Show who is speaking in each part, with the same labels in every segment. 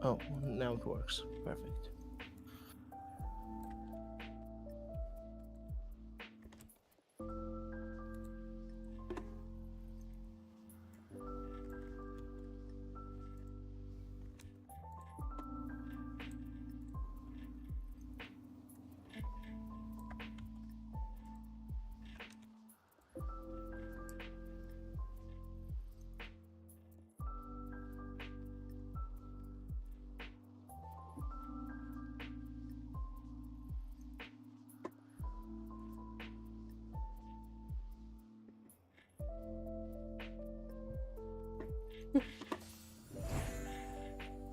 Speaker 1: Oh, now it works. Perfect.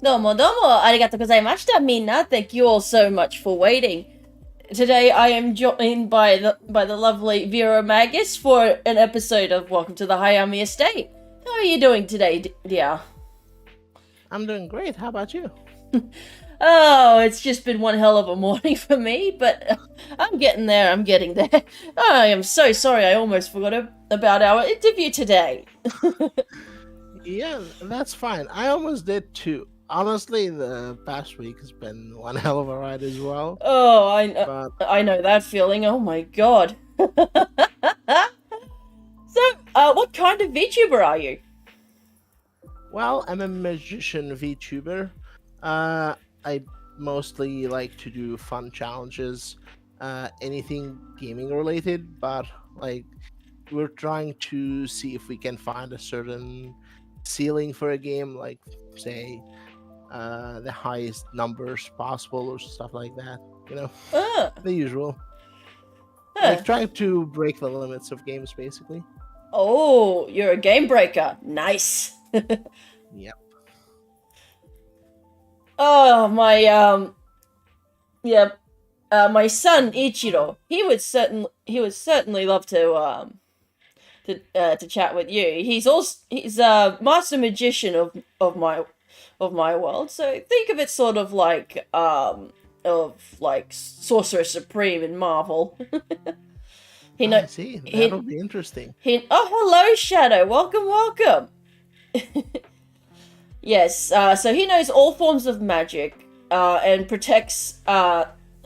Speaker 2: Domo domo, arigatou gozaimashita, minna. Thank you all so much for waiting. Today I am joined by the lovely Vera Magus for an episode of Welcome to the Hayami Estate. How are you doing today, dear?
Speaker 1: I'm doing great. How about you?
Speaker 2: Oh, it's just been one hell of a morning for me, but I'm getting there. I'm getting there. I am so sorry. I almost forgot about our interview today.
Speaker 1: Yeah, that's fine. I almost did too. Honestly, the past week has been one hell of a ride as well.
Speaker 2: Oh,
Speaker 1: But
Speaker 2: I know that feeling. Oh my god. So, what kind of VTuber are you?
Speaker 1: well, I'm a magician VTuber. I mostly like to do fun challenges, anything gaming related, but like we're trying to see if we can find a certain ceiling for a game, like say the highest numbers possible or stuff like that. You know,
Speaker 2: Uh,
Speaker 1: the usual.
Speaker 2: huh.
Speaker 1: Like trying to break the limits of games, basically.
Speaker 2: Oh, you're a game breaker. Nice.
Speaker 1: Yep.
Speaker 2: Oh, yeah, my son Ichiro. He would certainly love to chat with you. He's a master magician of my world. So think of it sort of like of like Sorcerer Supreme in Marvel. He know
Speaker 1: I see.
Speaker 2: he
Speaker 1: That'll be interesting.
Speaker 2: Oh, hello, Shadow. Welcome. Yes, so he knows all forms of magic, and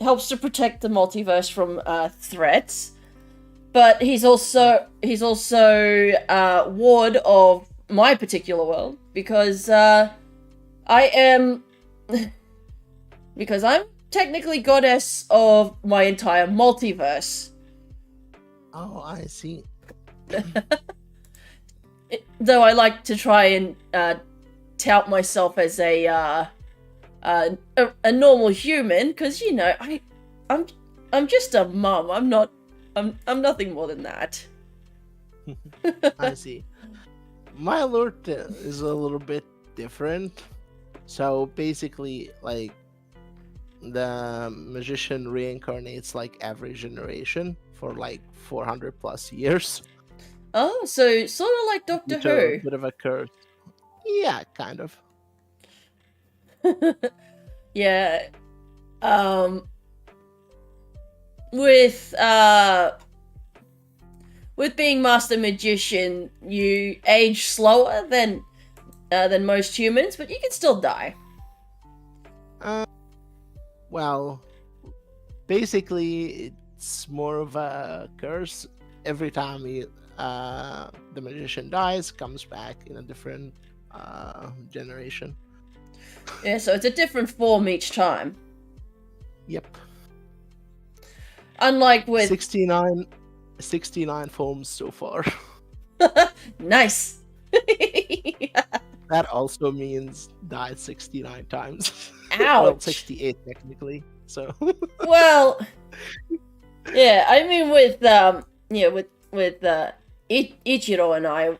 Speaker 2: helps to protect the multiverse from threats. But he's also ward of my particular world because I am because I'm technically goddess of my entire multiverse.
Speaker 1: Oh, I see.
Speaker 2: Though I like to try and tout myself as a normal human, because I'm just a mum. I'm nothing more than that.
Speaker 1: I see. My alert is a little bit different. So basically, like the magician reincarnates like every generation for like 400 plus years.
Speaker 2: Oh, so sort of like Doctor
Speaker 1: Which are a
Speaker 2: Who.
Speaker 1: bit of a curse. Yeah, kind of.
Speaker 2: Yeah. Um. With being master magician, you age slower than most humans, but you can still die.
Speaker 1: Well, basically, it's more of a curse. Every time the magician dies, comes back in a different generation.
Speaker 2: Yeah, so it's a different form each time.
Speaker 1: Yep.
Speaker 2: Unlike with
Speaker 1: 69 forms so far.
Speaker 2: nice.
Speaker 1: That also means died 69 times.
Speaker 2: Ouch.
Speaker 1: Well, 68 technically. So
Speaker 2: Well, yeah, I mean with Ichiro and I,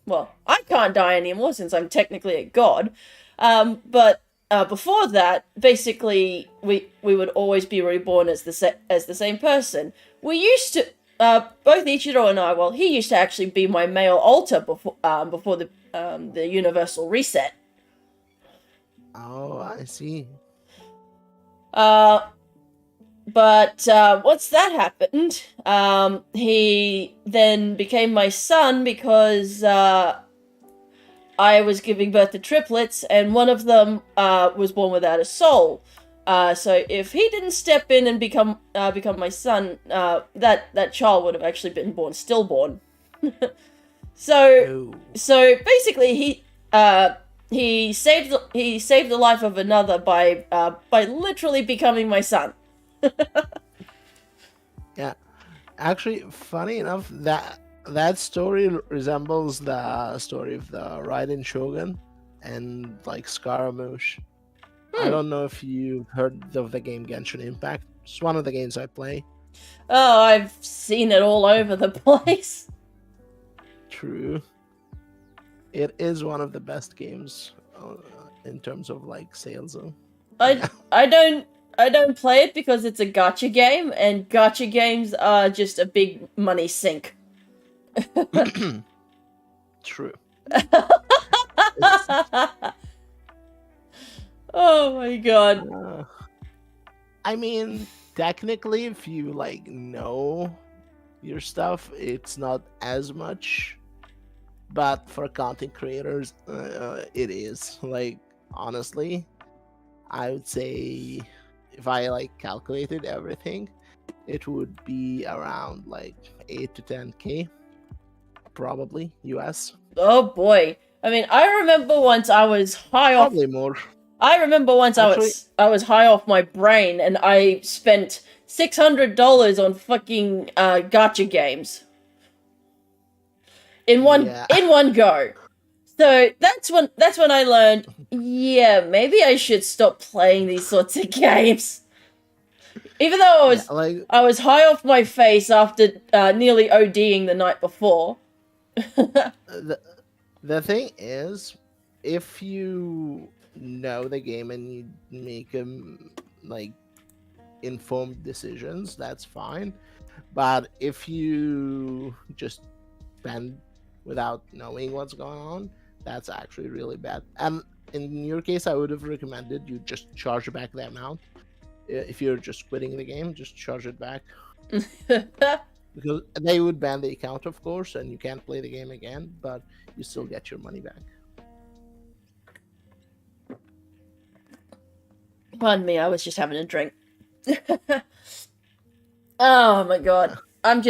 Speaker 2: well, I can't die anymore since I'm technically a god. But before that, basically, we would always be reborn as the same person. We used to both Ichiro and I. Well, he used to actually be my male alter before the universal reset.
Speaker 1: Oh, I see.
Speaker 2: But once that happened, he then became my son because I was giving birth to triplets, and one of them was born without a soul. So if he didn't step in and become my son, that child would have actually been born stillborn. So basically he saved the life of another by literally becoming my son.
Speaker 1: Yeah, actually, funny enough, that story resembles the story of the Raiden Shogun and like Scaramouche. I don't know if you've heard of the game Genshin Impact. It's one of the games I play.
Speaker 2: Oh, I've seen it all over the place.
Speaker 1: True. It is one of the best games in terms of like sales.
Speaker 2: I don't play it because it's a gacha game, and gacha games are just a big money sink.
Speaker 1: True.
Speaker 2: Oh my god.
Speaker 1: I mean, technically, if you like know your stuff, it's not as much. But for content creators, it is. Like, honestly, I would say if I like calculated everything, it would be around like 8 to 10K, probably US.
Speaker 2: Oh boy. I mean, I remember once I was high off.
Speaker 1: Probably more.
Speaker 2: I remember once
Speaker 1: Actually,
Speaker 2: I was high off my brain, and I spent $600 on fucking gacha games in one go. So that's when I learned, yeah, maybe I should stop playing these sorts of games. Even though I was high off my face after nearly ODing the night before.
Speaker 1: the thing is, if you know the game and you make like informed decisions, that's fine. But if you just spend without knowing what's going on, that's actually really bad. And in your case, I would have recommended you just charge back the amount. If you're just quitting the game, just charge it back. Because they would ban the account, of course, and you can't play the game again, but you still get your money back.
Speaker 2: Pardon me, I was just having a drink. Oh my god. I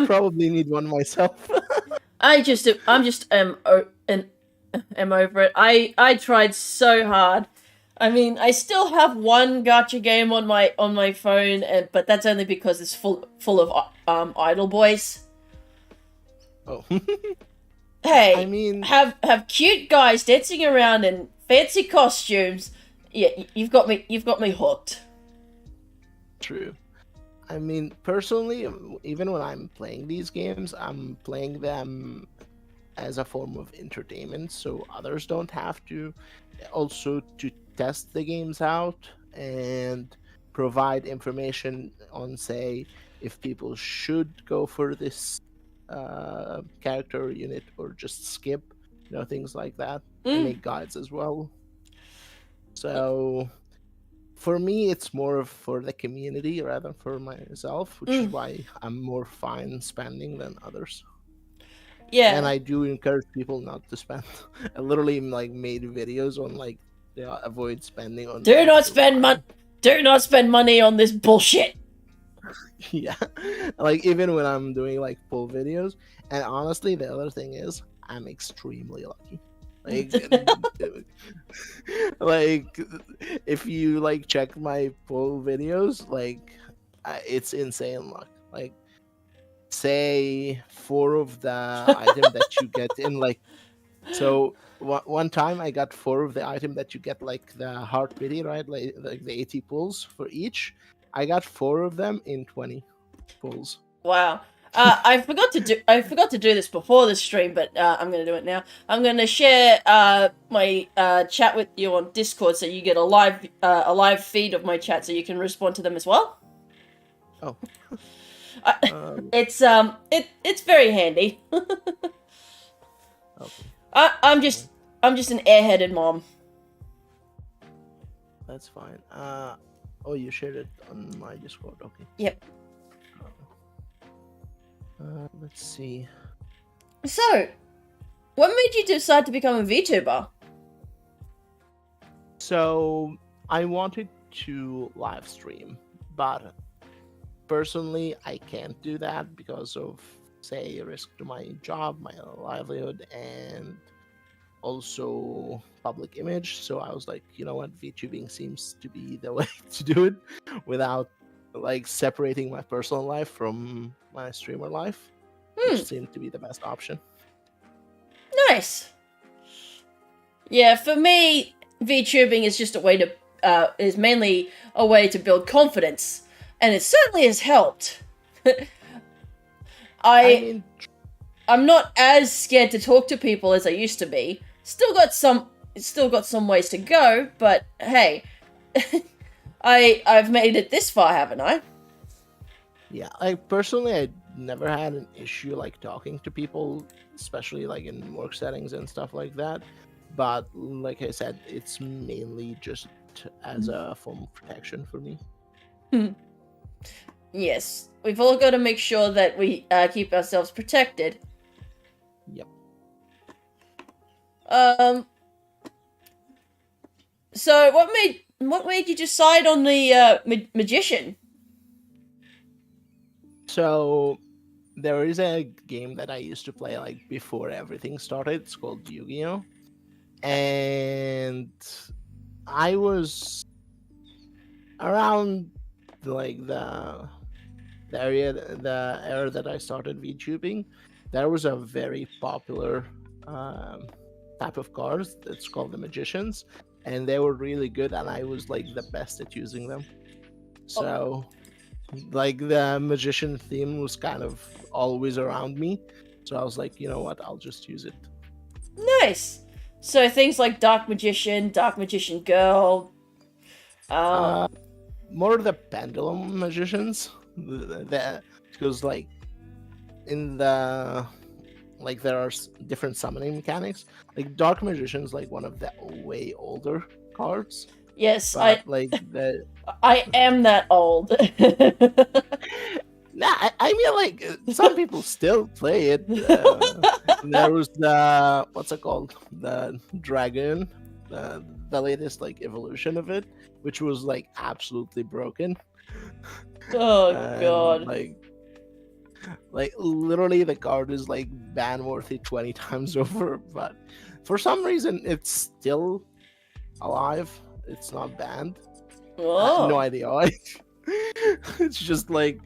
Speaker 1: probably need one myself.
Speaker 2: I'm just over it. I tried so hard. I mean, I still have one gacha game on my phone, but that's only because it's full of idol boys.
Speaker 1: Oh.
Speaker 2: Hey,
Speaker 1: I mean,
Speaker 2: have cute guys dancing around in fancy costumes. Yeah, you've got me hooked.
Speaker 1: True. I mean, personally, even when I'm playing these games, I'm playing them as a form of entertainment, so others don't have to. Also, to test the games out and provide information on, say, if people should go for this character unit or just skip, things like that. I make guides as well. So for me, it's more for the community rather than for myself, which is why I'm more fine spending than others.
Speaker 2: Yeah.
Speaker 1: And I do encourage people not to spend. I literally made videos on avoid spending on.
Speaker 2: Do not spend money on this bullshit.
Speaker 1: Yeah, even when I'm doing pull videos, and honestly, the other thing is I'm extremely lucky. If you check my pull videos, it's insane luck. Say 4 of the item that you get in so one time I got 4 of the item that you get the heart pity, right? The 80 pulls for each. I got 4 of them in 20 pulls.
Speaker 2: Wow. I forgot to do this before the stream, but I'm gonna do it now. I'm gonna share my chat with you on Discord, so you get a live feed of my chat, so you can respond to them as well.
Speaker 1: Oh.
Speaker 2: It's very handy.
Speaker 1: Okay.
Speaker 2: I'm just an airheaded mom.
Speaker 1: That's fine. Oh, you shared it on my Discord. Okay.
Speaker 2: Yep.
Speaker 1: Let's see.
Speaker 2: So, what made you decide to become a VTuber?
Speaker 1: So I wanted to live stream, but personally, I can't do that because of, say, risk to my job, my livelihood, and also public image. So I was like, you know what, VTubing seems to be the way to do it without like separating my personal life from my streamer life, which seemed to be the best option.
Speaker 2: Nice. Yeah, for me, VTubing is just a way to is mainly a way to build confidence, and it certainly has helped. I'm not as scared to talk to people as I used to be. Still got some ways to go, but hey, I've made it this far, haven't I?
Speaker 1: Yeah, like personally, I never had an issue like talking to people, especially like in work settings and stuff like that. But like I said, it's mainly just as a form of protection for me.
Speaker 2: Yes, we've all got to make sure that we keep ourselves protected.
Speaker 1: Yep.
Speaker 2: So what made you decide on the magician?
Speaker 1: So there is a game that I used to play like before everything started. It's called Yu-Gi-Oh! And I was around like the era that I started VTubing. There was a very popular type of cards that's called the Magicians, and they were really good, and I was like the best at using them. So like the magician theme was kind of always around me, so I was like, you know what, I'll just use it.
Speaker 2: Nice. So things like Dark Magician Girl.
Speaker 1: More the pendulum magicians, because like in the like there are different summoning mechanics. Like Dark Magician's like one of the way older cards.
Speaker 2: Yes,
Speaker 1: But like the
Speaker 2: I am that old.
Speaker 1: Nah, I mean, like some people still play it. There was the what's it called, the dragon, the latest like evolution of it, which was like absolutely broken.
Speaker 2: Oh
Speaker 1: And,
Speaker 2: god.
Speaker 1: like literally the card is like ban worthy 20 times over, but for some reason it's still alive. It's not banned. I
Speaker 2: Oh.
Speaker 1: have no idea why. It's just like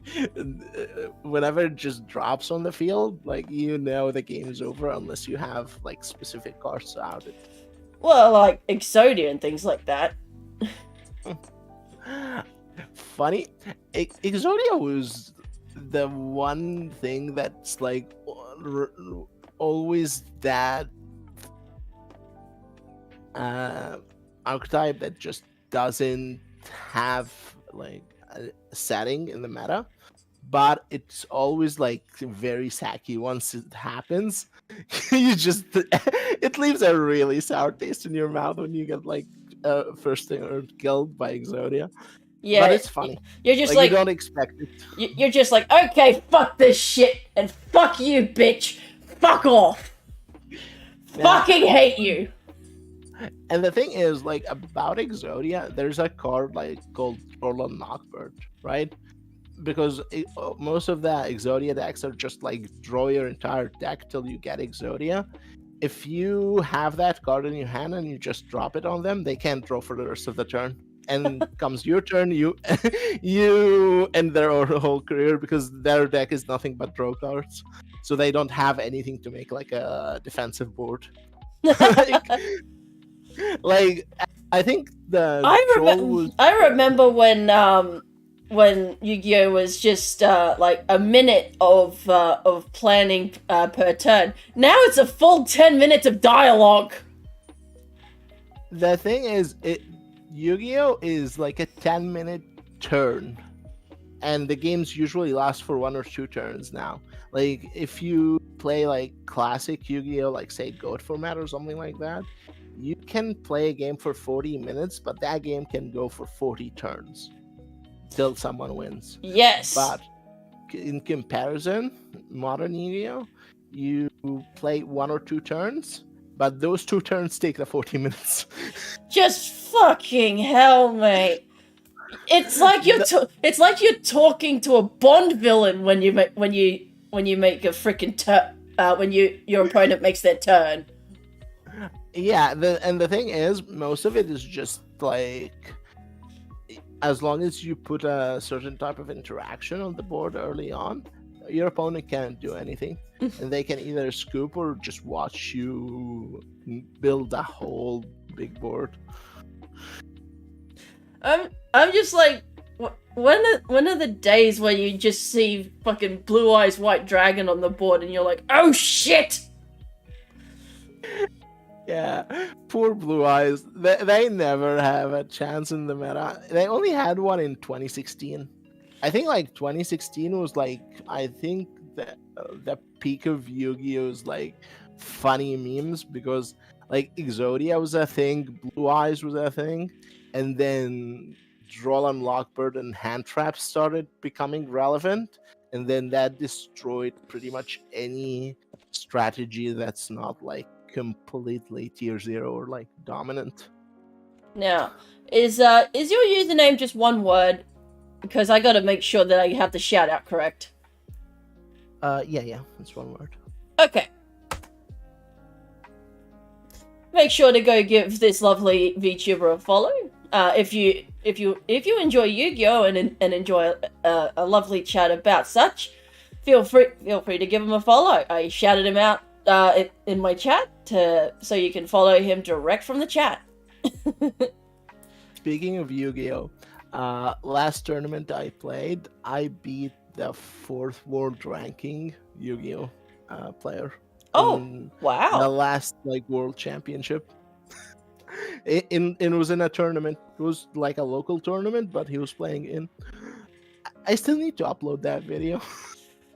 Speaker 1: whenever it just drops on the field, like you know the game's over unless you have like specific cards out it.
Speaker 2: Well, like Exodia and things like that.
Speaker 1: Funny, Exodia was the one thing that's like always that archetype that just doesn't have like a setting in the meta, but it's always like very sacky once it happens. You just it leaves a really sour taste in your mouth when you get like first thing or killed by Exodia.
Speaker 2: Yeah,
Speaker 1: But it's funny.
Speaker 2: You're just
Speaker 1: Like you don't expect it.
Speaker 2: you're just like, okay, fuck this shit, and fuck you, bitch. Fuck off.
Speaker 1: Yeah.
Speaker 2: Fucking hate you.
Speaker 1: And the thing is, like about Exodia, there's a card like called Orlan Knockbird, right? Because most of the Exodia decks are just like draw your entire deck till you get Exodia. If you have that card in your hand and you just drop it on them, they can't draw for the rest of the turn. And comes your turn, you end their whole career because their deck is nothing but draw cards, so they don't have anything to make like a defensive board. like I think the troll was
Speaker 2: I remember when when Yu-Gi-Oh was just like a minute of planning per turn. Now it's a full 10 minutes of dialogue.
Speaker 1: The thing is, Yu-Gi-Oh is like a 10-minute turn, and the games usually last for 1 or 2 turns now. Like if you play like classic Yu-Gi-Oh, like say Goat format or something like that, you can play a game for 40 minutes, but that game can go for 40 turns till someone wins.
Speaker 2: Yes.
Speaker 1: But in comparison, modern Yu-Gi-Oh, you play 1 or 2 turns, but those 2 turns take the 40 minutes.
Speaker 2: Just fucking hell, mate. It's like you're talking to a Bond villain when you make a freaking turn when your opponent makes their turn.
Speaker 1: Yeah, the thing is, most of it is just like, as long as you put a certain type of interaction on the board early on, your opponent can't do anything, and they can either scoop or just watch you build a whole big board.
Speaker 2: I'm just like, when are the days where you just see fucking Blue Eyes White Dragon on the board and you're like, oh shit!
Speaker 1: Yeah, poor Blue Eyes. They never have a chance in the meta. They only had one in 2016. I think like 2016 was like, I think the peak of Yu-Gi-Oh's like funny memes, because like Exodia was a thing, Blue Eyes was a thing, and then Droll and Lockbird and Hand Trap started becoming relevant, and then that destroyed pretty much any strategy that's not like completely tier 0 or like dominant.
Speaker 2: Now, is your username just one word? Because I gotta make sure that I have the shout out correct.
Speaker 1: Yeah, it's one word.
Speaker 2: Okay. Make sure to go give this lovely VTuber a follow. If you enjoy Yu-Gi-Oh and enjoy a lovely chat about such, feel free to give him a follow. I shouted him out in my chat so you can follow him direct from the chat.
Speaker 1: Speaking of Yu-Gi-Oh, last tournament I played, I beat the 4th world ranking Yu-Gi-Oh player.
Speaker 2: Oh, wow.
Speaker 1: The last like world championship. It was in a tournament. It was like a local tournament, but he was playing in. I still need to upload that video.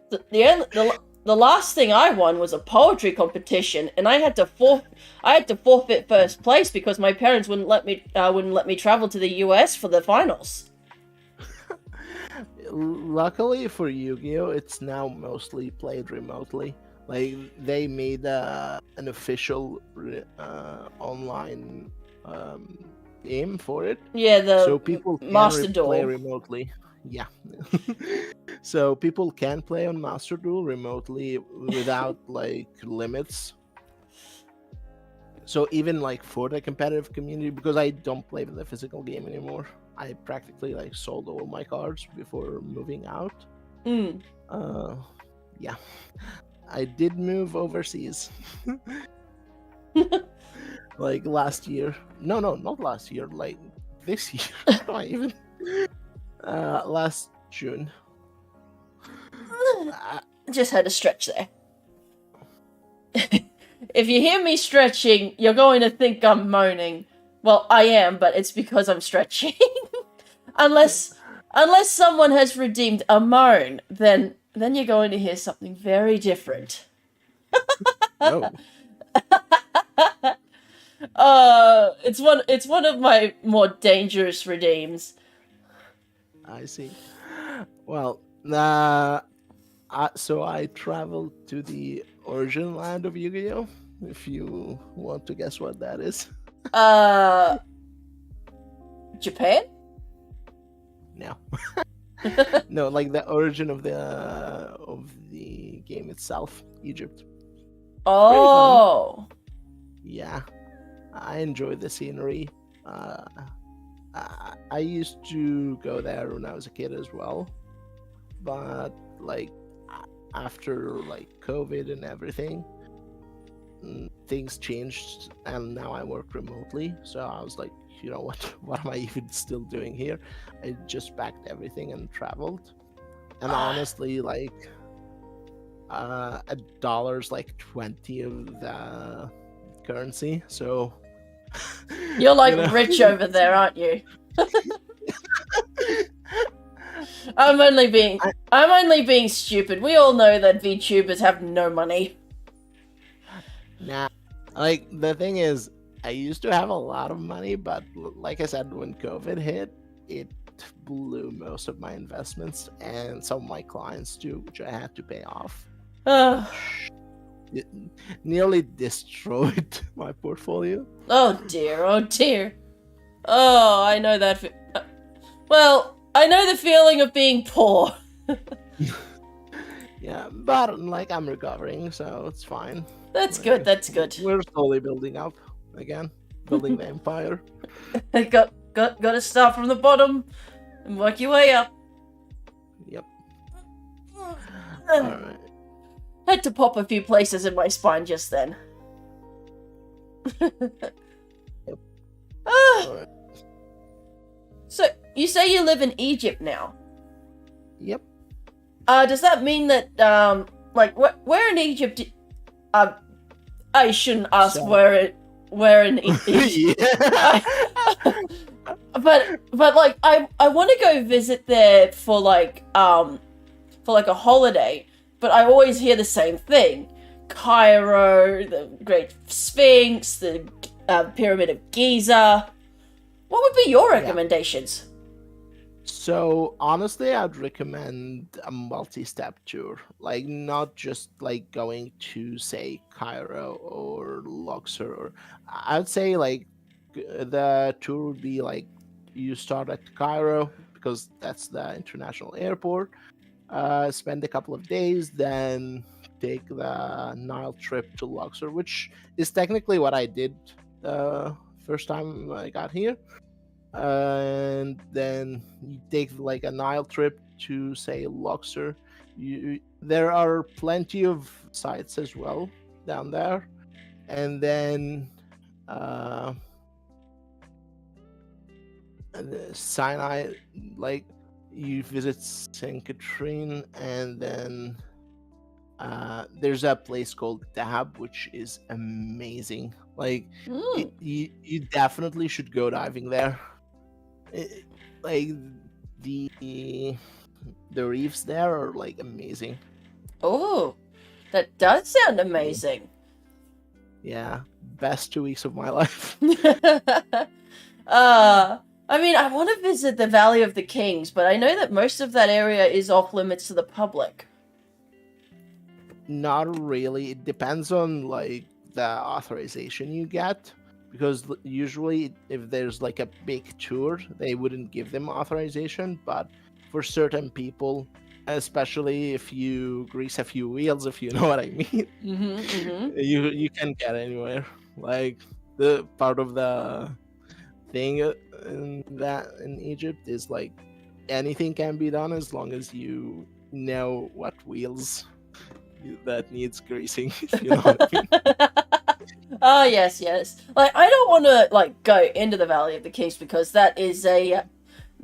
Speaker 2: The last thing I won was a poetry competition, and I had to forfeit first place because my parents wouldn't let me travel to the US for the finals.
Speaker 1: Luckily for Yu-Gi-Oh, it's now mostly played remotely. Like they made an official online game for it.
Speaker 2: Yeah,
Speaker 1: so people can
Speaker 2: Master Duel.
Speaker 1: Play remotely. Yeah. So people can play on Master Duel remotely without like limits. So even like for the competitive community, because I don't play the physical game anymore, I practically like sold all my cards before moving out. Yeah. I did move overseas. Like last year. No, not last year, like this year. Not even. Last June.
Speaker 2: Just had to stretch there. If you hear me stretching, you're going to think I'm moaning. Well, I am, but it's because I'm stretching. Unless someone has redeemed a moan, then you're going to hear something very different.
Speaker 1: No.
Speaker 2: It's one of my more dangerous redeems.
Speaker 1: I see. Well, so I traveled to the origin land of Yu-Gi-Oh! If you want to guess what that is.
Speaker 2: Japan?
Speaker 1: No. No, like the origin of the game itself, Egypt.
Speaker 2: Oh.
Speaker 1: Yeah, I enjoy the scenery. I used to go there when I was a kid as well, but like after like COVID and everything, things changed, and now I work remotely. So I was like, you know what? What am I even still doing here? I just packed everything and traveled. And honestly, like, a dollar's like 20 of the currency. So
Speaker 2: You're like
Speaker 1: you know.
Speaker 2: rich over there, aren't you? I'm only being stupid. We all know that VTubers have no money.
Speaker 1: Nah, like the thing is, I used to have a lot of money, but like I said, when COVID hit, it blew most of my investments and some of my clients too, which I had to pay off. It nearly destroyed my portfolio.
Speaker 2: Oh dear, oh dear. Oh, I know that. Well, I know the feeling of being poor.
Speaker 1: Yeah, but like I'm recovering, so it's fine.
Speaker 2: That's good, that's good.
Speaker 1: We're slowly building up again, building the empire.
Speaker 2: Gotta start from the bottom and work your way up.
Speaker 1: Yep. Alright.
Speaker 2: Had to pop a few places in my spine just then.
Speaker 1: Yep.
Speaker 2: Alright. So, you say you live in Egypt now?
Speaker 1: Yep.
Speaker 2: Does that mean that, like, where in Egypt... I shouldn't ask
Speaker 1: So-
Speaker 2: where in Egypt...
Speaker 1: Yeah.
Speaker 2: but like, I want to go visit there for like a holiday, but I always hear the same thing. Cairo, the Great Sphinx, the Pyramid of Giza. What would be your recommendations?
Speaker 1: So honestly, I'd recommend a multi-step tour. Like not just like going to say Cairo or Luxor. Or I'd say like the tour would be like you start at Cairo because that's the international airport. Spend a couple of days, then take the Nile trip to Luxor, which is technically what I did first time I got here. And then you take like a Nile trip to say Luxor. There are plenty of sites as well down there, and then Sinai, like you visit Saint Catherine, and then there's a place called Dahab, which is amazing. Like you definitely should go diving there. Like the reefs there are like amazing.
Speaker 2: Oh, that does sound amazing.
Speaker 1: Yeah, best 2 weeks of my life.
Speaker 2: I mean, I want to visit the Valley of the Kings, but I know that most of that area is off limits to the public.
Speaker 1: Not really. It depends on like the authorization you get, because usually if there's like a big tour, they wouldn't give them authorization. But for certain people, especially if you grease a few wheels, if you know what I mean, you can get anywhere. Like the part of the thing in Egypt is like anything can be done as long as you know what wheels that needs greasing. If you know what I mean.
Speaker 2: Oh yes. Like I don't want to like go into the Valley of the Kings because that is a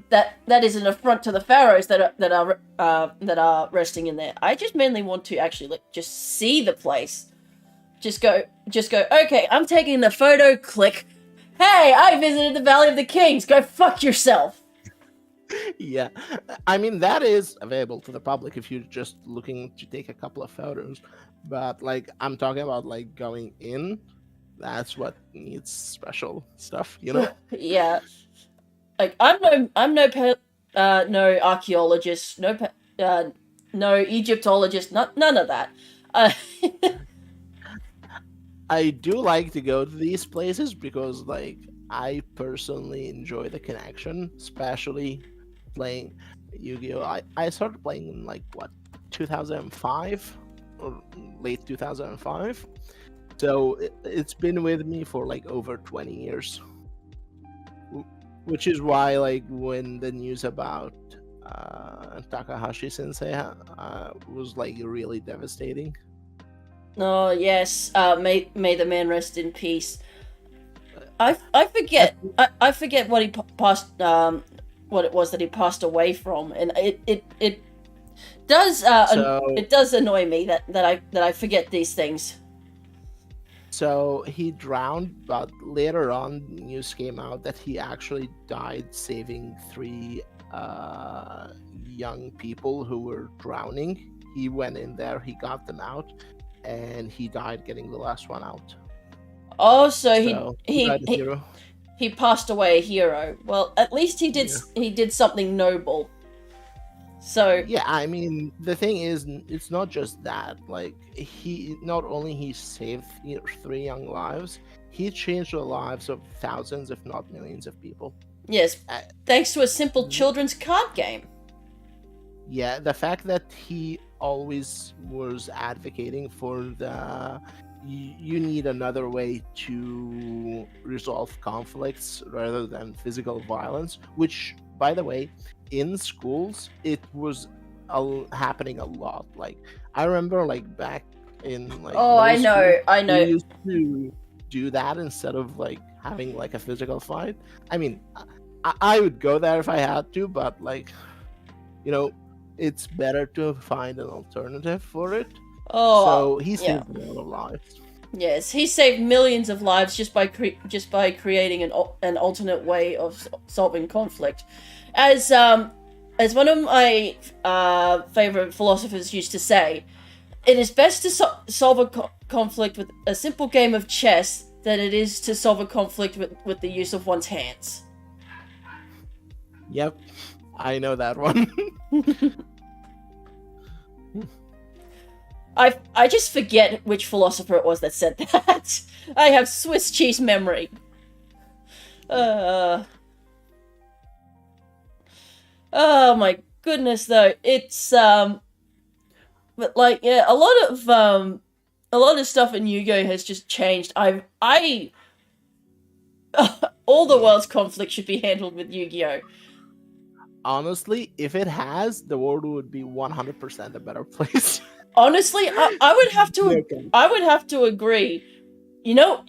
Speaker 2: that is an affront to the pharaohs that are resting in there. I just mainly want to actually like just see the place. Just go. Okay, I'm taking the photo. Click. Hey, I visited the Valley of the Kings. Go fuck yourself.
Speaker 1: Yeah, I mean that is available to the public if you're just looking to take a couple of photos. But like I'm talking about like going in, that's what needs special stuff, you know.
Speaker 2: Yeah, like I'm no archaeologist, no Egyptologist, none of that.
Speaker 1: I do like to go to these places because like I personally enjoy the connection, especially playing Yu-Gi-Oh. I started playing in like what 2005 or late 2005, so it's been with me for like over 20 years, which is why like when the news about Takahashi Sensei was like really devastating.
Speaker 2: Oh yes, may the man rest in peace. I forget I forget what he passed what it was that he passed away from, and it does
Speaker 1: So
Speaker 2: it does annoy me that I forget these things.
Speaker 1: So he drowned, but later on, news came out that he actually died saving three young people who were drowning. He went in there, he got them out, and he died getting the last one out.
Speaker 2: Oh, so
Speaker 1: So he died a hero.
Speaker 2: he passed away a hero. Well, at least he did something noble. So
Speaker 1: Yeah, I mean, the thing is, it's not just that. Like, he not only he saved three young lives, he changed the lives of thousands, if not millions, of people.
Speaker 2: yes,
Speaker 1: Uh,
Speaker 2: thanks to a simple children's card game.
Speaker 1: Yeah, the fact that he always was advocating for you need another way to resolve conflicts rather than physical violence, which, by the way, in schools it was happening a lot. Like, I remember, like, back in like
Speaker 2: Oh, I
Speaker 1: middle
Speaker 2: know,
Speaker 1: school,
Speaker 2: I
Speaker 1: we
Speaker 2: know.
Speaker 1: used to do that instead of like having like a physical fight. I mean, I would go there if I had to, but like, you know, it's better to find an alternative for it.
Speaker 2: Oh,
Speaker 1: So he
Speaker 2: yeah.
Speaker 1: saved a lot of lives.
Speaker 2: Yes, he saved millions of lives just by creating an alternate way of solving conflict. As one of my favorite philosophers used to say, it is best to solve a conflict with a simple game of chess than it is to solve a conflict with the use of one's hands.
Speaker 1: Yep, I know that one.
Speaker 2: I just forget which philosopher it was that said that. I have Swiss cheese memory. Oh my goodness, though. It's but like, yeah, a lot of stuff in Yu-Gi-Oh has just changed. I all the world's conflict should be handled with Yu-Gi-Oh.
Speaker 1: Honestly, if it has, the world would be 100% a better place.
Speaker 2: Honestly, I would have to
Speaker 1: Okay.
Speaker 2: I would have to agree. You know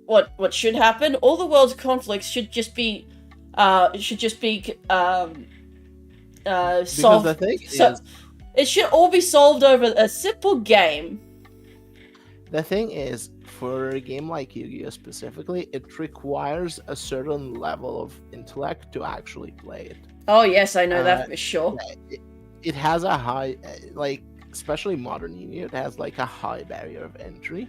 Speaker 2: what should happen? All the world's conflicts should just be
Speaker 1: Because
Speaker 2: solved.
Speaker 1: the thing
Speaker 2: So
Speaker 1: is,
Speaker 2: it should all be solved over a simple game.
Speaker 1: for a game like Yu-Gi-Oh specifically, it requires a certain level of intellect to actually play it.
Speaker 2: Oh yes, I know that for sure.
Speaker 1: It has a high, like, especially modern Yu-Gi-Oh, it has like a high barrier of entry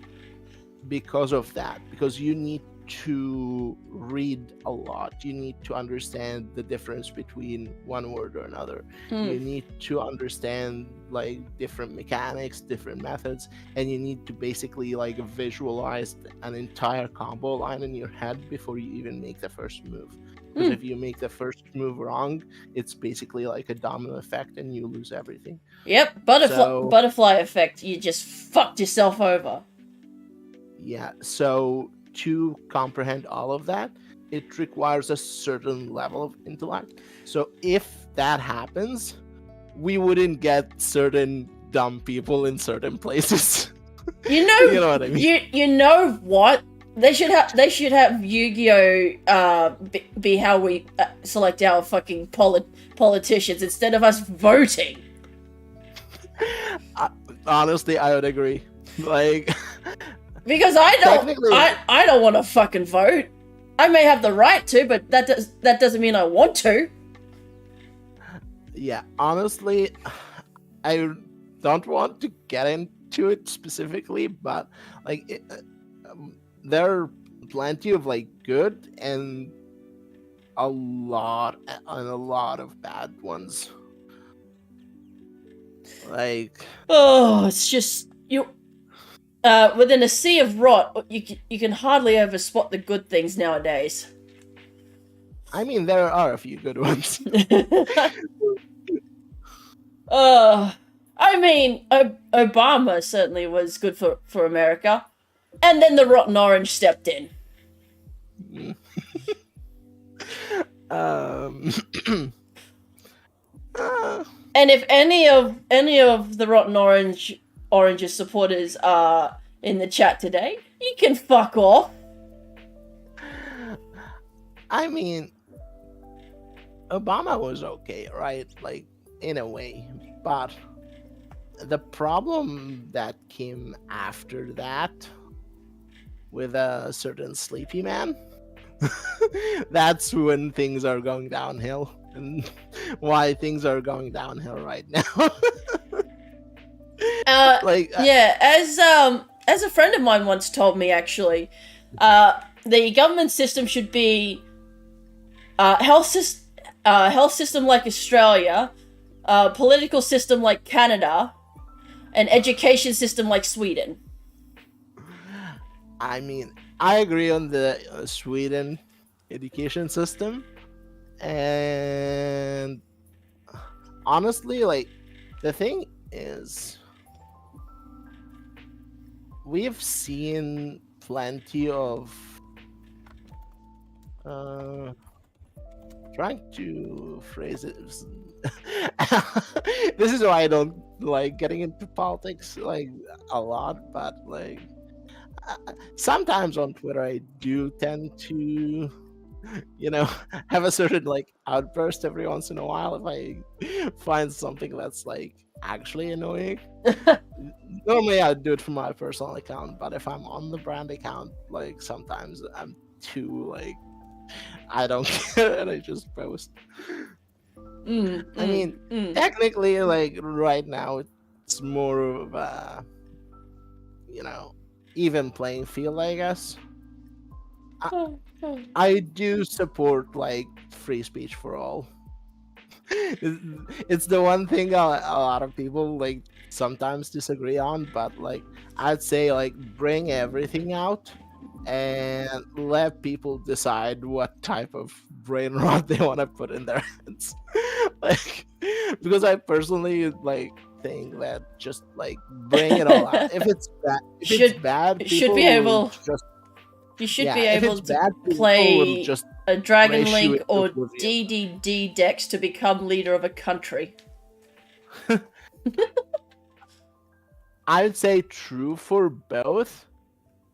Speaker 1: because of that. Because you need to read a lot. You need to understand the difference between one word or another. You need to understand like different mechanics, different methods, and you need to basically like visualize an entire combo line in your head before you even make the first move. Because if you make the first move wrong, it's basically like a domino effect and you lose everything.
Speaker 2: Yep, butterfly effect. You just fucked yourself over.
Speaker 1: Yeah, so to comprehend all of that, it requires a certain level of intellect. So if that happens, we wouldn't get certain dumb people in certain places.
Speaker 2: You know,
Speaker 1: You know what I mean?
Speaker 2: You know what? They should have Yu-Gi-Oh be how we select our fucking politicians instead of us voting.
Speaker 1: Honestly, I would agree. Like,
Speaker 2: Because I don't want to fucking vote. I may have the right to, but that doesn't mean I want to.
Speaker 1: yeah, honestly, I don't want to get into it specifically, but like, there are plenty of like good and a lot of bad ones. Like,
Speaker 2: Oh, it's just you. Within a sea of rot, you can hardly ever spot the good things nowadays.
Speaker 1: I mean, there are a few good ones.
Speaker 2: I mean, Obama certainly was good for America, and then the Rotten Orange stepped in. And if any of the Rotten Orange's supporters are in the chat today, you can fuck off.
Speaker 1: I mean, Obama was okay, right? Like, in a way. But the problem that came after that with a certain sleepy man, that's when things are going downhill. And why things are going downhill right now. Like,
Speaker 2: Yeah, as a friend of mine once told me, actually, the government system should be health system like Australia, political system like Canada, and education system like Sweden.
Speaker 1: I mean, I agree on the Sweden education system. And honestly, like, the thing is, we've seen plenty of trying to phrase it. This is why I don't like getting into politics like a lot, but like sometimes on Twitter I do tend to, you know, have a certain like outburst every once in a while if I find something that's like actually annoying. Normally I do it from my personal account, but if I'm on the brand account, like sometimes I'm too like I don't care and I just post. I mean, technically, like right now, it's more of a, you know, even playing field, I guess. I do support like free speech for all. It's the one thing a lot of people like sometimes disagree on, but like I'd say like bring everything out and let people decide what type of brain rot they want to put in their heads. Like, because I personally like think that just like bring it all out. If it's bad,
Speaker 2: should be
Speaker 1: people
Speaker 2: able.
Speaker 1: will just
Speaker 2: You should
Speaker 1: yeah.
Speaker 2: be
Speaker 1: If
Speaker 2: able
Speaker 1: it's
Speaker 2: to
Speaker 1: bad, people will
Speaker 2: play
Speaker 1: just
Speaker 2: a Dragon
Speaker 1: race you
Speaker 2: Link
Speaker 1: into
Speaker 2: or
Speaker 1: oblivion.
Speaker 2: DDD decks to become leader of a country.
Speaker 1: I would say true for both.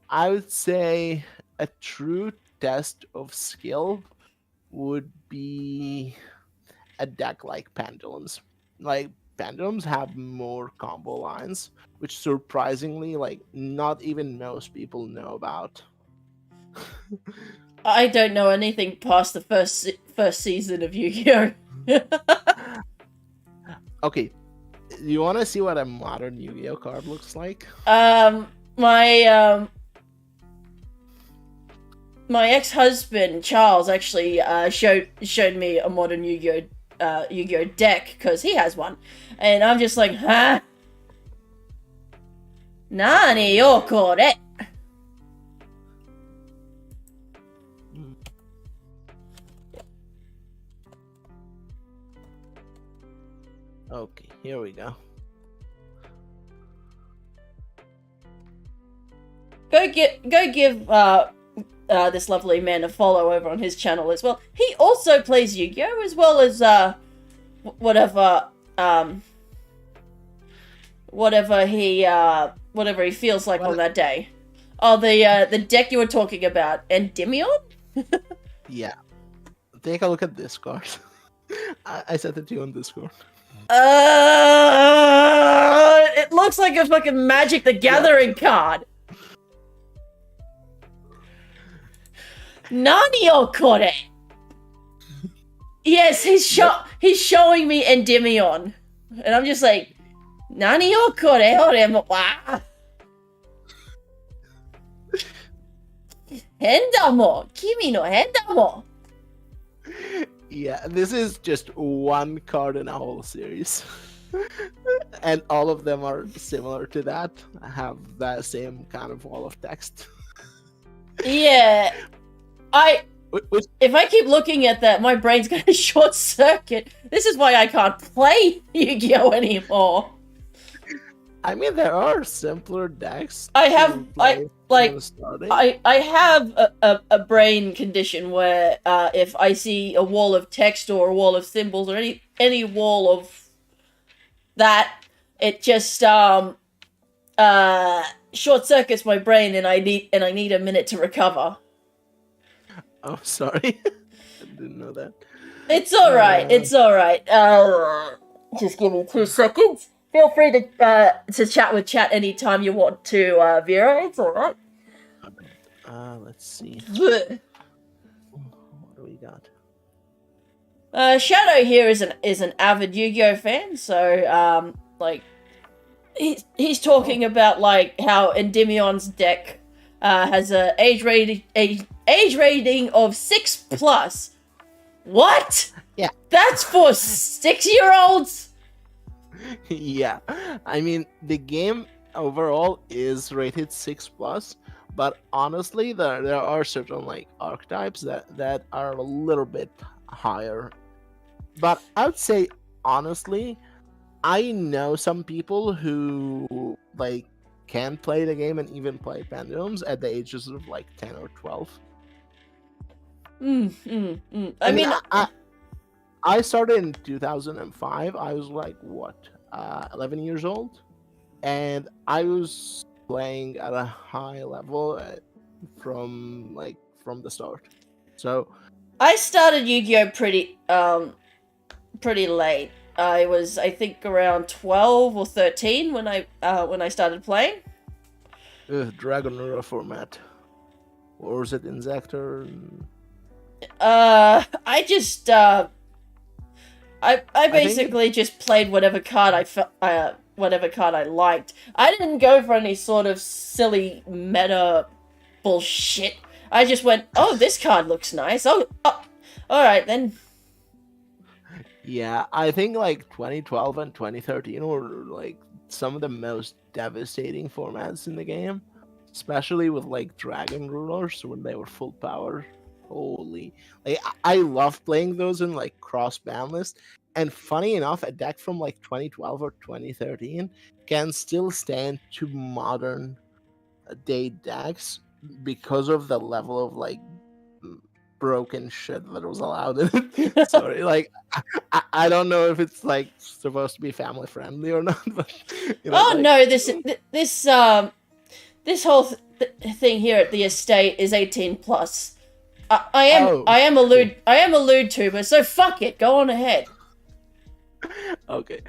Speaker 1: I would say a true test of skill would be a deck like Pendulums. Like Pendulums have more combo lines, which surprisingly, like not even most people know about.
Speaker 2: I don't know anything past the first season of Yu-Gi-Oh.
Speaker 1: Okay, you want to see what a modern Yu-Gi-Oh card looks like?
Speaker 2: My my ex-husband Charles actually showed me a modern Yu-Gi-Oh deck because he has one, and I'm just like, huh? Nani yo kore?
Speaker 1: Okay, here we go.
Speaker 2: Go give this lovely man a follow over on his channel as well. He also plays Yu-Gi-Oh as well as whatever he feels like on that day. Oh, the deck you were talking about, Endymion?
Speaker 1: Yeah, take a look at this card. I sent it to you on Discord.
Speaker 2: It looks like a fucking Magic the Gathering card. Nani o kore? Yes, he's showing me Endymion, and I'm just like, Nani o kore? Ore mo wa. Hendamo, kimi no hendamo.
Speaker 1: Yeah, this is just one card in a whole series. And all of them are similar to that. Have that same kind of wall of text.
Speaker 2: Yeah. If I keep looking at that, my brain's gonna short circuit. This is why I can't play Yu-Gi-Oh anymore.
Speaker 1: I mean, there are simpler decks.
Speaker 2: I have a brain condition where if I see a wall of text or a wall of symbols or any wall of that, it just short circuits my brain, and I need a minute to recover.
Speaker 1: Oh, sorry. didn't know that.
Speaker 2: It's alright, it's alright. Just give me 2 seconds. Feel free to chat with chat anytime you want to, Vera. It's alright.
Speaker 1: Let's see.
Speaker 2: Blech.
Speaker 1: What do we got?
Speaker 2: Shadow here is an avid Yu-Gi-Oh fan, so like he's talking about like how Endymion's deck has a age rating of 6+. What?
Speaker 1: Yeah.
Speaker 2: That's for 6-year-olds?
Speaker 1: Yeah, I mean the game overall is rated 6+, but honestly, there are certain like archetypes that are a little bit higher. But I would say honestly, I know some people who like can play the game and even play Pendulums at the ages of like 10 or 12.
Speaker 2: I mean,
Speaker 1: I started in 2005. I was like, what, 11 years old? And I was playing at a high level from the start. So
Speaker 2: I started Yu-Gi-Oh pretty late. I was, I think, around 12 or 13 when I started playing.
Speaker 1: Dragon Rura format. Or was it Inzektor?
Speaker 2: I just I basically just played whatever card whatever card I liked. I didn't go for any sort of silly meta bullshit. I just went, oh, this card looks nice. Oh, alright then.
Speaker 1: Yeah, I think like 2012 and 2013 were like some of the most devastating formats in the game, especially with like Dragon Rulers when they were full power. Holy, like I love playing those in like cross ban list. And funny enough, a deck from like 2012 or 2013 can still stand to modern day decks because of the level of like broken shit that was allowed in it. Sorry, like I don't know if it's like supposed to be family friendly or not. But, you know,
Speaker 2: Oh
Speaker 1: like,
Speaker 2: no, this whole thing here at the estate is 18+. I am a lewd tuber, so fuck it. Go on ahead.
Speaker 1: Okay,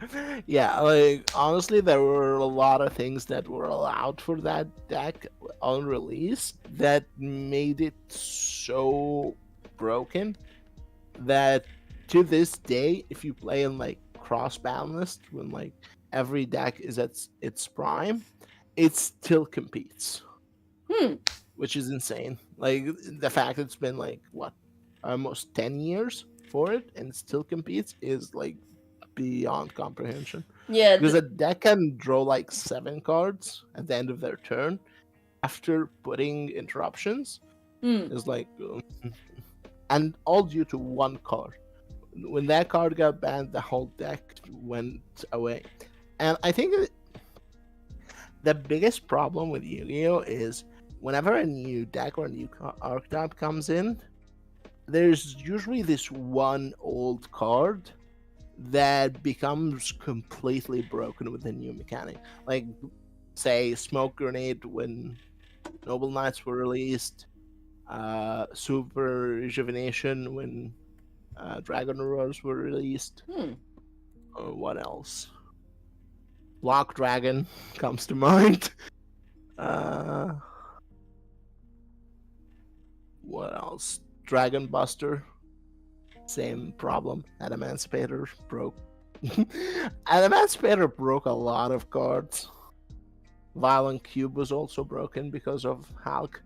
Speaker 1: yeah, like honestly, there were a lot of things that were allowed for that deck on release that made it so broken that to this day, if you play in like cross ban list when like every deck is at its prime, it still competes. Which is insane. Like the fact it's been like what, almost 10 years for it and it still competes is like beyond comprehension.
Speaker 2: Yeah,
Speaker 1: Because a deck can draw like 7 cards at the end of their turn after putting interruptions. Is like and all due to one card. When that card got banned, the whole deck went away. And I think the biggest problem with Yu-Gi-Oh is whenever a new deck or a new archetype comes in, there's usually this one old card that becomes completely broken with a new mechanic. Like, say, Smoke Grenade when Noble Knights were released, Super Rejuvenation when Dragon Roars were released. What else? Block Dragon comes to mind. What else? Dragon Buster. Same problem. Adamancipator broke. Adamancipator broke a lot of cards. Violent Cube was also broken because of Hulk.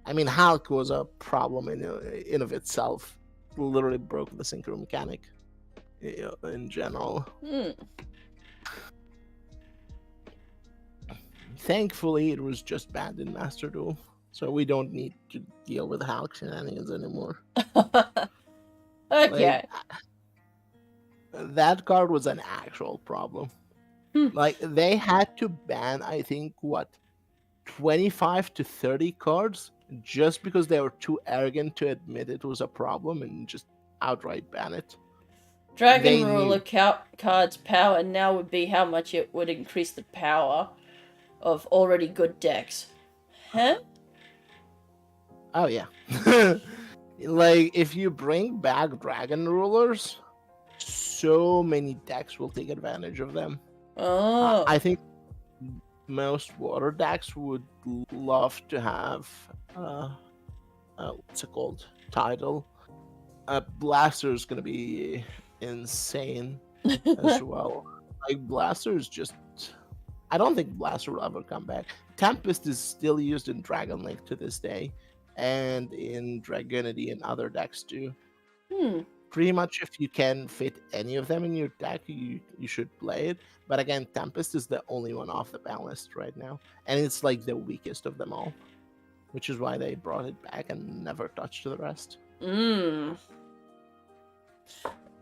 Speaker 1: I mean, Hulk was a problem in of itself. Literally broke the synchro mechanic in general. Thankfully, it was just banned in Master Duel, so we don't need to deal with Hulk shenanigans anymore.
Speaker 2: Okay.
Speaker 1: Like, that card was an actual problem. Like, they had to ban, I think, what, 25 to 30 cards just because they were too arrogant to admit it was a problem and just outright ban it.
Speaker 2: Dragon Ruler card's power now would be how much it would increase the power of already good decks. Huh?
Speaker 1: Oh, yeah. Like if you bring back dragon rulers, so many decks will take advantage of them.
Speaker 2: Oh.
Speaker 1: I think most water decks would love to have what's it called? Tidal. Blaster is gonna be insane as well. Like Blaster is just I don't think Blaster will ever come back. Tempest is still used in Dragon Link to this day, and in Dragonity and other decks too.
Speaker 2: Hmm.
Speaker 1: Pretty much, if you can fit any of them in your deck, you should play it. But again, Tempest is the only one off the ban list right now, and it's like the weakest of them all, which is why they brought it back and never touched the rest.
Speaker 2: Hmm.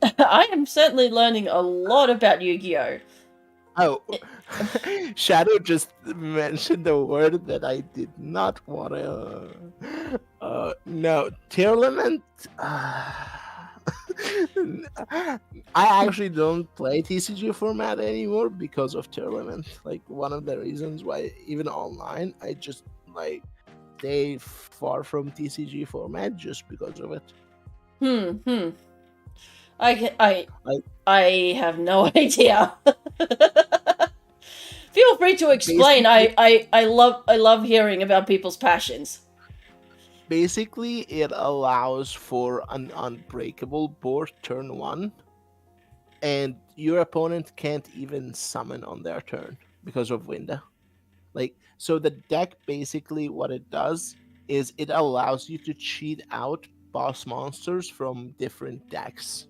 Speaker 2: I am certainly learning a lot about Yu-Gi-Oh!
Speaker 1: Oh, Shadow just mentioned a word that I did not want to. No, Tearlament. I actually don't play TCG format anymore because of Tearlament. Like one of the reasons why, even online, I just like stay far from TCG format just because of it.
Speaker 2: Hmm. I have no idea. Feel free to explain.
Speaker 1: Basically-
Speaker 2: I love hearing about people's passions.
Speaker 1: Basically, it allows for an unbreakable board turn one, and your opponent can't even summon on their turn because of window. Like, so the deck basically what it does is it allows you to cheat out boss monsters from different decks.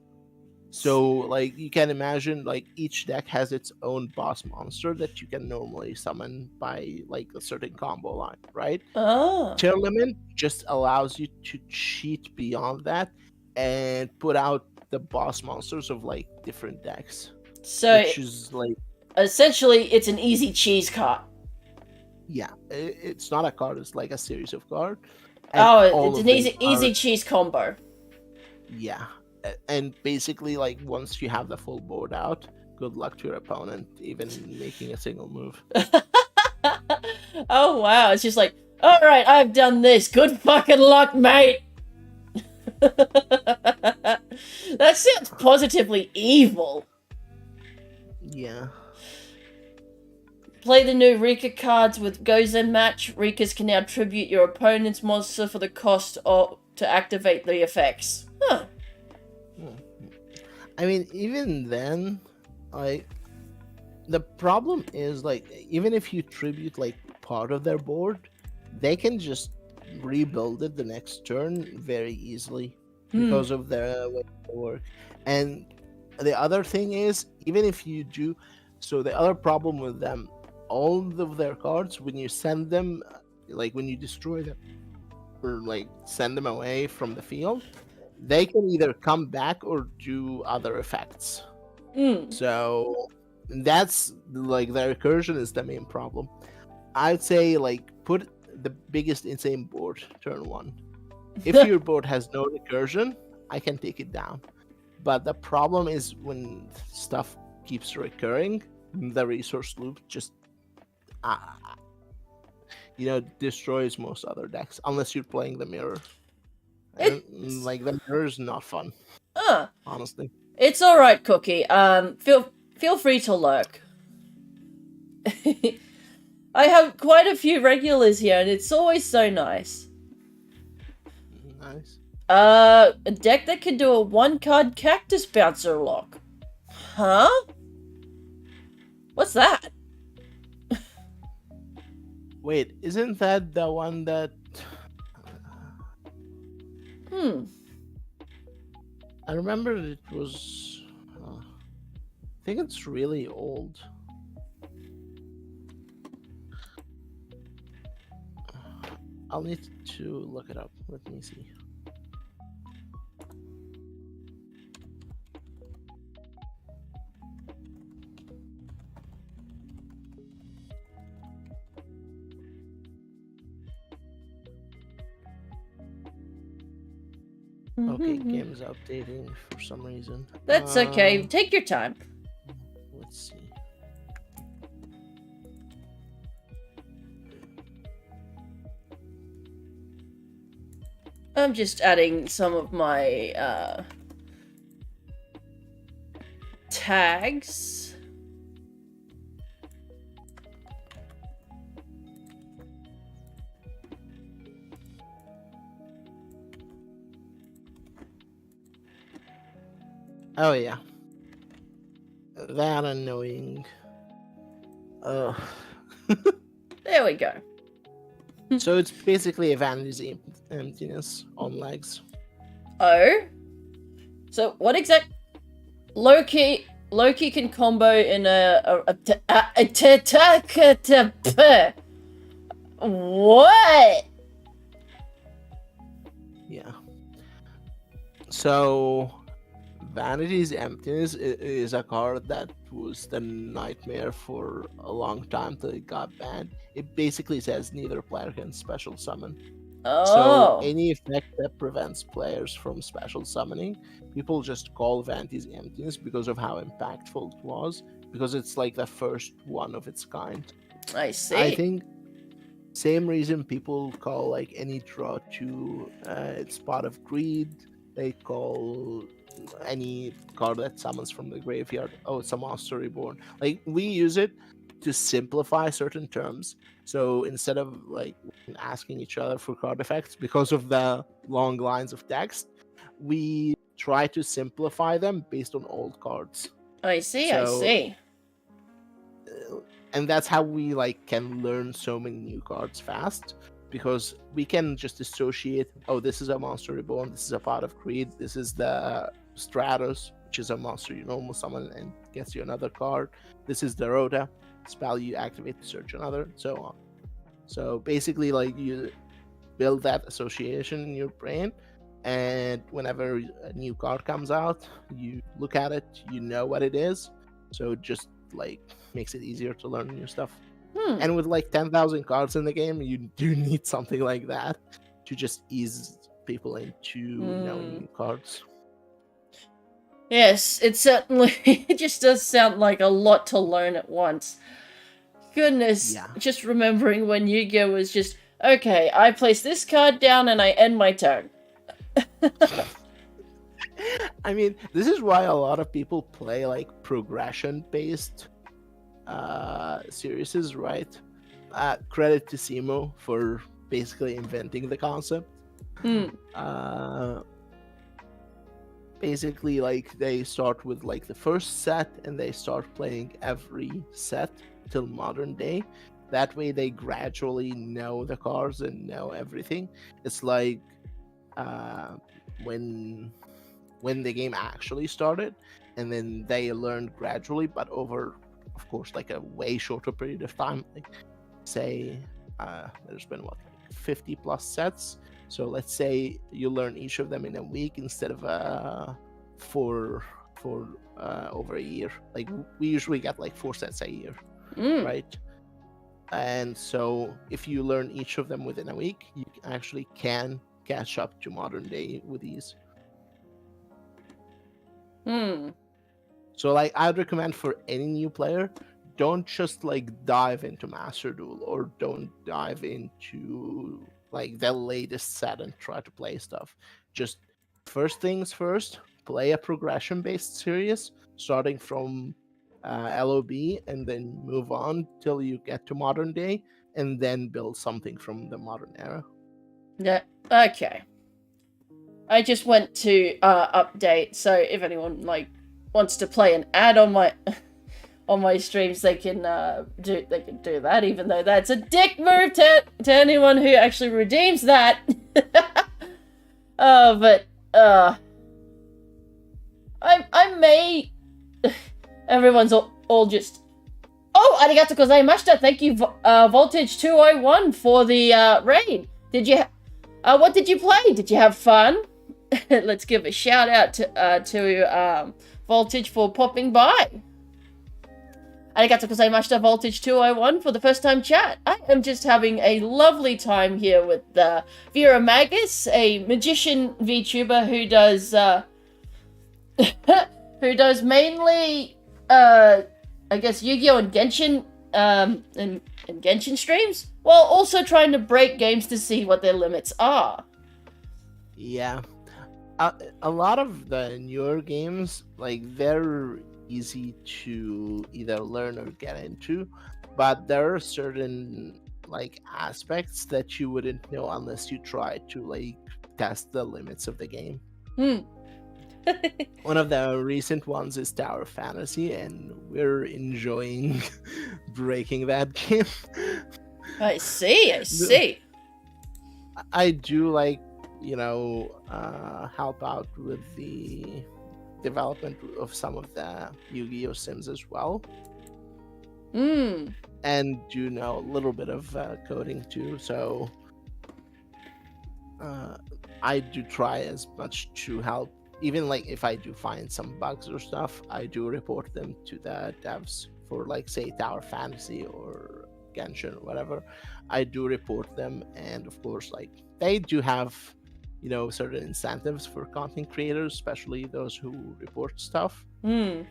Speaker 1: So, like, you can imagine, like, each deck has its own boss monster that you can normally summon by, like, a certain combo line, right?
Speaker 2: Oh.
Speaker 1: Tearlament just allows you to cheat beyond that and put out the boss monsters of, like, different decks.
Speaker 2: So,
Speaker 1: which is, like,
Speaker 2: essentially, it's an easy cheese cart.
Speaker 1: yeah, it's not a card, it's like a series of cards.
Speaker 2: Oh, it's an easy cheese combo.
Speaker 1: Yeah. And basically, like, once you have the full board out, good luck to your opponent even making a single move.
Speaker 2: Oh wow, it's just like, alright, I've done this. Good fucking luck, mate. That sounds positively evil.
Speaker 1: Yeah.
Speaker 2: Play the new Rika cards with Gozen match. Rikas can now tribute your opponent's monster for the cost to activate the effects. Huh.
Speaker 1: I mean, even then, like, the problem is, like, even if you tribute, like, part of their board, they can just rebuild it the next turn very easily because of their way they work. And the other thing is, even if you do, so the other problem with them, all of their cards, when you send them, like, when you destroy them or, like, send them away from the field, they can either come back or do other effects. So that's, like, the recursion is the main problem. I'd say, like, put the biggest insane board turn one. If your board has no recursion, I can take it down. But the problem is when stuff keeps recurring, the resource loop just destroys most other decks unless you're playing the mirror. And, like, the mirror is not fun. Honestly.
Speaker 2: It's alright, Cookie. Feel free to lurk. I have quite a few regulars here, and it's always so nice.
Speaker 1: Nice.
Speaker 2: A deck that can do a 1-card Cactus Bouncer lock. Huh? What's that?
Speaker 1: Wait, isn't that the one that... I remember it was... I think it's really old. I'll need to look it up. Let me see. Okay, game's updating for some reason.
Speaker 2: That's okay. Take your time.
Speaker 1: Let's see.
Speaker 2: I'm just adding some of my tags.
Speaker 1: Oh yeah. That annoying. Ugh.
Speaker 2: There we go.
Speaker 1: So it's basically a vanity's emptiness on legs.
Speaker 2: Oh? So what exact... Loki can combo in what?
Speaker 1: Yeah. So Vanity's Emptiness is a card that was the nightmare for a long time till it got banned. It basically says neither player can special summon. So
Speaker 2: Oh.
Speaker 1: any effect that prevents players from special summoning, people just call Vanity's Emptiness because of how impactful it was, because it's like the first one of its kind.
Speaker 2: I see.
Speaker 1: I think same reason people call like any draw 2 it's Pot of Greed. They call any card that summons from the graveyard, oh, it's a Monster Reborn. Like, we use it to simplify certain terms. So instead of like asking each other for card effects because of the long lines of text, we try to simplify them based on old cards.
Speaker 2: I see.
Speaker 1: And that's how we like can learn so many new cards fast, because we can just associate, oh, this is a Monster Reborn, this is a Pot of Greed, this is the Stratos, which is a monster you normal summon and gets you another card, this is the Rhoda spell you activate to search another, so on. So basically, like, you build that association in your brain, and whenever a new card comes out, you look at it, you know what it is, so it just like makes it easier to learn new stuff. And with like 10,000 cards in the game, you do need something like that to just ease people into knowing new cards.
Speaker 2: Yes, it certainly it just does sound like a lot to learn at once. Goodness,
Speaker 1: Yeah.
Speaker 2: just remembering when Yu-Gi-Oh was just, okay, I place this card down and I end my turn.
Speaker 1: I mean, this is why a lot of people play like progression-based series, right? Credit to Simo for basically inventing the concept. Basically, like, they start with like the first set and they start playing every set till modern day. That way they gradually know the cards and know everything. It's like when the game actually started, and then they learned gradually, but over, of course, like a way shorter period of time. Like, say there's been what, like 50 plus sets, so let's say you learn each of them in a week instead of for over a year. Like, we usually get like 4 sets a year, right? And so if you learn each of them within a week, you actually can catch up to modern day with ease. So like, I'd recommend for any new player, don't just like dive into Master Duel, or don't dive into like the latest set and try to play stuff. Just first things first, play a progression based series starting from LOB, and then move on till you get to modern day, and then build something from the modern era.
Speaker 2: Yeah, okay. I just went to update, so if anyone like wants to play an ad on my on my streams, they can do that, even though that's a dick move to anyone who actually redeems that. But I may everyone's all just, oh, arigato gozaimashita, thank you, Voltage 201 for the raid. Did you what did you play? Did you have fun? Let's give a shout out to Voltage for popping by. Arigato gozaimashita, Voltage 201 for the first time chat. I am just having a lovely time here with Vera Magus, a magician VTuber who does who does mainly I guess Yu-Gi-Oh! And Genshin and Genshin streams, while also trying to break games to see what their limits are.
Speaker 1: Yeah. A lot of the newer games, like they're easy to either learn or get into, but there are certain like aspects that you wouldn't know unless you try to like test the limits of the game.
Speaker 2: Hmm.
Speaker 1: One of the recent ones is Tower Fantasy, and we're enjoying breaking that game.
Speaker 2: I see. I see.
Speaker 1: I do like, help out with the development of some of the Yu-Gi-Oh Sims as well,
Speaker 2: Hmm.
Speaker 1: and do know a little bit of coding too. So I do try as much to help. Even like if I do find some bugs or stuff, I do report them to the devs for like say Tower Fantasy or Genshin or whatever. I do report them, and of course, like they do have, certain incentives for content creators, especially those who report stuff,
Speaker 2: Hmm.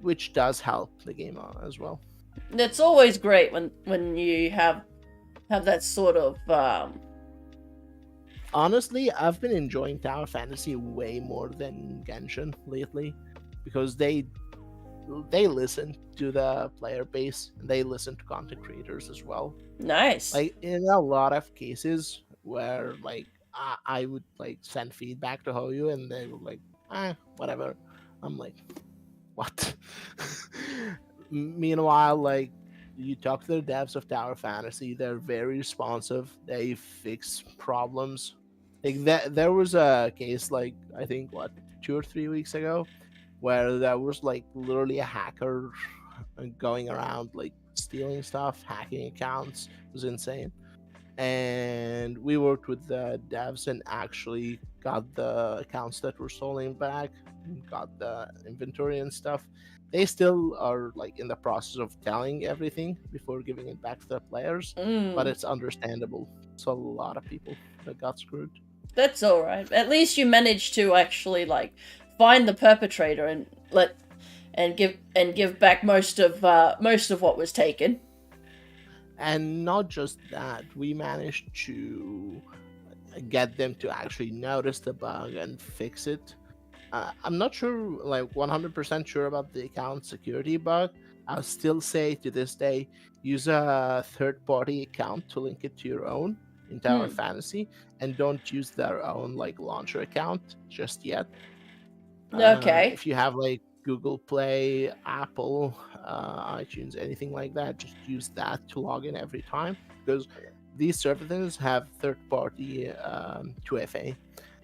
Speaker 1: which does help the game as well.
Speaker 2: It's always great when you have that sort of
Speaker 1: Honestly, I've been enjoying Tower Fantasy way more than Genshin lately because they listen to the player base and they listen to content creators as well.
Speaker 2: nice.
Speaker 1: Like in a lot of cases where like I would like send feedback to Hoyu and they were like, whatever. I'm like, what? Meanwhile, like you talk to the devs of Tower Fantasy, they're very responsive. They fix problems. Like there was a case like I think what 2 or 3 weeks ago, where there was like literally a hacker going around like stealing stuff, hacking accounts. It was insane. And we worked with the devs and actually got the accounts that were stolen back, got the inventory and stuff. They still are like in the process of telling everything before giving it back to the players, but
Speaker 2: Mm.
Speaker 1: it's understandable. It's a lot of people that got screwed.
Speaker 2: That's all right. At least you managed to actually like find the perpetrator and give back most of what was taken.
Speaker 1: And not just that, we managed to get them to actually notice the bug and fix it. I'm not sure, like 100% sure about the account security bug. I'll still say to this day, use a third party account to link it to your own in Tower Fantasy, and don't use their own like launcher account just yet.
Speaker 2: Okay.
Speaker 1: If you have like Google Play, Apple, iTunes, anything like that, just use that to log in every time because these services have third party 2FA,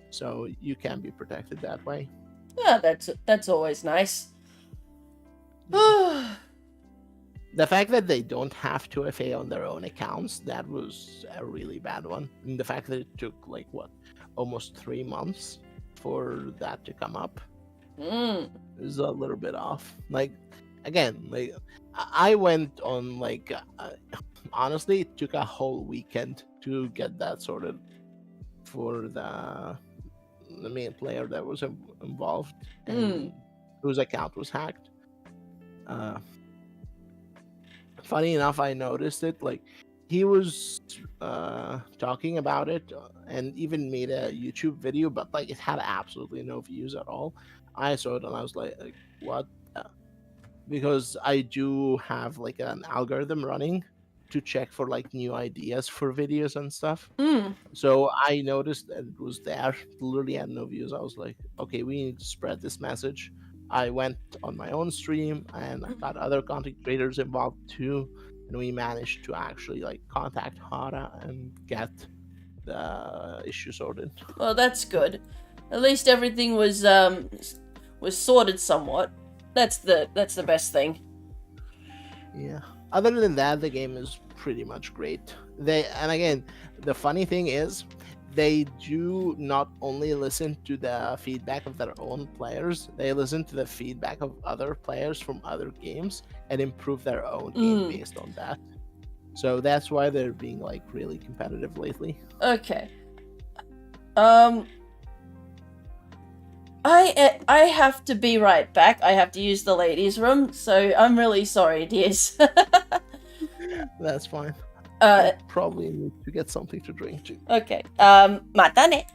Speaker 1: so you can be protected that way.
Speaker 2: Yeah, that's always nice.
Speaker 1: The fact that they don't have 2FA on their own accounts, that was a really bad one. And the fact that it took like what, almost 3 months for that to come up is a little bit off. Like again, like I went on like honestly, it took a whole weekend to get that sorted for the main player that was involved and whose account was hacked. Funny enough, I noticed it. Like he was talking about it and even made a YouTube video, but like it had absolutely no views at all. I saw it and I was like what? Because I do have like an algorithm running to check for like new ideas for videos and stuff. So I noticed that it was there, literally had no views. I was like, okay, we need to spread this message. I went on my own stream and I got other content creators involved too, and we managed to actually like contact Hara and get the issue sorted.
Speaker 2: Well, that's good. At least everything was sorted somewhat. That's the best thing.
Speaker 1: Yeah. Other than that, the game is pretty much great. And again, the funny thing is, they do not only listen to the feedback of their own players, they listen to the feedback of other players from other games and improve their own game based on that. So that's why they're being like really competitive lately.
Speaker 2: Okay. I have to be right back. I have to use the ladies' room, so I'm really sorry, dears.
Speaker 1: That's fine. Probably need to get something to drink too.
Speaker 2: Okay. Mata ne.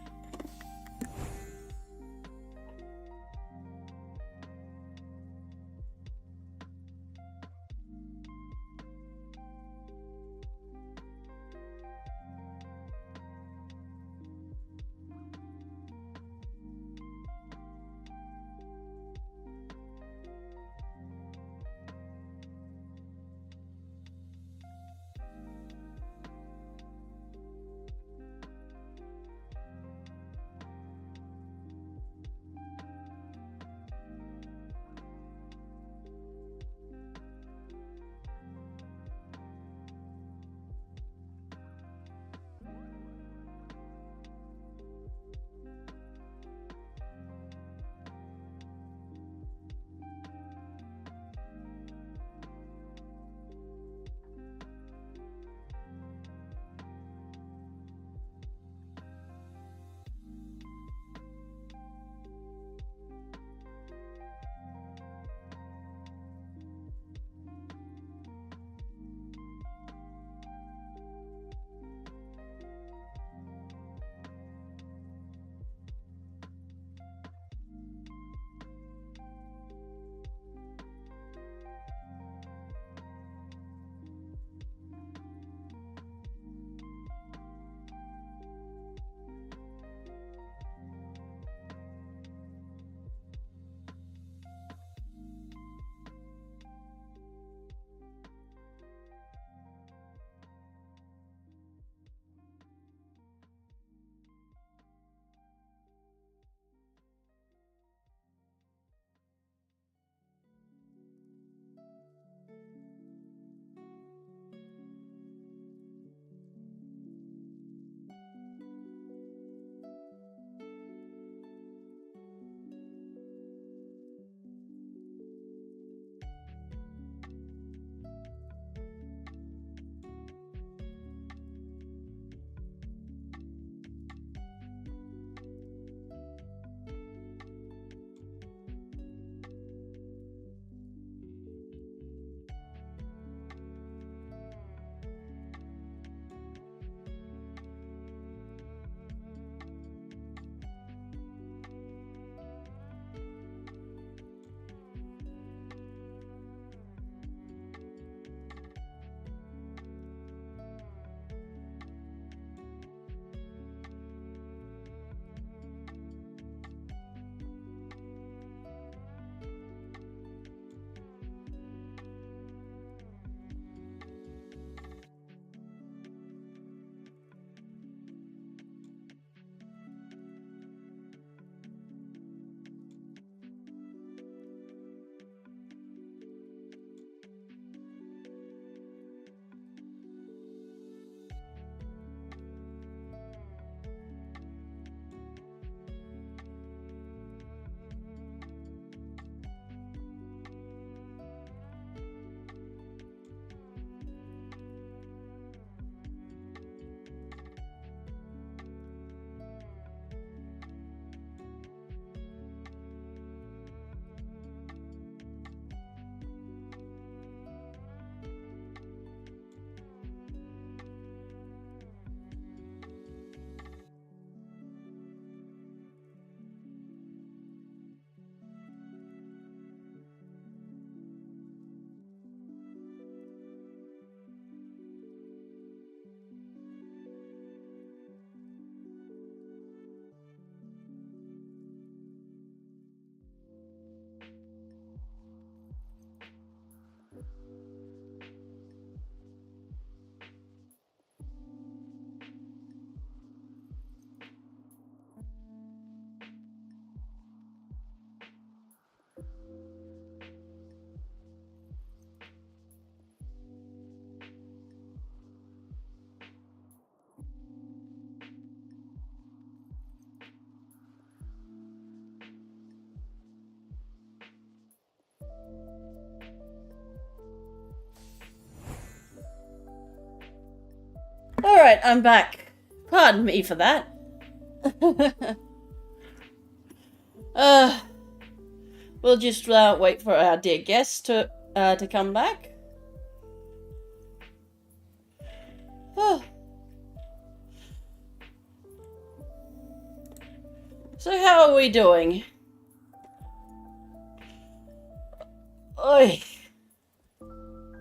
Speaker 2: Alright, I'm back. Pardon me for that. We'll just wait for our dear guest to come back. So how are we doing? Oi.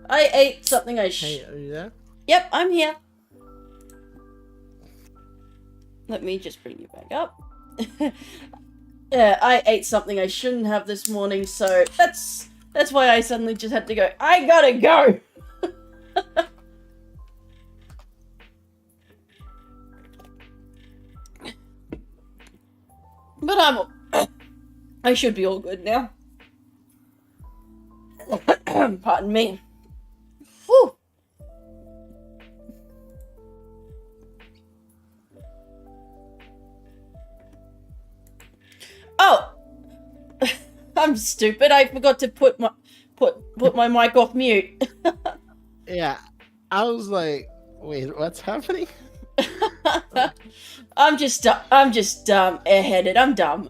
Speaker 2: I ate something I
Speaker 1: Hey, are you there?
Speaker 2: Yep, I'm here. Let me just bring you back up. Yeah, I ate something I shouldn't have this morning, so that's why I suddenly just had to go. I gotta go! But I should be all good now. Pardon me. Whew. Oh! I'm stupid. I forgot to put my mic off mute.
Speaker 1: Yeah, I was like, wait, what's happening?
Speaker 2: I'm just dumb, airheaded. I'm dumb.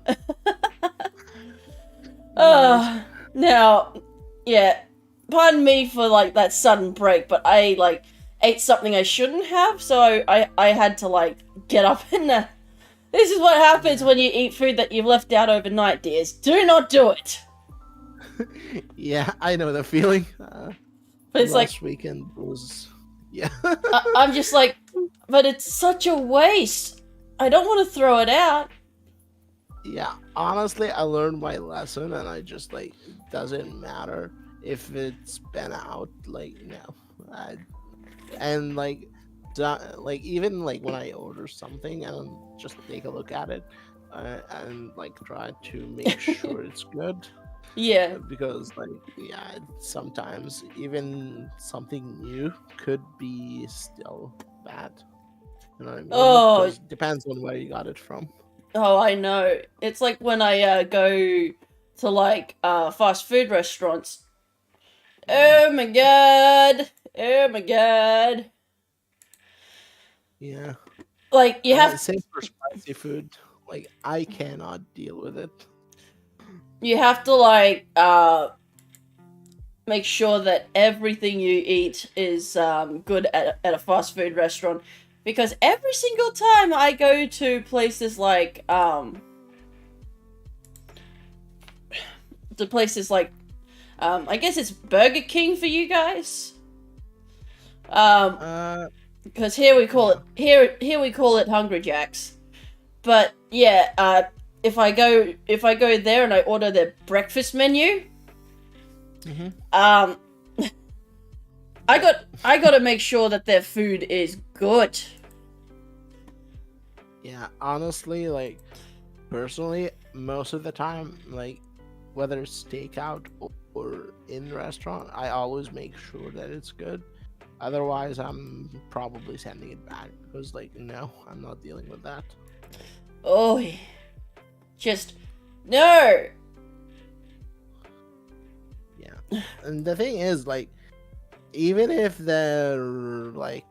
Speaker 2: Now, yeah, pardon me for like that sudden break, but I like ate something I shouldn't have, so I had to like get up and this is what happens when you eat food that you've left out overnight, dears. Do not do it.
Speaker 1: Yeah, I know the feeling.
Speaker 2: But it's like
Speaker 1: last weekend was, yeah.
Speaker 2: I'm just like, but it's such a waste. I don't want to throw it out.
Speaker 1: Yeah, honestly, I learned my lesson, and I just like doesn't matter if it's been out. Like no, and like, like even like when I order something and just take a look at it, and like try to make sure it's good.
Speaker 2: Yeah.
Speaker 1: because like yeah, sometimes even something new could be still bad. You know what I mean?
Speaker 2: Oh,
Speaker 1: Because depends on where you got it from.
Speaker 2: oh, I know. It's like when I go to like fast food restaurants. Oh my god. Oh my god.
Speaker 1: Yeah.
Speaker 2: Like you have
Speaker 1: Same for spicy food. Like I cannot deal with it.
Speaker 2: to like make sure that everything you eat is good at a fast food restaurant, because every single time I go to places like I guess it's Burger King for you guys,
Speaker 1: Uh,
Speaker 2: because here we call
Speaker 1: yeah.
Speaker 2: it here we call it Hungry Jacks. But yeah, if I go there and I order their breakfast menu,
Speaker 1: Hmm.
Speaker 2: um I got to make sure that their food is good.
Speaker 1: Yeah. Honestly, like personally, most of the time, like whether it's takeout or in restaurant, I always make sure that it's good. Otherwise, I'm probably sending it back because, like, no, I'm not dealing with that.
Speaker 2: Oh, just no.
Speaker 1: Yeah. And the thing is, like, even if they're like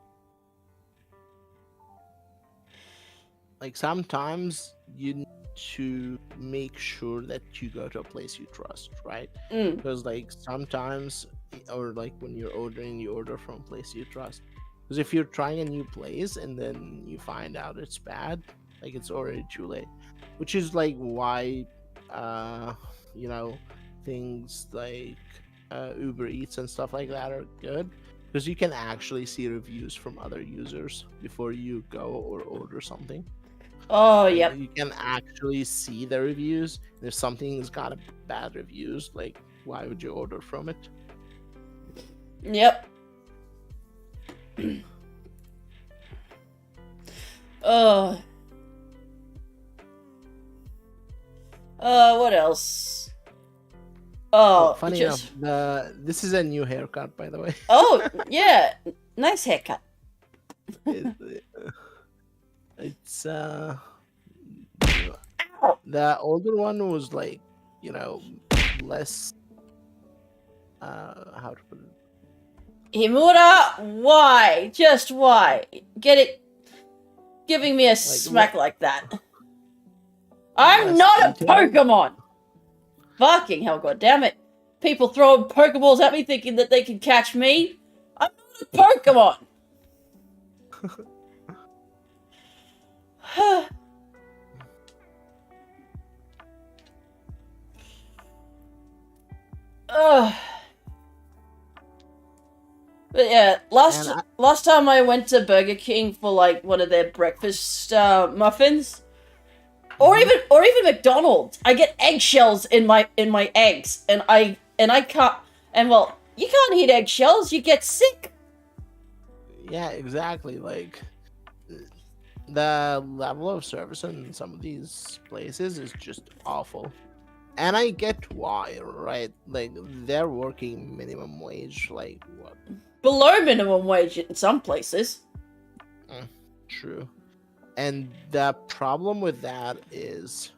Speaker 1: sometimes you need to make sure that you go to a place you trust, right?
Speaker 2: Mm.
Speaker 1: Because like sometimes, or like when you're ordering, you order from a place you trust. Because if you're trying a new place and then you find out it's bad, like it's already too late. Which is like why, uh, you know, things like Uber Eats and stuff like that are good. Because you can actually see reviews from other users before you go or order something.
Speaker 2: Oh,
Speaker 1: Like
Speaker 2: yep.
Speaker 1: you can actually see the reviews. If something's got a bad reviews, like why would you order from it?
Speaker 2: Yep. Oh. What else?
Speaker 1: Oh,
Speaker 2: Oh,
Speaker 1: funny enough, this is a new haircut, by the way.
Speaker 2: Oh, yeah. Nice haircut.
Speaker 1: It- it's the older one was like, you know, less how to put it.
Speaker 2: Himura, why? Just why? Get it? Giving me a
Speaker 1: Like
Speaker 2: smack like that. I'm
Speaker 1: less
Speaker 2: not a
Speaker 1: detailed.
Speaker 2: Pokemon! Fucking hell, goddammit. People throwing Pokeballs at me thinking that they can catch me. I'm not a Pokemon! Ugh. But yeah,
Speaker 1: And
Speaker 2: last time I went to Burger King for like one of their breakfast muffins, or
Speaker 1: Mhm.
Speaker 2: even McDonald's, I get eggshells in my eggs, and I can't. And well, you can't eat eggshells; you get sick.
Speaker 1: yeah, exactly. Like the level of service in some of these places is just awful. And I get why, right? Like they're working minimum wage, like what?
Speaker 2: Below minimum wage in some places.
Speaker 1: True. And the problem with that is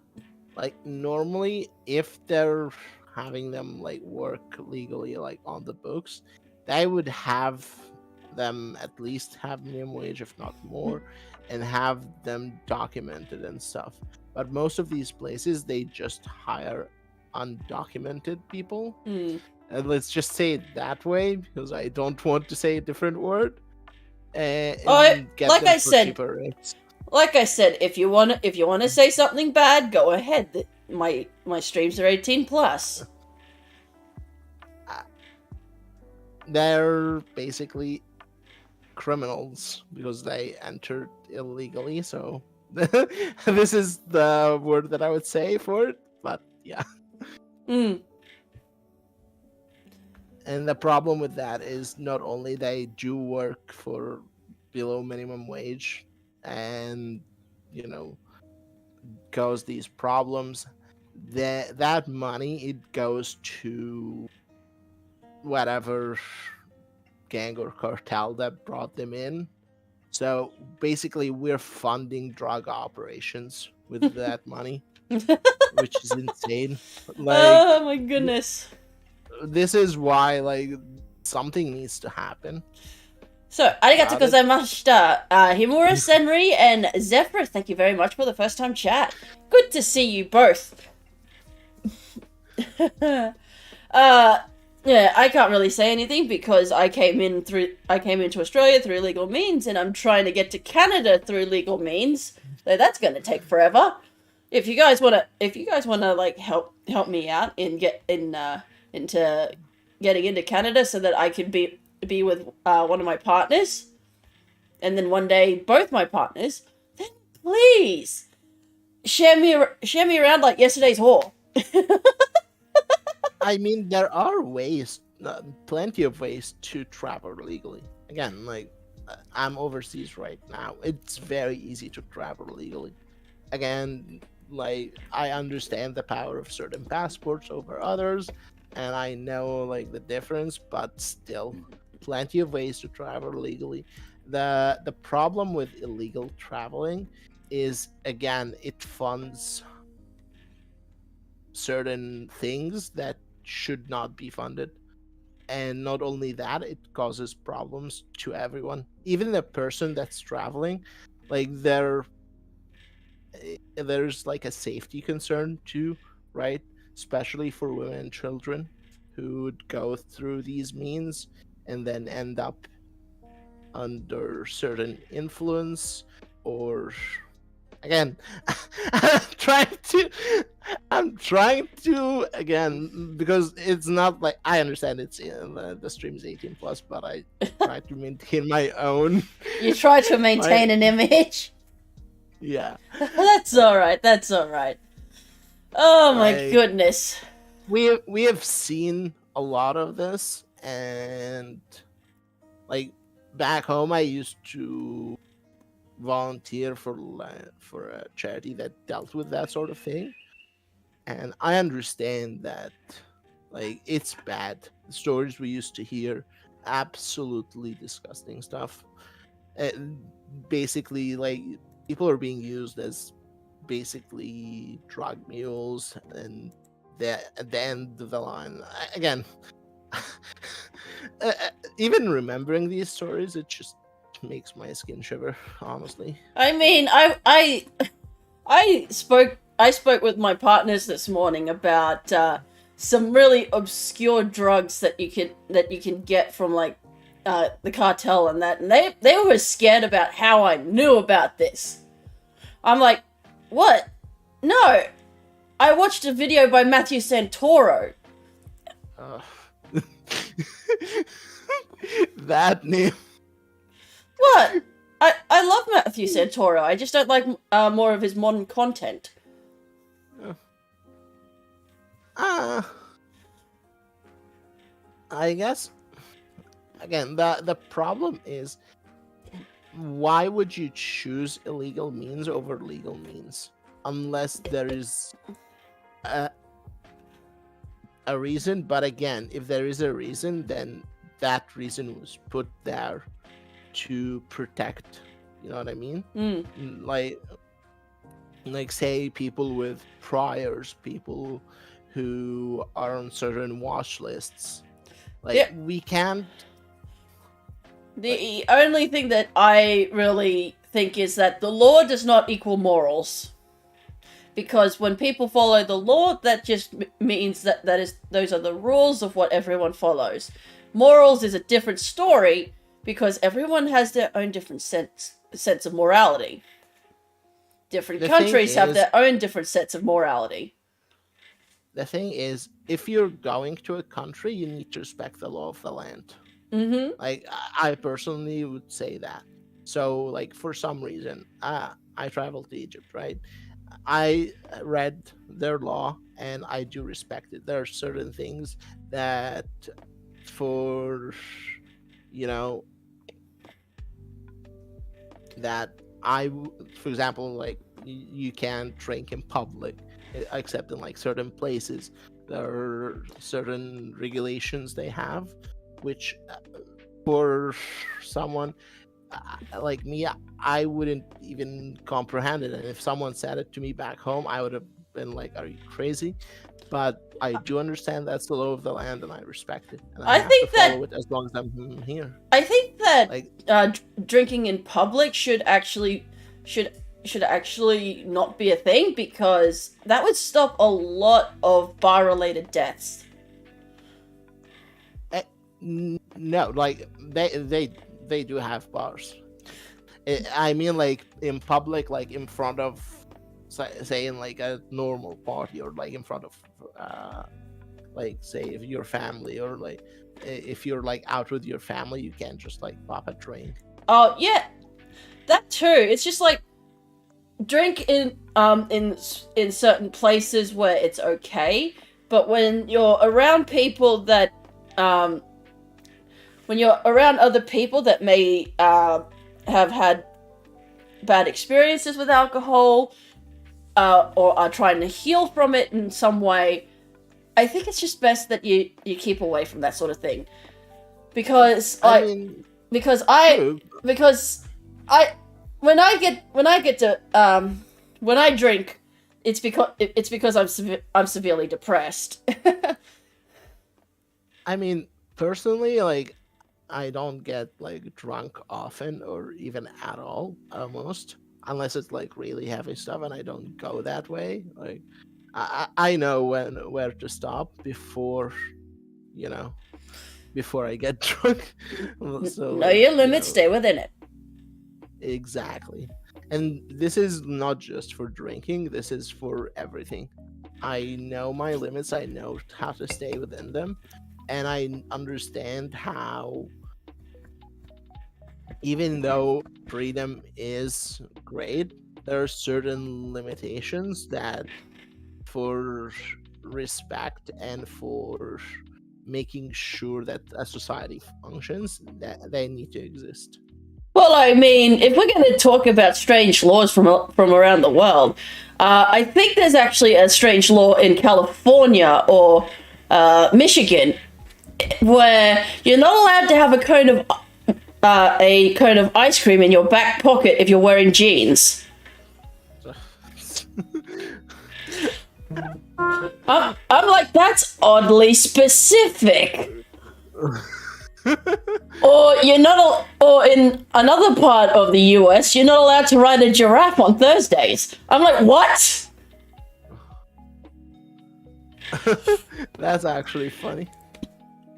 Speaker 1: like normally if they're having them like work legally like on the books, they would have them at least have minimum wage if not more and have them documented and stuff. But most of these places they just hire undocumented people.
Speaker 2: Hmm.
Speaker 1: And let's just say it that way because I don't want to say a different word.
Speaker 2: Oh,
Speaker 1: And get
Speaker 2: like
Speaker 1: them
Speaker 2: I
Speaker 1: for
Speaker 2: said,
Speaker 1: cheaper rates.
Speaker 2: if you want to say something bad, go ahead. My streams are 18 plus.
Speaker 1: They're basically criminals because they entered illegally. So this is the word that I would say for it. But yeah.
Speaker 2: Hmm.
Speaker 1: And the problem with that is not only they do work for below minimum wage and you know cause these problems, that money, it goes to whatever gang or cartel that brought them in. So basically, we're funding drug operations with that money, which is insane. Like,
Speaker 2: Oh my goodness.
Speaker 1: this is why, like, something needs to happen
Speaker 2: So, arigato
Speaker 1: about it.
Speaker 2: gozaimashita. Himura Senri and Zephyr, thank you very much for the first time chat. Good to see you both. Yeah, I can't really say anything because I came into Australia through legal means, and I'm trying to get to Canada through legal means. So that's going to take forever. If you guys wanna like help me out into getting into Canada so that I can be with one of my partners, and then one day both my partners, then please share me around like yesterday's whore.
Speaker 1: I mean, there are ways, plenty of ways to travel legally. Again, like, I'm overseas right now. It's very easy to travel legally. Again, like, I understand the power of certain passports over others, and I know like the difference, but still, plenty of ways to travel legally. The problem with illegal traveling is, again, it funds certain things that should not be funded. And not only that, it causes problems to everyone. Even the person that's traveling, like, there's like a safety concern too, right? Especially for women and children who would go through these means and then end up under certain influence, or again, I'm trying to, again, because it's not like, I understand it's the stream is 18 plus, but I try to maintain my own.
Speaker 2: You try to maintain an image.
Speaker 1: Yeah.
Speaker 2: That's alright. Oh my
Speaker 1: Like,
Speaker 2: goodness.
Speaker 1: we have seen a lot of this, and like, back home I used to volunteer for a charity that dealt with that sort of thing, and I understand that, like, it's bad. The stories we used to hear, absolutely disgusting stuff. Basically, like, people are being used as basically drug mules, and at the end of the line, again, even remembering these stories, it just makes my skin shiver, honestly.
Speaker 2: I mean, I spoke with my partners this morning about some really obscure drugs that you can get from like the cartel and that, and they were scared about how I knew about this. I'm like, what? No, I watched a video by Matthew Santoro.
Speaker 1: That name.
Speaker 2: What? I love Matthew Santoro. I just don't like more of his modern content.
Speaker 1: I guess, again, the problem is, why would you choose illegal means over legal means unless there is a reason? But again, if there is a reason, then that reason was put there to protect, you know what I mean? Like, say, people with priors, people who are on certain watch lists, like,
Speaker 2: yeah.
Speaker 1: We can't.
Speaker 2: The only thing that I really think is that the law does not equal morals. Because when people follow the law, that just means that those are the rules of what everyone follows. Morals is a different story because everyone has their own different sense of morality. Different countries have their own different sets of morality.
Speaker 1: The thing is, if you're going to a country, you need to respect the law of the land.
Speaker 2: Mm-hmm.
Speaker 1: Like, I personally would say that. So, like, for some reason, I traveled to Egypt, right? I read their law, and I do respect it. There are certain things that, for that for example, like, you can't drink in public. except in like certain places. There are certain regulations they have, which for someone like me, I wouldn't even comprehend it. And if someone said it to me back home, I would have been like, "Are you crazy?" But I do understand that's the law of the land, and I respect it, and I
Speaker 2: I
Speaker 1: have
Speaker 2: think
Speaker 1: to follow it as long as I'm here.
Speaker 2: I think that
Speaker 1: Like,
Speaker 2: drinking in public should actually not be a thing, because that would stop a lot of bar-related deaths.
Speaker 1: no, like they do have bars. I mean, like in public, like in front of, say, in like a normal party, or like in front of, like say if your family, or like if you're like out with your family, you can't just like pop a drink.
Speaker 2: Oh yeah, that too. It's just like drink in certain places where it's okay, but when you're around people that when you're around other people that may have had bad experiences with alcohol, or are trying to heal from it in some way, I think it's just best that you keep away from that sort of thing. Because
Speaker 1: I mean,
Speaker 2: because
Speaker 1: true.
Speaker 2: when I drink, it's because I'm severely depressed.
Speaker 1: I mean, personally, like I don't get like drunk often, or even at all, almost, unless it's like really heavy stuff, and I don't go that way. Like I know where to stop before, you know, before I get drunk. So
Speaker 2: Know
Speaker 1: like,
Speaker 2: your limits, stay within it.
Speaker 1: exactly. And this is not just for drinking, this is for everything. I know my limits, I know how to stay within them, and I understand how, even though freedom is great, there are certain limitations that, for respect and for making sure that a society functions, that they need to exist.
Speaker 2: Well, I mean, if we're going to talk about strange laws from around the world, I think there's actually a strange law in California or Michigan where you're not allowed to have a cone of ice cream in your back pocket if you're wearing jeans. I'm like, that's oddly specific. Or in another part of the US, you're not allowed to ride a giraffe on Thursdays. I'm like, what?
Speaker 1: That's actually funny.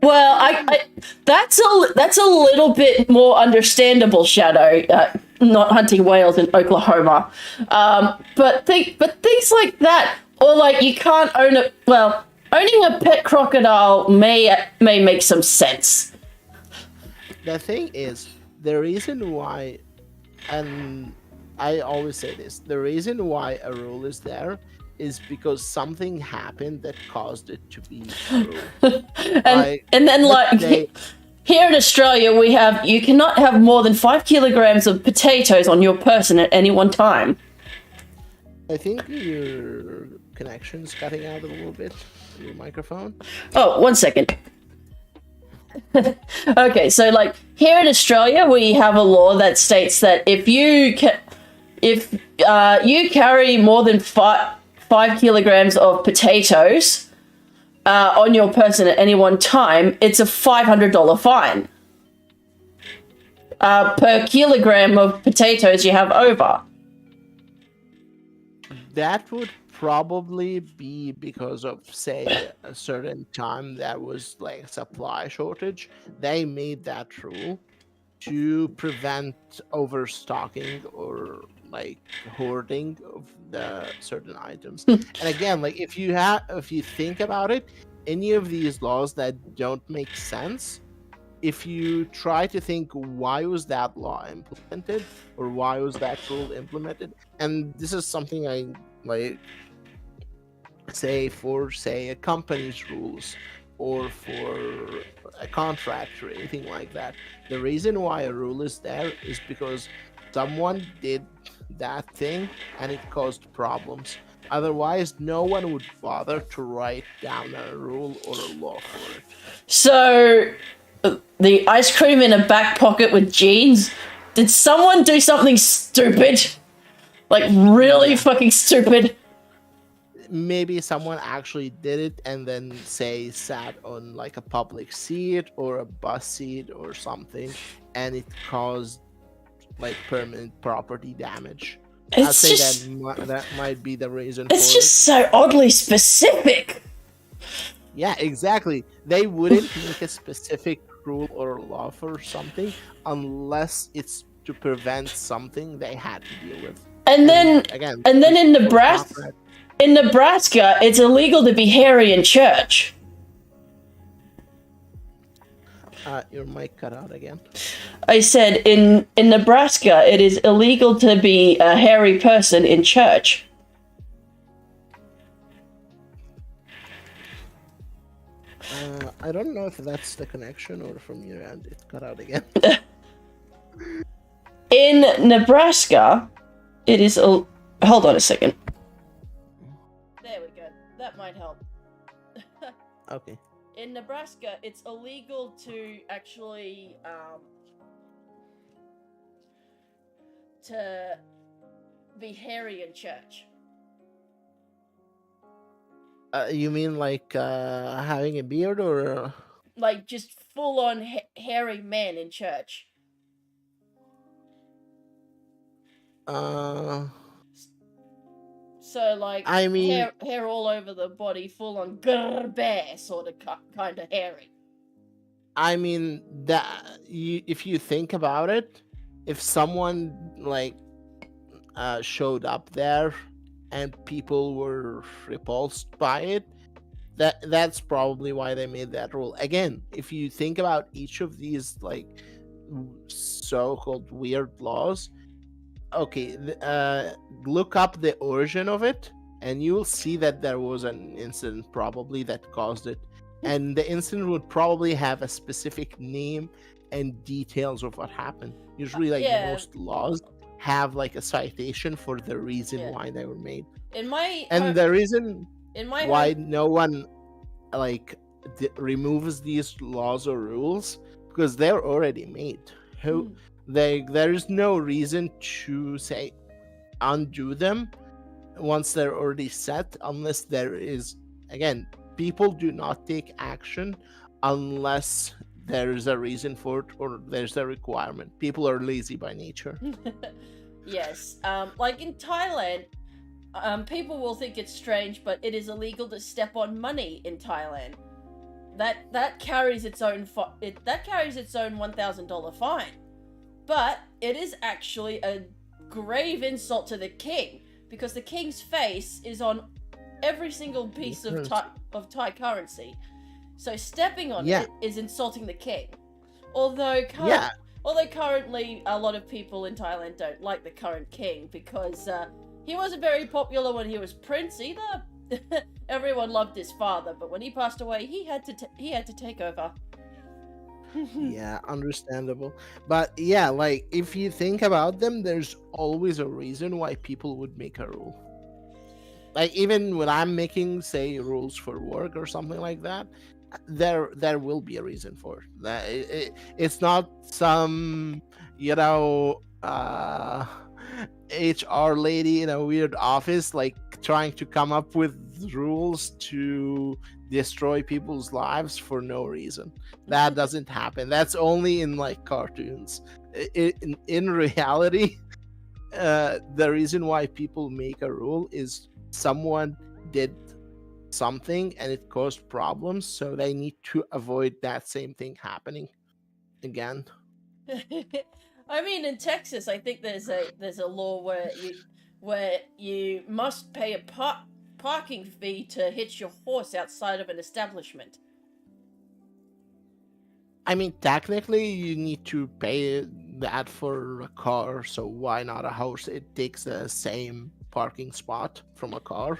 Speaker 2: Well, I that's a little bit more understandable, Shadow. Not hunting whales in Oklahoma, but things like that, or like you can't own a owning a pet crocodile may make some sense.
Speaker 1: The thing is, the reason why, and I always say this, the reason why a rule is there is because something happened that caused it to be a rule.
Speaker 2: and then here in Australia, we have, you cannot have more than 5 kilograms of potatoes on your person at any one time.
Speaker 1: I think your connection's cutting out a little bit, your microphone.
Speaker 2: Oh, 1 second. Okay, so like here in Australia, we have a law that states that if you carry more than 5 kilograms of potatoes on your person at any one time, it's a $500 fine per kilogram of potatoes you have over.
Speaker 1: That would probably be because of, say, a certain time that was like a supply shortage. They made that rule to prevent overstocking or like hoarding of the certain items. And again, like if you think about it, any of these laws that don't make sense, if you try to think why was that law implemented or why was that rule implemented, and this is something I like say for a company's rules or for a contract or anything like that, the reason why a rule is there is because someone did that thing and it caused problems. Otherwise, no one would bother to write down a rule or a law for it.
Speaker 2: So, the ice cream in a back pocket with jeans. Did someone do something stupid? Like, really fucking stupid?
Speaker 1: Maybe someone actually did it and then, say, sat on like a public seat or a bus seat or something, and it caused like permanent property damage. I'd
Speaker 2: It's
Speaker 1: say
Speaker 2: just,
Speaker 1: that might be the reason
Speaker 2: it's
Speaker 1: for
Speaker 2: just so oddly specific.
Speaker 1: it. Yeah, exactly. They wouldn't make a specific rule or law for something unless it's to prevent something they had to deal with.
Speaker 2: And then,
Speaker 1: again,
Speaker 2: and then in
Speaker 1: for
Speaker 2: Nebraska,
Speaker 1: copyright-
Speaker 2: it's illegal to be hairy in church.
Speaker 1: your mic cut out again.
Speaker 2: I said in Nebraska, it is illegal to be a hairy person in church.
Speaker 1: I don't know if that's the connection or from your end. It cut out again.
Speaker 2: In Nebraska, it is. Hold on a second. There we go. That might help.
Speaker 1: Okay.
Speaker 2: In Nebraska, it's illegal to actually to be hairy in church.
Speaker 1: You mean like having a beard or?
Speaker 2: Like just full on hairy man in church. So like
Speaker 1: I mean,
Speaker 2: hair all over the body, full on grrr bear sort of kind of hairy.
Speaker 1: I mean that if you think about it, if someone like showed up there and people were repulsed by it, that's probably why they made that rule. Again, if you think about each of these like so-called weird laws, okay, look up the origin of it and you will see that there was an incident probably that caused it, and the incident would probably have a specific name and details of what happened. Usually like most laws have like a citation for the reason why they were made, the reason why no one like removes these laws or rules, because they're already made. There is no reason to say undo them once they're already set, unless there is, again, people do not take action unless there is a reason for it or there's a requirement. People are lazy by nature.
Speaker 2: Yes. Like in Thailand, people will think it's strange, but it is illegal to step on money in Thailand. That carries its own $1,000 fine. But it is actually a grave insult to the king, because the king's face is on every single piece of Thai currency. So stepping on it is insulting the king. Although currently a lot of people in Thailand don't like the current king because he wasn't very popular when he was prince either. Everyone loved his father, but when he passed away, he had to take over.
Speaker 1: Yeah, understandable. But yeah, like if you think about them, there's always a reason why people would make a rule. Like even when I'm making, say, rules for work or something like that, there will be a reason for it. That it's not some HR lady in a weird office like trying to come up with rules to destroy people's lives for no reason. That doesn't happen. That's only in like cartoons. In reality, the reason why people make a rule is someone did something and it caused problems, so they need to avoid that same thing happening again.
Speaker 2: I mean, in Texas, I think there's a law where you must pay a parking fee to hitch your horse outside of an establishment.
Speaker 1: I mean, technically, you need to pay that for a car, so why not a horse? It takes the same parking spot from a car.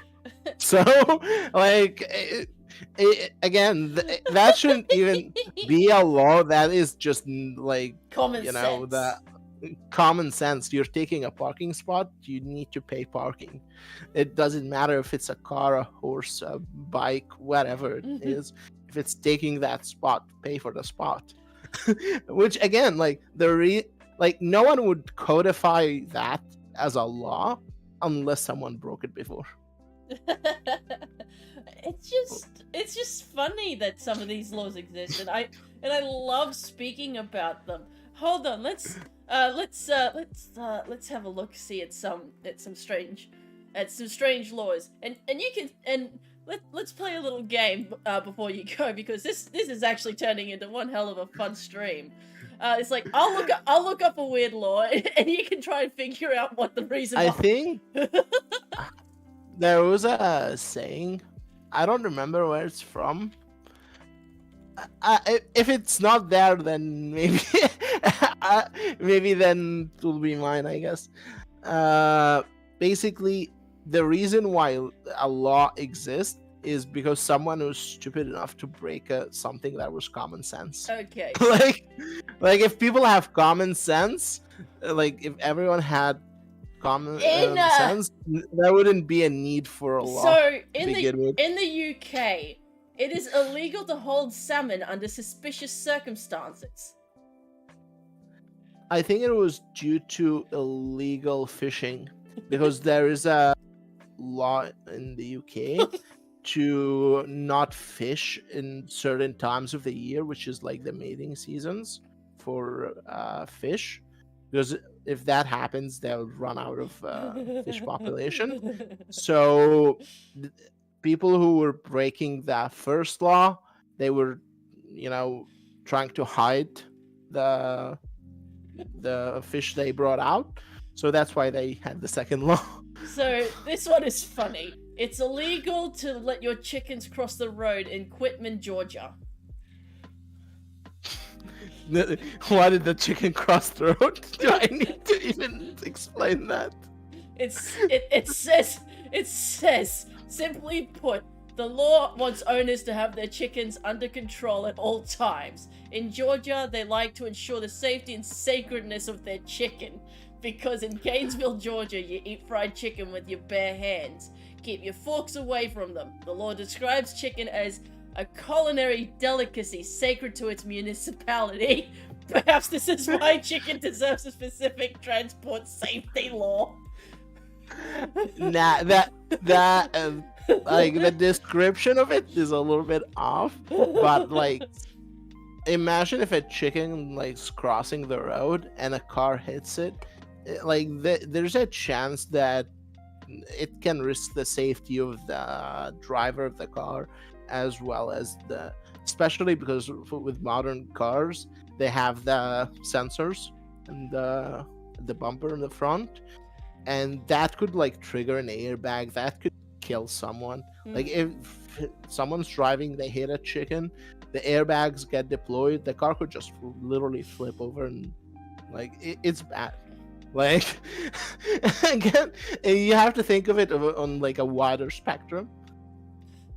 Speaker 1: So, like, again, that shouldn't even be a law. That is just like
Speaker 2: common sense.
Speaker 1: common sense. You're taking a parking spot, you need to pay parking. It doesn't matter if it's a car, a horse, a bike, whatever it is. If it's taking that spot, pay for the spot. Which again, like like no one would codify that as a law unless someone broke it before.
Speaker 2: It's just funny that some of these laws exist, and I love speaking about them. Hold on, let's have a look, see at some strange laws, and you can, and let's play a little game before you go, because this is actually turning into one hell of a fun stream. It's like I'll look up a weird law, and you can try and figure out what the reason.
Speaker 1: I think there was a saying, I don't remember where it's from. If it's not there, then maybe maybe then it will be mine, I guess. Basically, the reason why a law exists is because someone was stupid enough to break something that was common sense.
Speaker 2: Okay.
Speaker 1: like if people have common sense, like if everyone had common sense, there wouldn't be a need for a law.
Speaker 2: So in the UK, it is illegal to hold salmon under suspicious circumstances.
Speaker 1: I think it was due to illegal fishing, because there is a law in the UK to not fish in certain times of the year, which is like the mating seasons for fish, because if that happens, they'll run out of fish population. So people who were breaking that first law, they were, trying to hide the fish they brought out. So that's why they had the second law.
Speaker 2: So this one is funny. It's illegal to let your chickens cross the road in Quitman, Georgia.
Speaker 1: Why did the chicken cross the road? Do I need to even explain that?
Speaker 2: It says, simply put, the law wants owners to have their chickens under control at all times. In Georgia, they like to ensure the safety and sacredness of their chicken, because in Gainesville, Georgia, you eat fried chicken with your bare hands. Keep your forks away from them. The law describes chicken as a culinary delicacy sacred to its municipality. Perhaps this is why chicken deserves a specific transport safety law.
Speaker 1: Nah, that like the description of it is a little bit off, but like, imagine if a chicken likes crossing the road and a car hits it. Like there's a chance that it can risk the safety of the driver of the car, as well as especially because with modern cars they have the sensors and the bumper in the front, and that could like trigger an airbag that could kill someone. Like if someone's driving, they hit a chicken, the airbags get deployed, the car could just literally flip over, and like it's bad. Like again, you have to think of it on like a wider spectrum.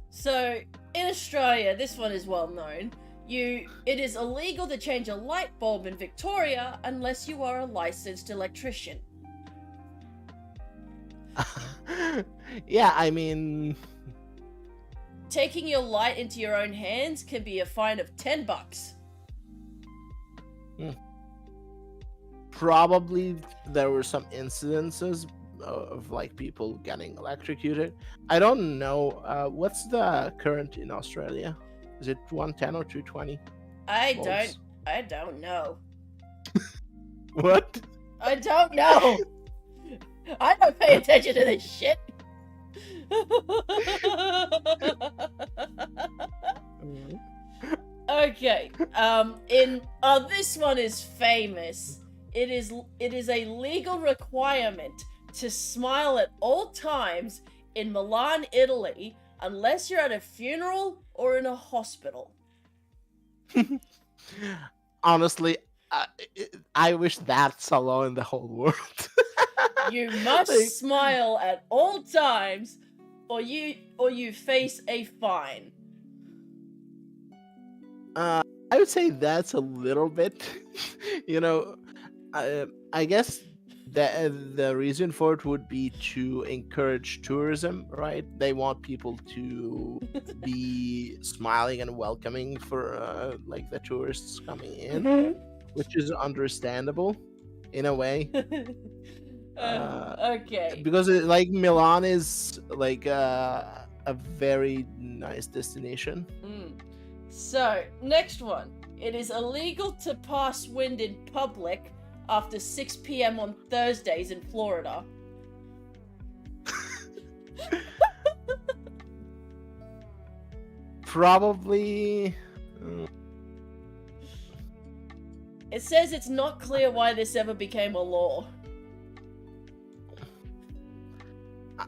Speaker 2: So in Australia, this one is well known. It is illegal to change a light bulb in Victoria unless you are a licensed electrician.
Speaker 1: Yeah, I mean,
Speaker 2: taking your light into your own hands can be a fine of $10.
Speaker 1: Probably there were some incidences of like people getting electrocuted. I don't know. What's the current in Australia? Is it 110 or 220?
Speaker 2: I don't know.
Speaker 1: What?
Speaker 2: I don't know. I don't pay attention to this shit. Okay. This one is famous. It is a legal requirement to smile at all times in Milan, Italy, unless you're at a funeral or in a hospital.
Speaker 1: Honestly, I wish that's a law in the whole world.
Speaker 2: You must smile at all times, or you face a fine.
Speaker 1: I would say that's a little bit, I guess the reason for it would be to encourage tourism, right? They want people to be smiling and welcoming for like the tourists coming in, which is understandable in a way.
Speaker 2: Okay.
Speaker 1: Because like Milan is like a very nice destination.
Speaker 2: So, next one. It is illegal to pass wind in public after 6 p.m. on Thursdays in Florida.
Speaker 1: Probably.
Speaker 2: It says it's not clear why this ever became a law.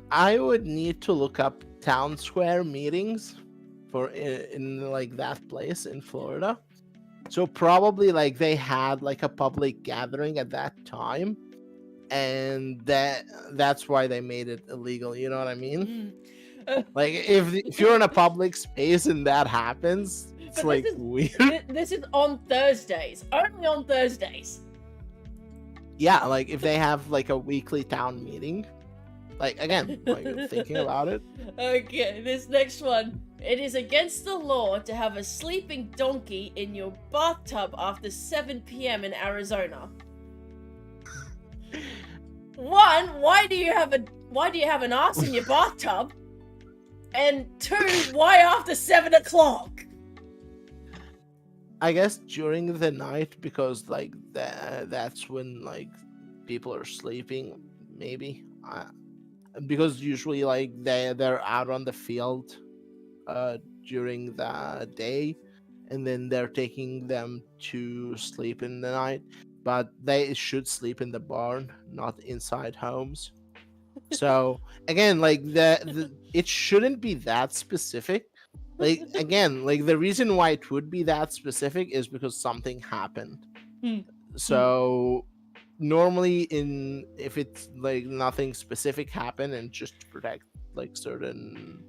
Speaker 1: I would need to look up town square meetings for in like that place in Florida. So probably like they had like a public gathering at that time, and that's why they made it illegal. You know what I mean? Like if you're in a public space and that happens, it's
Speaker 2: But
Speaker 1: like
Speaker 2: this is-
Speaker 1: weird.
Speaker 2: This is on Thursdays. Only on Thursdays.
Speaker 1: Yeah, like if they have like a weekly town meeting, like again, like thinking about it.
Speaker 2: Okay, this next one. It is against the law to have a sleeping donkey in your bathtub after 7 p.m. in Arizona. One, why do you have an ass in your bathtub? And two, why after 7 o'clock?
Speaker 1: I guess during the night because like that's when like people are sleeping, maybe. Because usually like they're out on the field during the day, and then they're taking them to sleep in the night, but they should sleep in the barn, not inside homes. So again, like it shouldn't be that specific. Like again, like the reason why it would be that specific is because something happened. So normally in if it's like nothing specific happened and just to protect like certain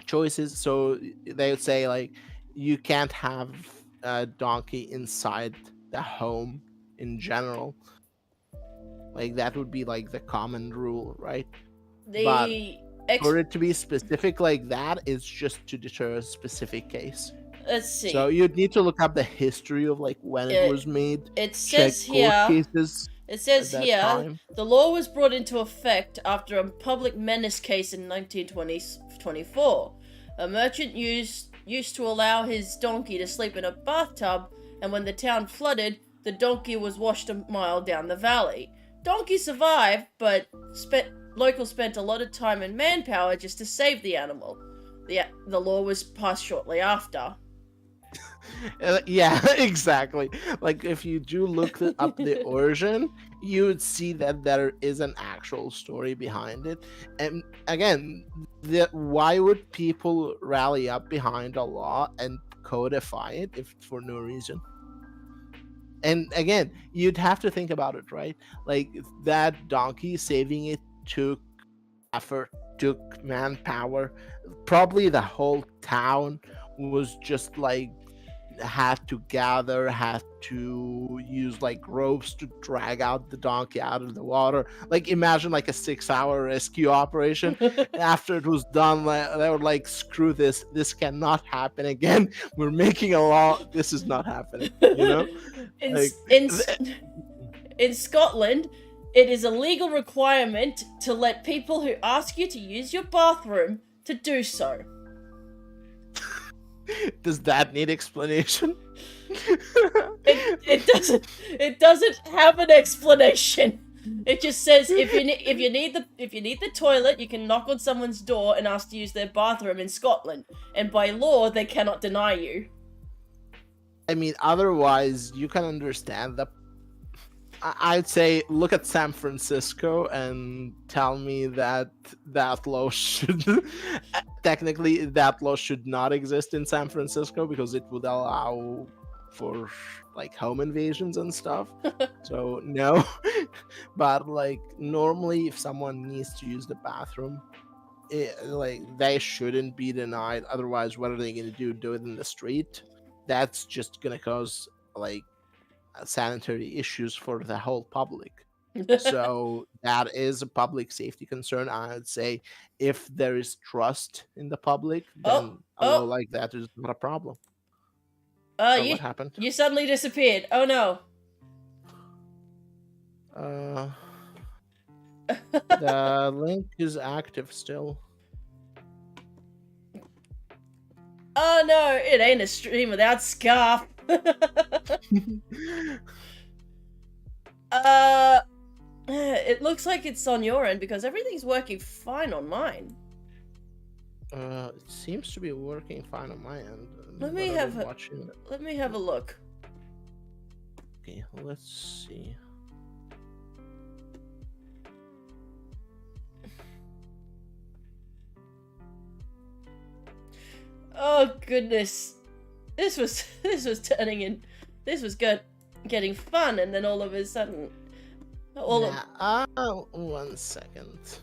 Speaker 1: choices, so they would say like you can't have a donkey inside the home in general. Like that would be like the common rule, right? But for it to be specific like that is just to deter a specific case.
Speaker 2: Let's see.
Speaker 1: So you'd need to look up the history of like when it was made.
Speaker 2: It
Speaker 1: Check
Speaker 2: says
Speaker 1: court
Speaker 2: here.
Speaker 1: cases
Speaker 2: It says
Speaker 1: at that
Speaker 2: here,
Speaker 1: time.
Speaker 2: the law was brought into effect after a public menace case in 1924. A merchant used to allow his donkey to sleep in a bathtub, and when the town flooded, the donkey was washed a mile down the valley. Donkey survived, but locals spent a lot of time and manpower just to save the animal. The law was passed shortly after.
Speaker 1: Yeah, exactly. Like if you do look up the origin, you would see that there is an actual story behind it. And again, why would people rally up behind a law and codify it if for no reason? And again, you'd have to think about it, right? Like that donkey saving it took effort, took manpower. Probably the whole town was just like had to gather, had to use like ropes to drag out the donkey out of the water. Like imagine like a 6-hour rescue operation. After it was done, they were like, screw this cannot happen again. We're making a law, this is not happening, you know.
Speaker 2: In Scotland, it is a legal requirement to let people who ask you to use your bathroom to do so.
Speaker 1: Does that need explanation?
Speaker 2: It doesn't have an explanation. It just says if you need the toilet, you can knock on someone's door and ask to use their bathroom in Scotland, and by law they cannot deny you.
Speaker 1: I mean, otherwise you can understand that. I'd say look at San Francisco and tell me that law should technically that law should not exist in San Francisco because it would allow for like home invasions and stuff. So no. But like normally if someone needs to use the bathroom, like they shouldn't be denied. Otherwise, what are they going to do? Do it in the street? That's just going to cause like sanitary issues for the whole public. So that is a public safety concern. I would say if there is trust in the public,
Speaker 2: Oh,
Speaker 1: then a law
Speaker 2: oh,
Speaker 1: like that is not a problem. Oh,
Speaker 2: you
Speaker 1: what happened?
Speaker 2: you suddenly disappeared. Oh no.
Speaker 1: Uh, the link is active still.
Speaker 2: Oh no, it ain't a stream without Scarf. It looks like it's on your end because everything's working fine on mine.
Speaker 1: It seems to be working fine on my end.
Speaker 2: Let me
Speaker 1: but I've been
Speaker 2: have
Speaker 1: watching it.
Speaker 2: Let me have a look.
Speaker 1: Okay, let's see.
Speaker 2: Oh goodness, this was turning in. This was good, getting fun, and then all of a sudden,
Speaker 1: One second.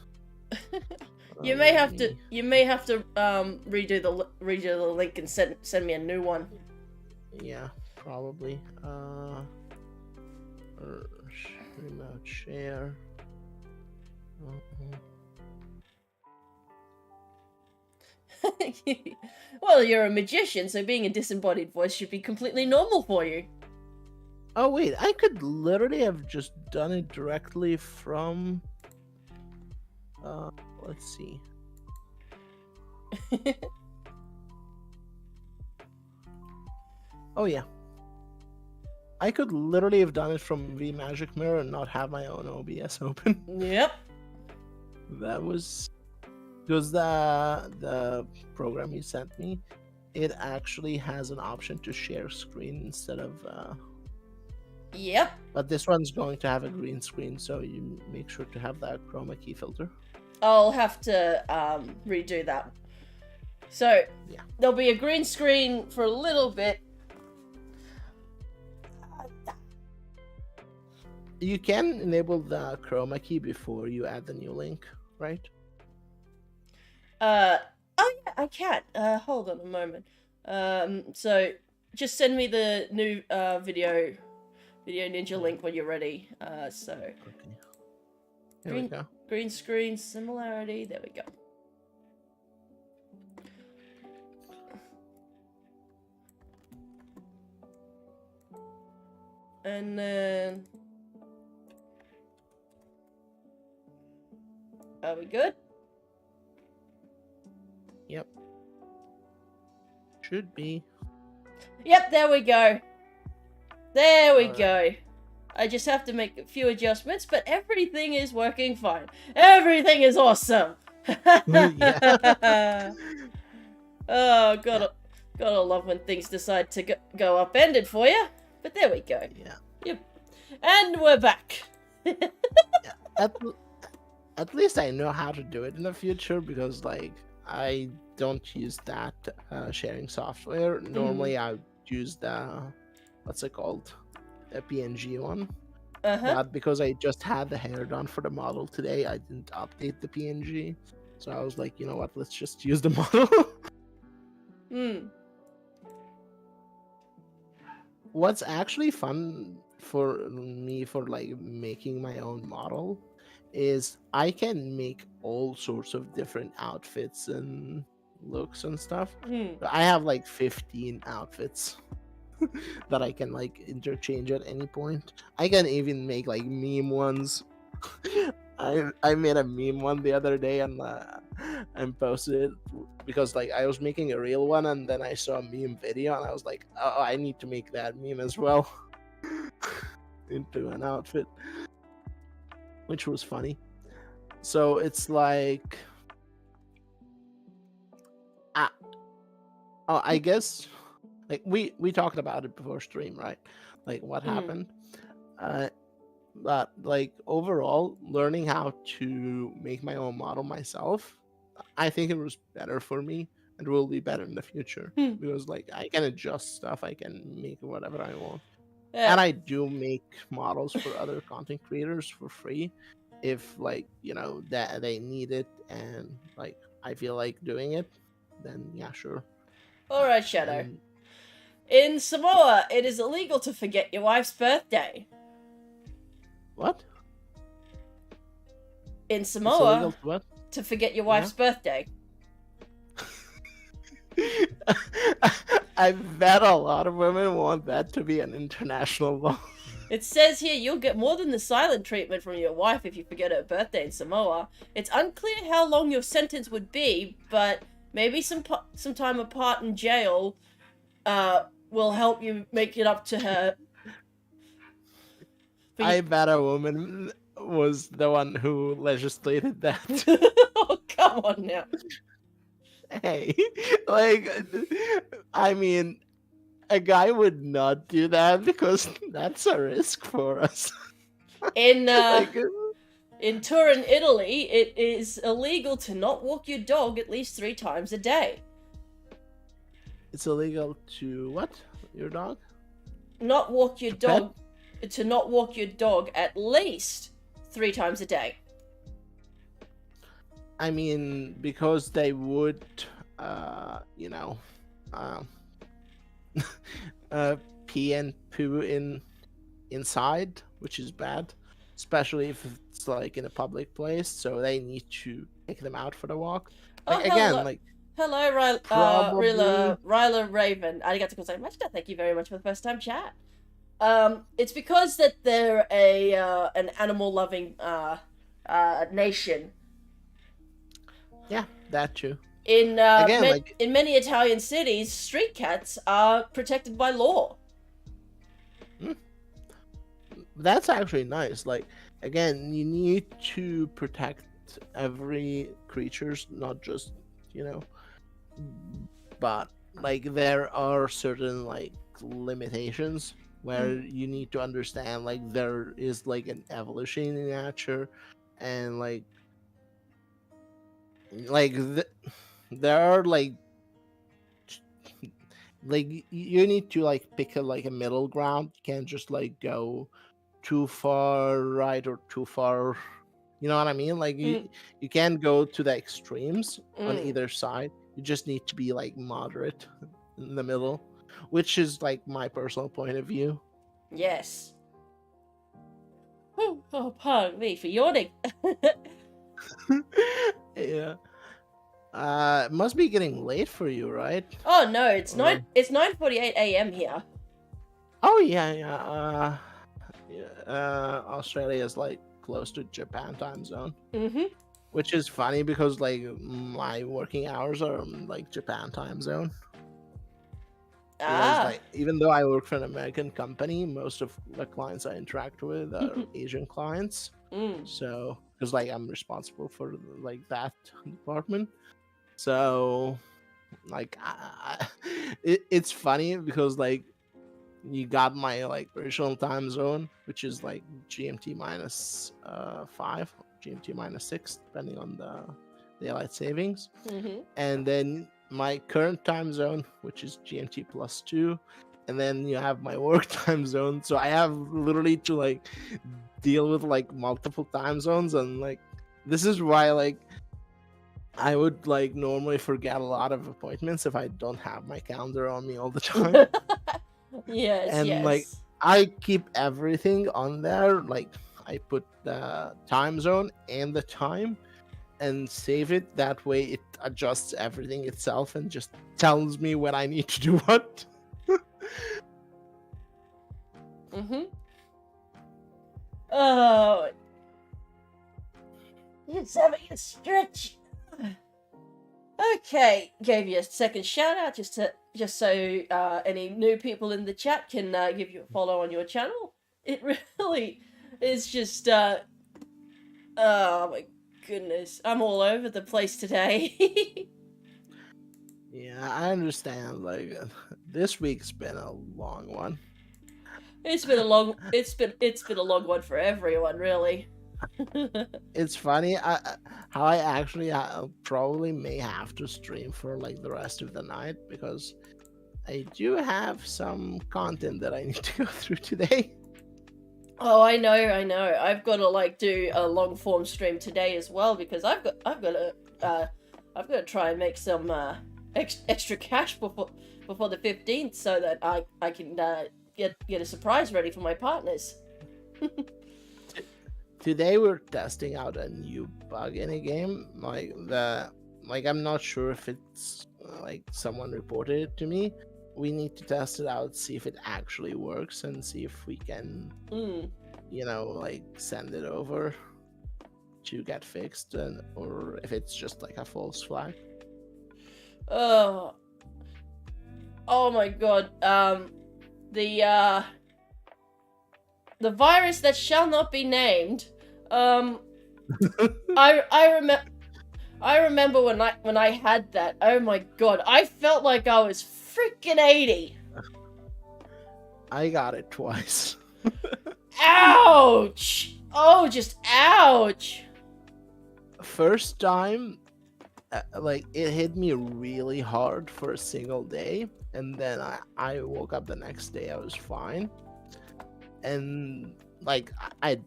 Speaker 2: you may have to redo the link and send me a new one.
Speaker 1: Yeah, probably. Remote share.
Speaker 2: Well, you're a magician, so being a disembodied voice should be completely normal for you.
Speaker 1: Oh wait, I could literally have just done it directly from. Let's see. Oh yeah. I could literally have done it from VMagic Mirror and not have my own OBS open.
Speaker 2: Yep.
Speaker 1: That was because the program you sent me, it actually has an option to share screen instead of.
Speaker 2: Yep.
Speaker 1: But this one's going to have a green screen, so you make sure to have that chroma key filter.
Speaker 2: I'll have to redo that. So
Speaker 1: Yeah.
Speaker 2: there'll be a green screen for a little bit.
Speaker 1: You can enable the chroma key before you add the new link, right?
Speaker 2: Oh yeah, I can. Hold on a moment. So just send me the new Video Ninja link when you're ready. So
Speaker 1: Okay. Here we go.
Speaker 2: green screen similarity. There we go. And then are we good?
Speaker 1: Yep. Should be.
Speaker 2: Yep, there we go. There we
Speaker 1: Alright.
Speaker 2: go. I just have to make a few adjustments, but everything is working fine. Everything is awesome.
Speaker 1: Yeah.
Speaker 2: Oh, gotta love when things decide to go upended for you. But there we go.
Speaker 1: Yeah.
Speaker 2: Yep. And we're back.
Speaker 1: At least I know how to do it in the future because, like, I don't use that sharing software. Normally, I use the what's it called, a PNG one. But because I just had the hair done for the model today, I didn't update the PNG. So I was like, you know what? Let's just use the model. What's actually fun for me for like making my own model is I can make all sorts of different outfits and looks and stuff. I have like 15 outfits that I can like interchange at any point. I can even make like meme ones. I made a meme one the other day and posted it because like I was making a real one and then I saw a meme video and I was like, oh, I need to make that meme as well into an outfit, which was funny. So it's like, I guess like we talked about it before stream, right? Like what happened. But like overall, learning how to make my own model myself, I think it was better for me and will be better in the future because like I can adjust stuff, I can make whatever I want. And I do make models for other content creators for free if like, you know, that they need it and like I feel like doing it, then yeah, sure.
Speaker 2: All right, Shadow.
Speaker 1: And
Speaker 2: In Samoa, it is illegal to forget your wife's birthday.
Speaker 1: What?
Speaker 2: In
Speaker 1: It's illegal
Speaker 2: Samoa,
Speaker 1: to what?
Speaker 2: to forget your wife's birthday.
Speaker 1: I bet a lot of women want that to be an international law.
Speaker 2: It says here you'll get more than the silent treatment from your wife if you forget her birthday in Samoa. It's unclear how long your sentence would be, but maybe some time apart in jail will help you make it up to her.
Speaker 1: I bet a woman was the one who legislated that.
Speaker 2: Oh, come on now.
Speaker 1: Hey, like, I mean, a guy would not do that because that's a risk for us.
Speaker 2: In
Speaker 1: Like,
Speaker 2: in Turin, Italy, it is illegal to not walk your dog at least 3 times a day.
Speaker 1: it's illegal to what? Your dog?
Speaker 2: Not walk your
Speaker 1: To pet?
Speaker 2: dog. To not walk your dog at least 3 times a day.
Speaker 1: I mean, because they would, pee and poo inside, which is bad, especially if it's like in a public place. So they need to take them out for the walk. Like, again,
Speaker 2: hello.
Speaker 1: like
Speaker 2: Hello,
Speaker 1: Probably-
Speaker 2: Ryla Raven. Arigato gozaimashita. Thank you very much for the first time chat. It's because that they're an animal loving nation.
Speaker 1: yeah, that too.
Speaker 2: In
Speaker 1: Again,
Speaker 2: in many Italian cities, street cats are protected by law.
Speaker 1: That's actually nice. Like, again, you need to protect every creatures, not just, but like there are certain like limitations where you need to understand like there is like an evolution in nature, and there are you need to like pick a middle ground. You can't just like go too far right or too far, you know what I mean? Like you can't go to the extremes on either side. You just need to be like moderate in the middle, which is like my personal point of view.
Speaker 2: Yes. Oh, pardon me for yawning.
Speaker 1: Yeah. It must be getting late for you, right?
Speaker 2: Oh no, it's
Speaker 1: Or-
Speaker 2: 9:48 a.m. here.
Speaker 1: Oh yeah. Australia is like close to Japan time zone,
Speaker 2: Mm-hmm.
Speaker 1: which is funny because like my working hours are like Japan time zone. Because, like, even though I work for an American company, most of the clients I interact with are Asian clients. So, because like I'm responsible for like that department, so like it's funny because like you got my like original time zone, which is like GMT minus 5, GMT minus 6, depending on the daylight savings, and then my current time zone, which is GMT plus 2, and then you have my work time zone. So I have literally to like deal with like multiple time zones, and like this is why like I would like normally forget a lot of appointments if I don't have my calendar on me all the time.
Speaker 2: Yes,
Speaker 1: And,
Speaker 2: yes.
Speaker 1: like, I keep everything on there. Like I put the time zone and the time and save it. That way it adjusts everything itself and just tells me when I need to do what.
Speaker 2: Oh, it's having a stretch. Okay, gave you a second shout out just so any new people in the chat can give you a follow on your channel. It really is just oh my goodness, I'm all over the place today.
Speaker 1: Yeah, I understand. Like this week's been a long one.
Speaker 2: It's been a long one for everyone, really.
Speaker 1: It's funny how I actually probably may have to stream for like the rest of the night because I do have some content that I need to go through today.
Speaker 2: Oh, I know. I've got to like do a long form stream today as well because I've got to try and make some extra cash before the 15th so that I can get a surprise ready for my partners.
Speaker 1: Today we're testing out a new bug in a game. I'm not sure if it's like someone reported it to me. We need to test it out, see if it actually works, and see if we can, like send it over to get fixed, or if it's just like a false flag.
Speaker 2: Oh my god. The virus that shall not be named. I remember when I had that. Oh my god, I felt like I was freaking 80.
Speaker 1: I got it twice.
Speaker 2: Ouch! Oh, just ouch!
Speaker 1: First time, it hit me really hard for a single day, and then I woke up the next day, I was fine. And I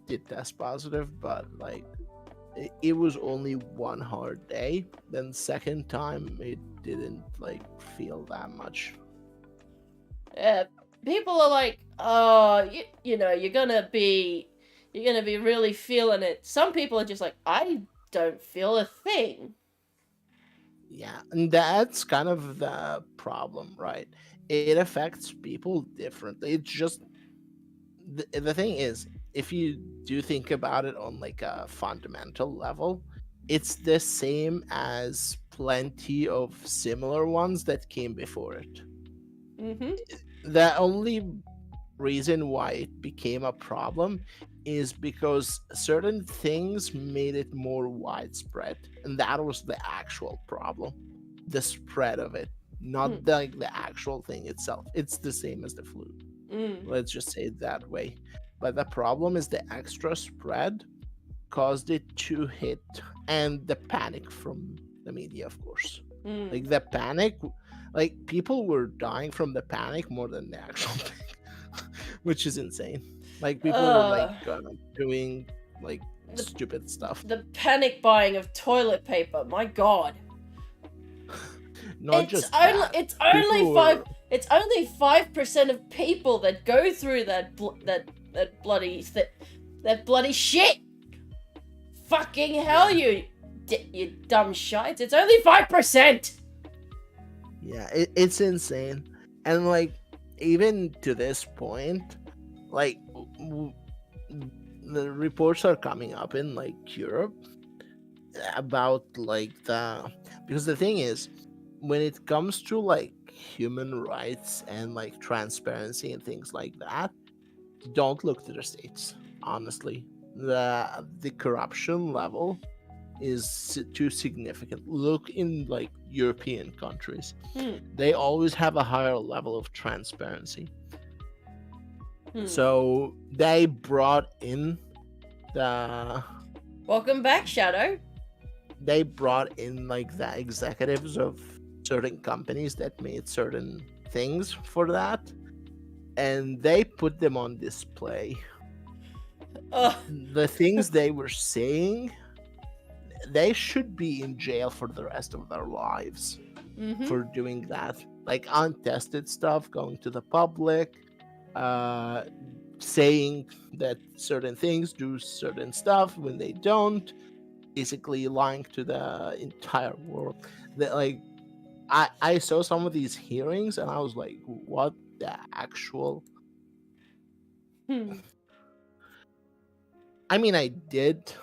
Speaker 1: did test positive, but it was only one hard day. Then second time it didn't feel that much.
Speaker 2: People are like, oh, you know, you're gonna be really feeling it. Some people are just like, I don't feel a thing.
Speaker 1: Yeah, and that's kind of the problem, right? It affects people differently. It's just the thing is, if you do think about it on a fundamental level, it's the same as plenty of similar ones that came before it.
Speaker 2: Mm-hmm.
Speaker 1: The only reason why it became a problem is because certain things made it more widespread, and that was the actual problem. The spread of it, not the actual thing itself. It's the same as the flu. Let's just say it that way. But the problem is the extra spread caused it to hit, and the panic from the media, of course. The panic, people were dying from the panic more than the actual thing, which is insane. People were doing stupid stuff.
Speaker 2: The panic buying of toilet paper, my god. It's only 5% of people that go through that bloody shit. Fucking hell, you dumb shite. It's only 5%.
Speaker 1: Yeah, it's insane. And even to this point, the reports are coming up in Europe about because the thing is, when it comes to human rights and transparency and things like that, don't look to the States. Honestly, the corruption level is too significant. Look in European countries. They always have a higher level of transparency. So they brought in the
Speaker 2: welcome back, Shadow.
Speaker 1: They brought in the executives of certain companies that made certain things for that, and they put them on display. The things they were saying, they should be in jail for the rest of their lives for doing that. Untested stuff, going to the public, saying that certain things do certain stuff when they don't, basically lying to the entire world. That I saw some of these hearings and I was like, what the actual? I mean, I did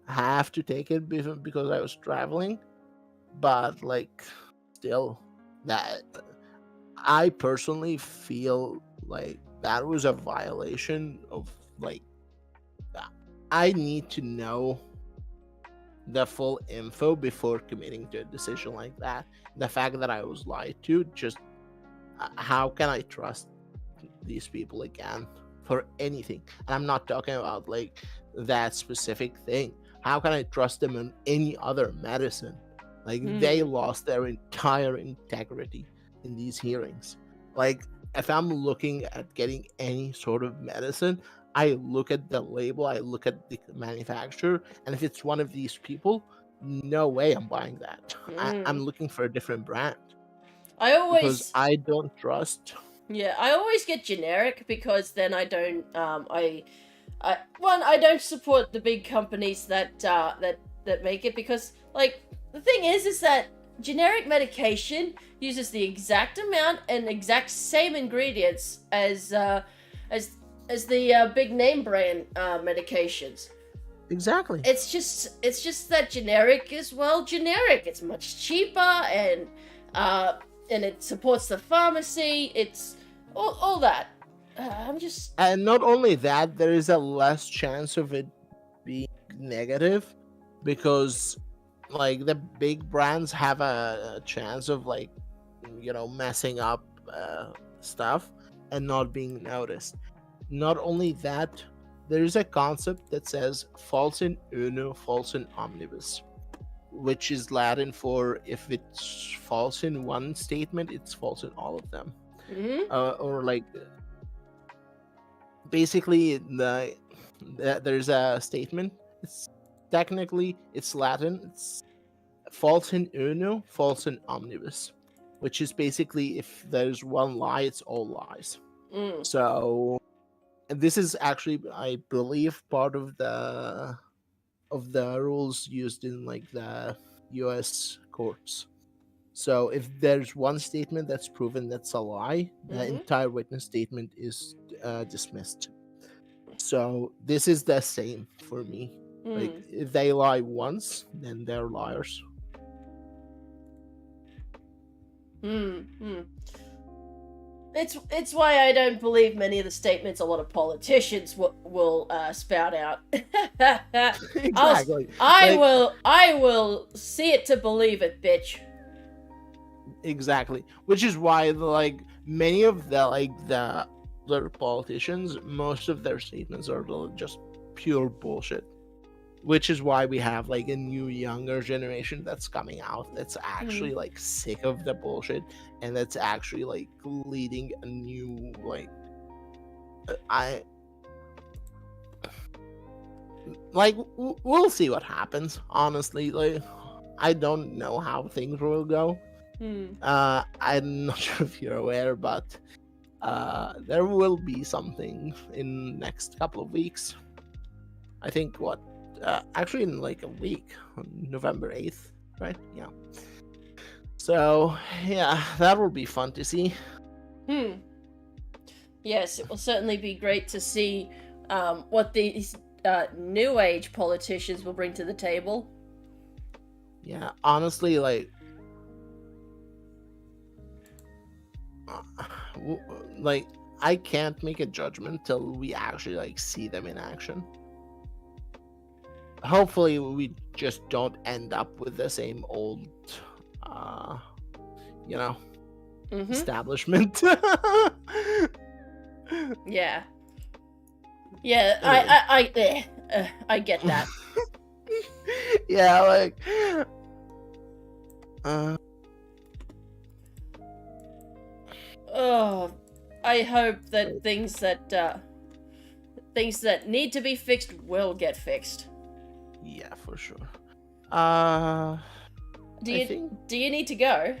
Speaker 1: have to take it because I was traveling, but still, that I personally feel that was a violation of I need to know the full info before committing to a decision like that. The fact that I was lied to, just how can I trust these people again for anything? And I'm not talking about that specific thing. How can I trust them in any other medicine? They lost their entire integrity in these hearings. If I'm looking at getting any sort of medicine, I look at the label, I look at the manufacturer, and if it's one of these people, no way I'm buying that. I'm
Speaker 2: Mm.
Speaker 1: looking for a different brand
Speaker 2: I
Speaker 1: because
Speaker 2: always
Speaker 1: I don't trust.
Speaker 2: Yeah, I always get generic because then I don't I don't support the big companies that make it, because like the thing is that generic medication uses the exact amount and exact same ingredients as as the big name brand medications.
Speaker 1: Exactly.
Speaker 2: It's just that generic is, well, generic. It's much cheaper, and it supports the pharmacy. It's all that. I'm just
Speaker 1: And not only that, there is a less chance of it being negative because like the big brands have a chance of like messing up stuff and not being noticed. Not only that, there is a concept that says false in uno, false in omnibus, which is Latin for if it's false in one statement, it's false in all of them.
Speaker 2: mhm.
Speaker 1: Or like basically there's a statement. It's technically it's Latin. It's false in uno, false in omnibus, which is basically if there's one lie, it's all lies.
Speaker 2: Mm.
Speaker 1: So and this is actually, I believe, part of the rules used in like the U.S. courts. So if there's one statement that's proven that's a lie, the
Speaker 2: Mhm.
Speaker 1: entire witness statement is dismissed. So this is the same for me. Like
Speaker 2: Mm.
Speaker 1: if they lie once, then they're liars.
Speaker 2: Mm. Mm. It's why I don't believe many of the statements a lot of politicians will spout out.
Speaker 1: Exactly.
Speaker 2: I
Speaker 1: Like
Speaker 2: will I will see it to believe it, bitch.
Speaker 1: exactly. Which is why like many of the other politicians, most of their statements are just pure bullshit. Which is why we have like a new younger generation that's coming out that's actually like sick of the bullshit, and that's actually like leading a new like I like we'll see what happens. Honestly, like I don't know how things will go.
Speaker 2: Mm.
Speaker 1: I'm not sure if you're aware, but there will be something in next couple of weeks. I think actually in like a week, on November 8th, right? Yeah. So yeah, that will be fun to see.
Speaker 2: Hmm. Yes, it will certainly be great to see what these new age politicians will bring to the table.
Speaker 1: Yeah, honestly, like like I can't make a judgment till we actually like see them in action. Hopefully we just don't end up with the same old uh
Speaker 2: Mm-hmm.
Speaker 1: establishment.
Speaker 2: Yeah. Yeah, I get that.
Speaker 1: Yeah, like uh
Speaker 2: Oh, I hope that things that need to be fixed will get fixed.
Speaker 1: yeah, for sure.
Speaker 2: Do
Speaker 1: I
Speaker 2: you
Speaker 1: think
Speaker 2: do you need to go?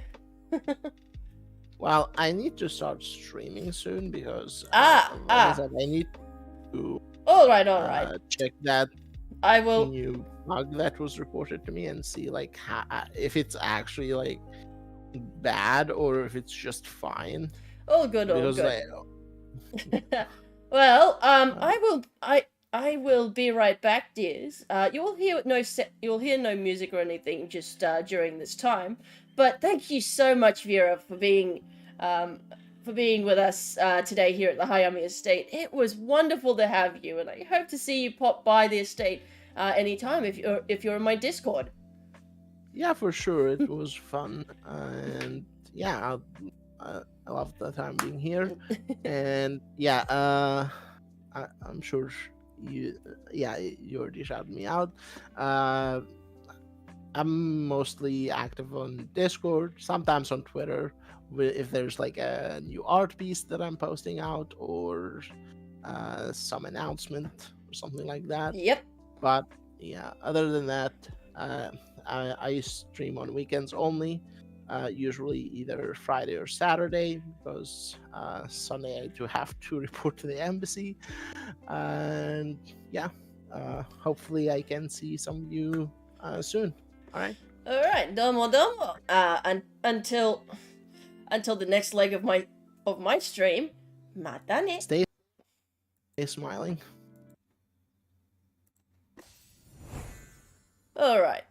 Speaker 1: well, I need to start streaming soon because
Speaker 2: Ah,
Speaker 1: like I
Speaker 2: ah.
Speaker 1: said, I need to
Speaker 2: All right.
Speaker 1: check that
Speaker 2: I will.
Speaker 1: new bug that was reported to me and see like if it's actually like bad or if it's just fine.
Speaker 2: All good.
Speaker 1: Because like,
Speaker 2: Well, I will be right back, dears. You'll hear no music or anything just during this time. But thank you so much, Vera, for being with us today here at the Hayami Estate. It was wonderful to have you, and I hope to see you pop by the estate anytime if you're in my Discord.
Speaker 1: yeah, for sure, it was fun, and yeah, I love the time being here, and yeah, I'm sure you already shouted me out. I'm mostly active on Discord, sometimes on Twitter, if there's like a new art piece that I'm posting out or some announcement or something like that.
Speaker 2: Yep.
Speaker 1: But yeah, other than that, I stream on weekends only, usually either Friday or Saturday, because Sunday I do have to report to the embassy. And yeah, hopefully I can see some of you soon. All right.
Speaker 2: All right, domo domo. Until the next leg of my stream. Mata ne.
Speaker 1: Stay smiling.
Speaker 2: All right.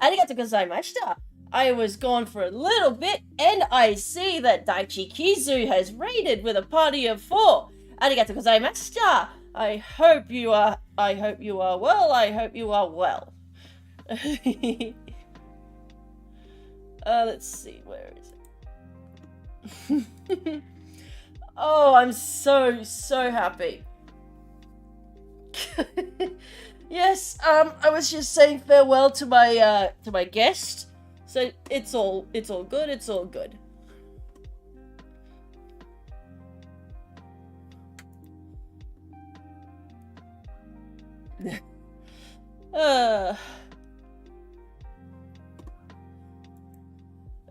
Speaker 2: Arigatou gozaimashita. I was gone for a little bit, and I see that Daichi Kizu has raided with a party of 4. Arigatou gozaimashita. I hope you are well. I hope you are well. Let's see, where is it? Oh, I'm so happy. Yes, I was just saying farewell to my guest. So it's all good, it's all good.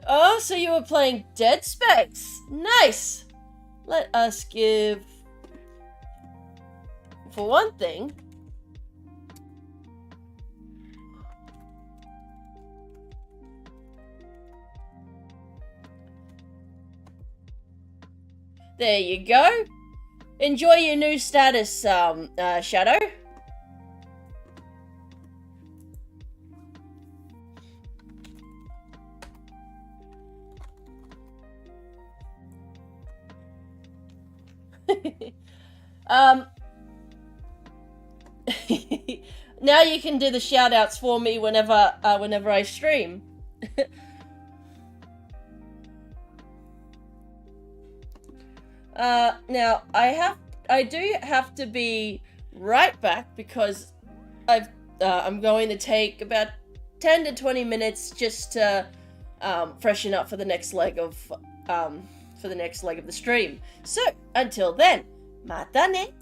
Speaker 2: Oh, so you were playing Dead Space. Nice. Let us give, for one thing, there you go. Enjoy your new status, Shadow. Now you can do the shout-outs for me whenever I stream. Now I do have to be right back because I'm going to take about 10 to 20 minutes just to freshen up for the next leg of the stream. So until then, mata ne.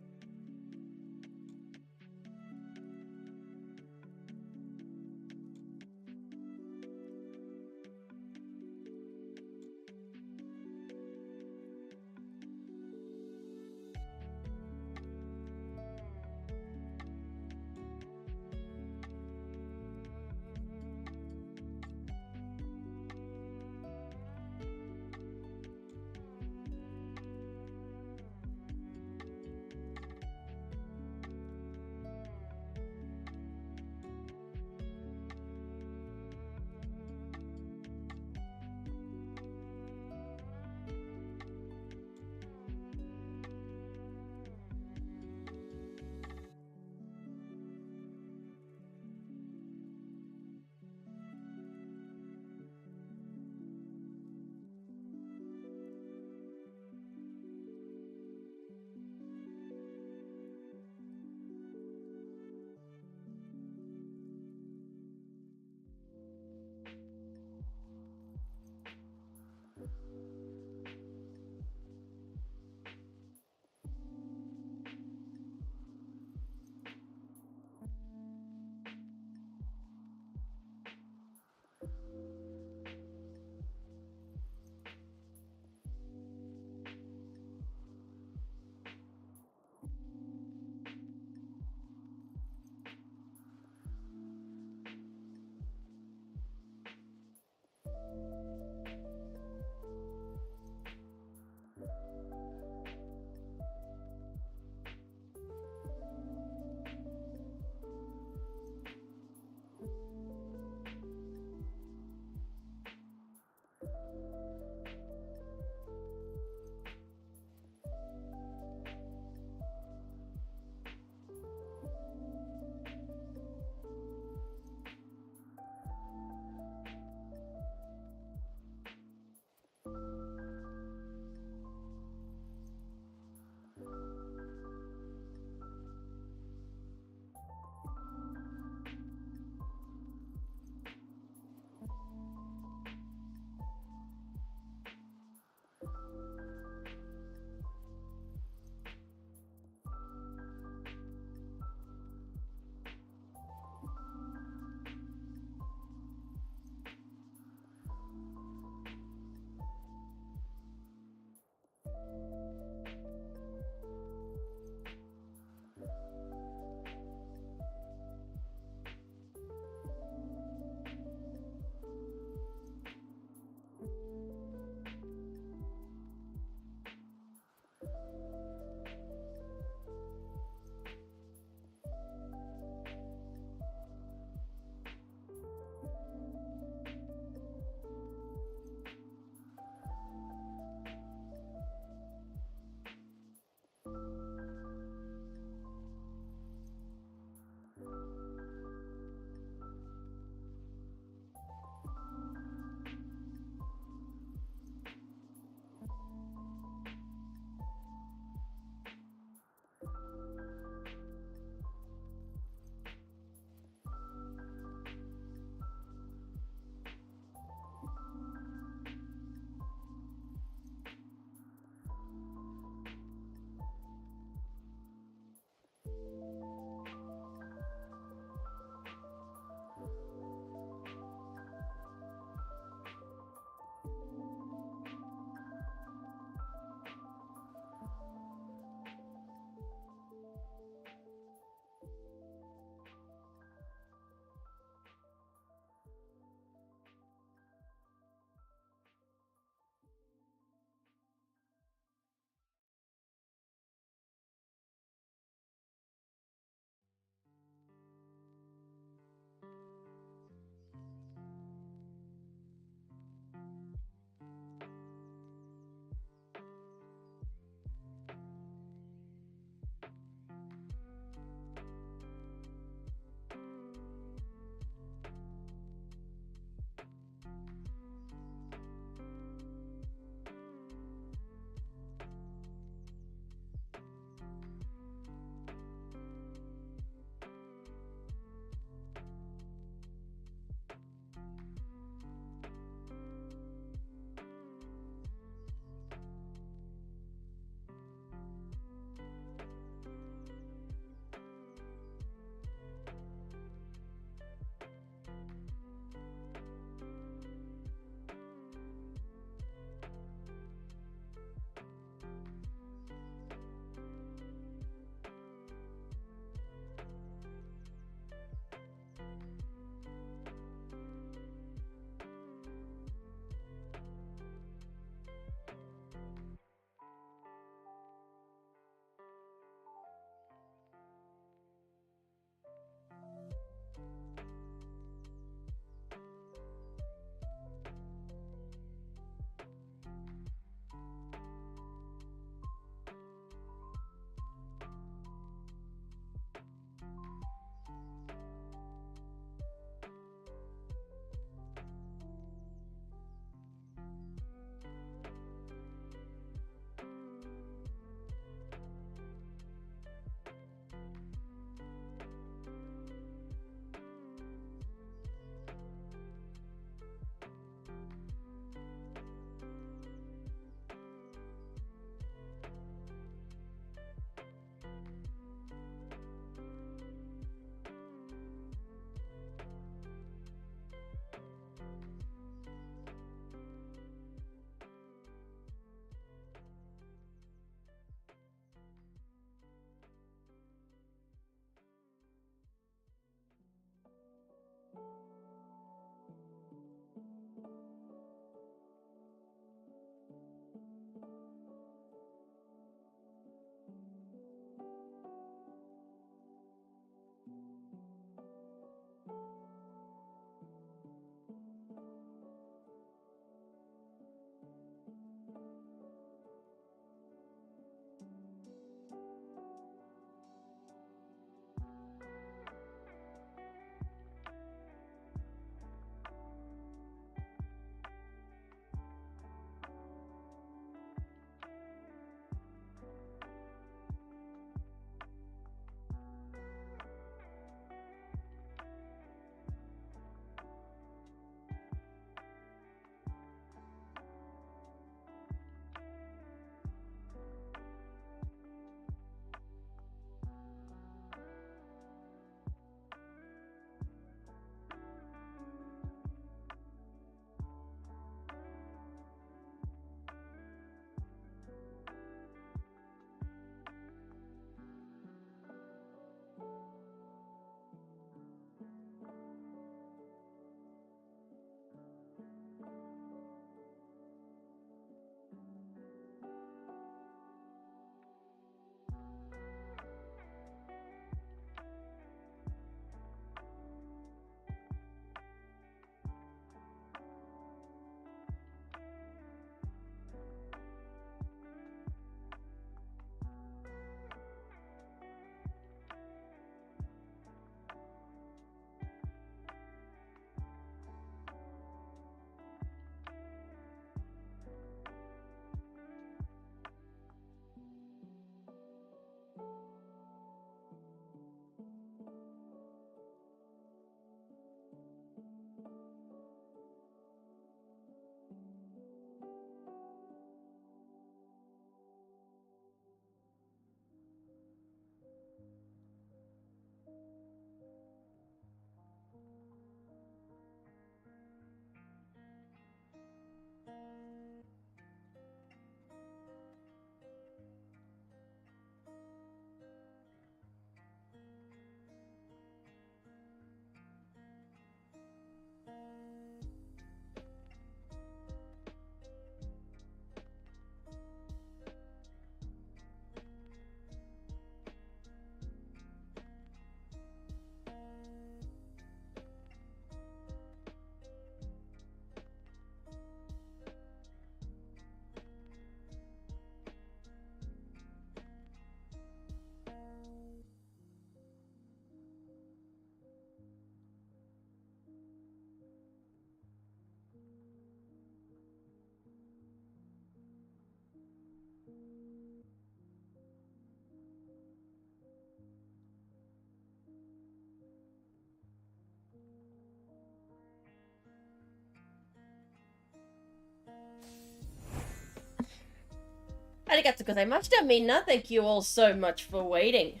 Speaker 2: arigatou gozaimashita, minna. Thank you all so much for waiting.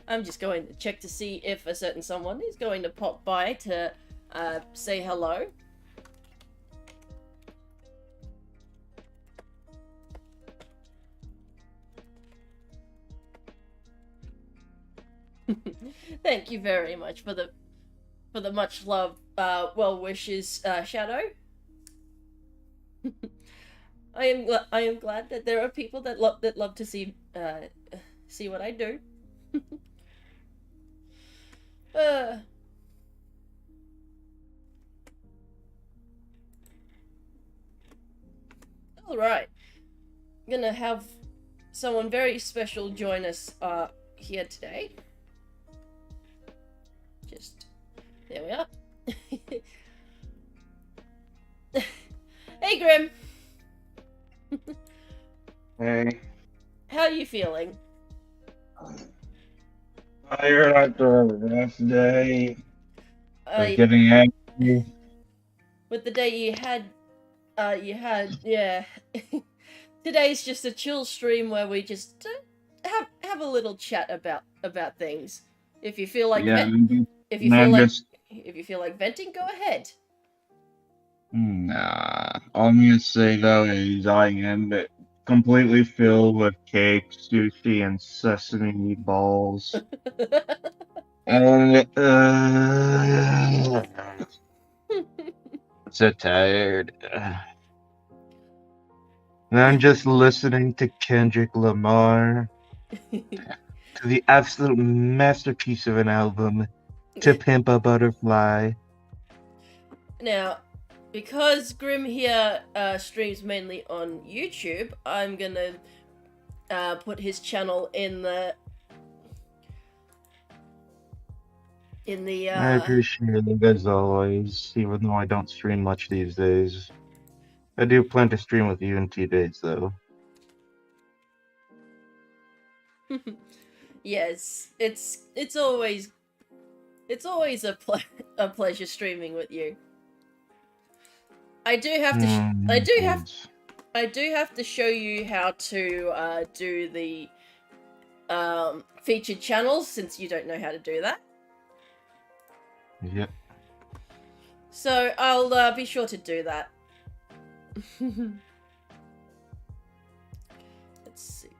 Speaker 2: I'm just going to check to see if a certain someone is going to pop by to say hello. Thank you very much for the much love, well wishes, Shadow. I am glad that there are people that love to see what I do. All right, I'm gonna have someone very special join us here today. Just there we are. Hey, Grim.
Speaker 3: Hey.
Speaker 2: How are you feeling?
Speaker 3: Tired after a rough day.
Speaker 2: Uh,
Speaker 3: Getting angry.
Speaker 2: with the day you had, yeah. Today's just a chill stream where we just have a little chat about things. If you feel like if you feel like venting, go ahead.
Speaker 3: Nah. All I'm gonna say though is I am completely filled with cake, sushi, and sesame meatballs. And so tired. And I'm just listening to Kendrick Lamar, to the absolute masterpiece of an album, To Pimp a Butterfly.
Speaker 2: Now, because Grim here streams mainly on YouTube, I'm gonna put his channel in the
Speaker 3: I appreciate it as always, even though I don't stream much these days. I do plan to stream with you in 2 days, though.
Speaker 2: Yes, it's always a pleasure streaming with you. I do have to show you how to do the featured channels, since you don't know how to do that.
Speaker 3: Yep.
Speaker 2: So I'll be sure to do that. Let's see.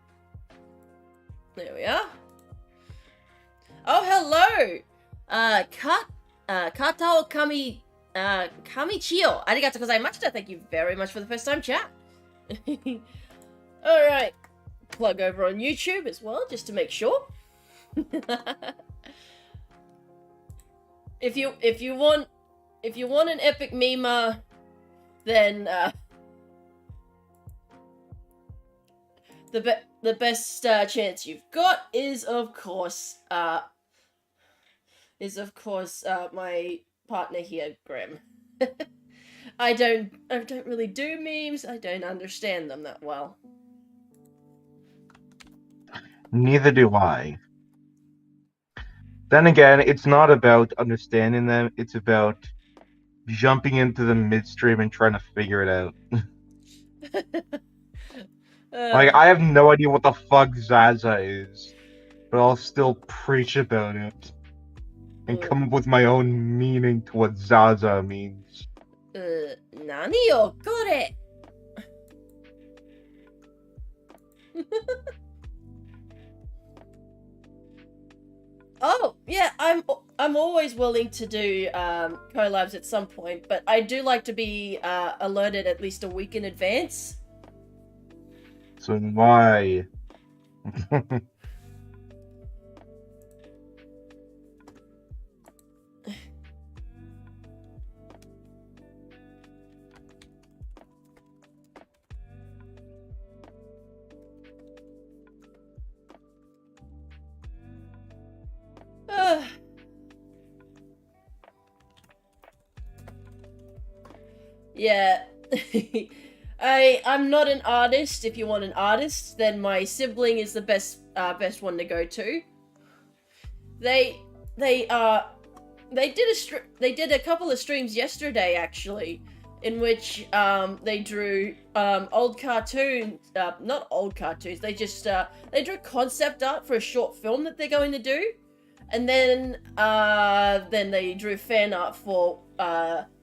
Speaker 2: There we are. Oh, hello! Katao Kamichio. Arigatou gozaimashita. Thank you very much for the first time chat. Alright. Plug over on YouTube as well, just to make sure. If you want an epic meme, then the best chance you've got is of course my partner here, Grim. I don't really do memes. I don't understand them that well.
Speaker 3: Neither do I. Then again, it's not about understanding them, it's about jumping into the midstream and trying to figure it out. Like, I have no idea what the fuck Zaza is, but I'll still preach about it and come up with my own meaning to what Zaza means.
Speaker 2: Nani yo kore? Oh, yeah, I'm always willing to do collabs at some point, but I do like to be alerted at least a week in advance.
Speaker 3: So why?
Speaker 2: Yeah. I'm not an artist. If you want an artist, then my sibling is the best one to go to. They did a couple of streams yesterday actually, in which they drew old cartoons, not old cartoons, they just they drew concept art for a short film that they're going to do, and then they drew fan art for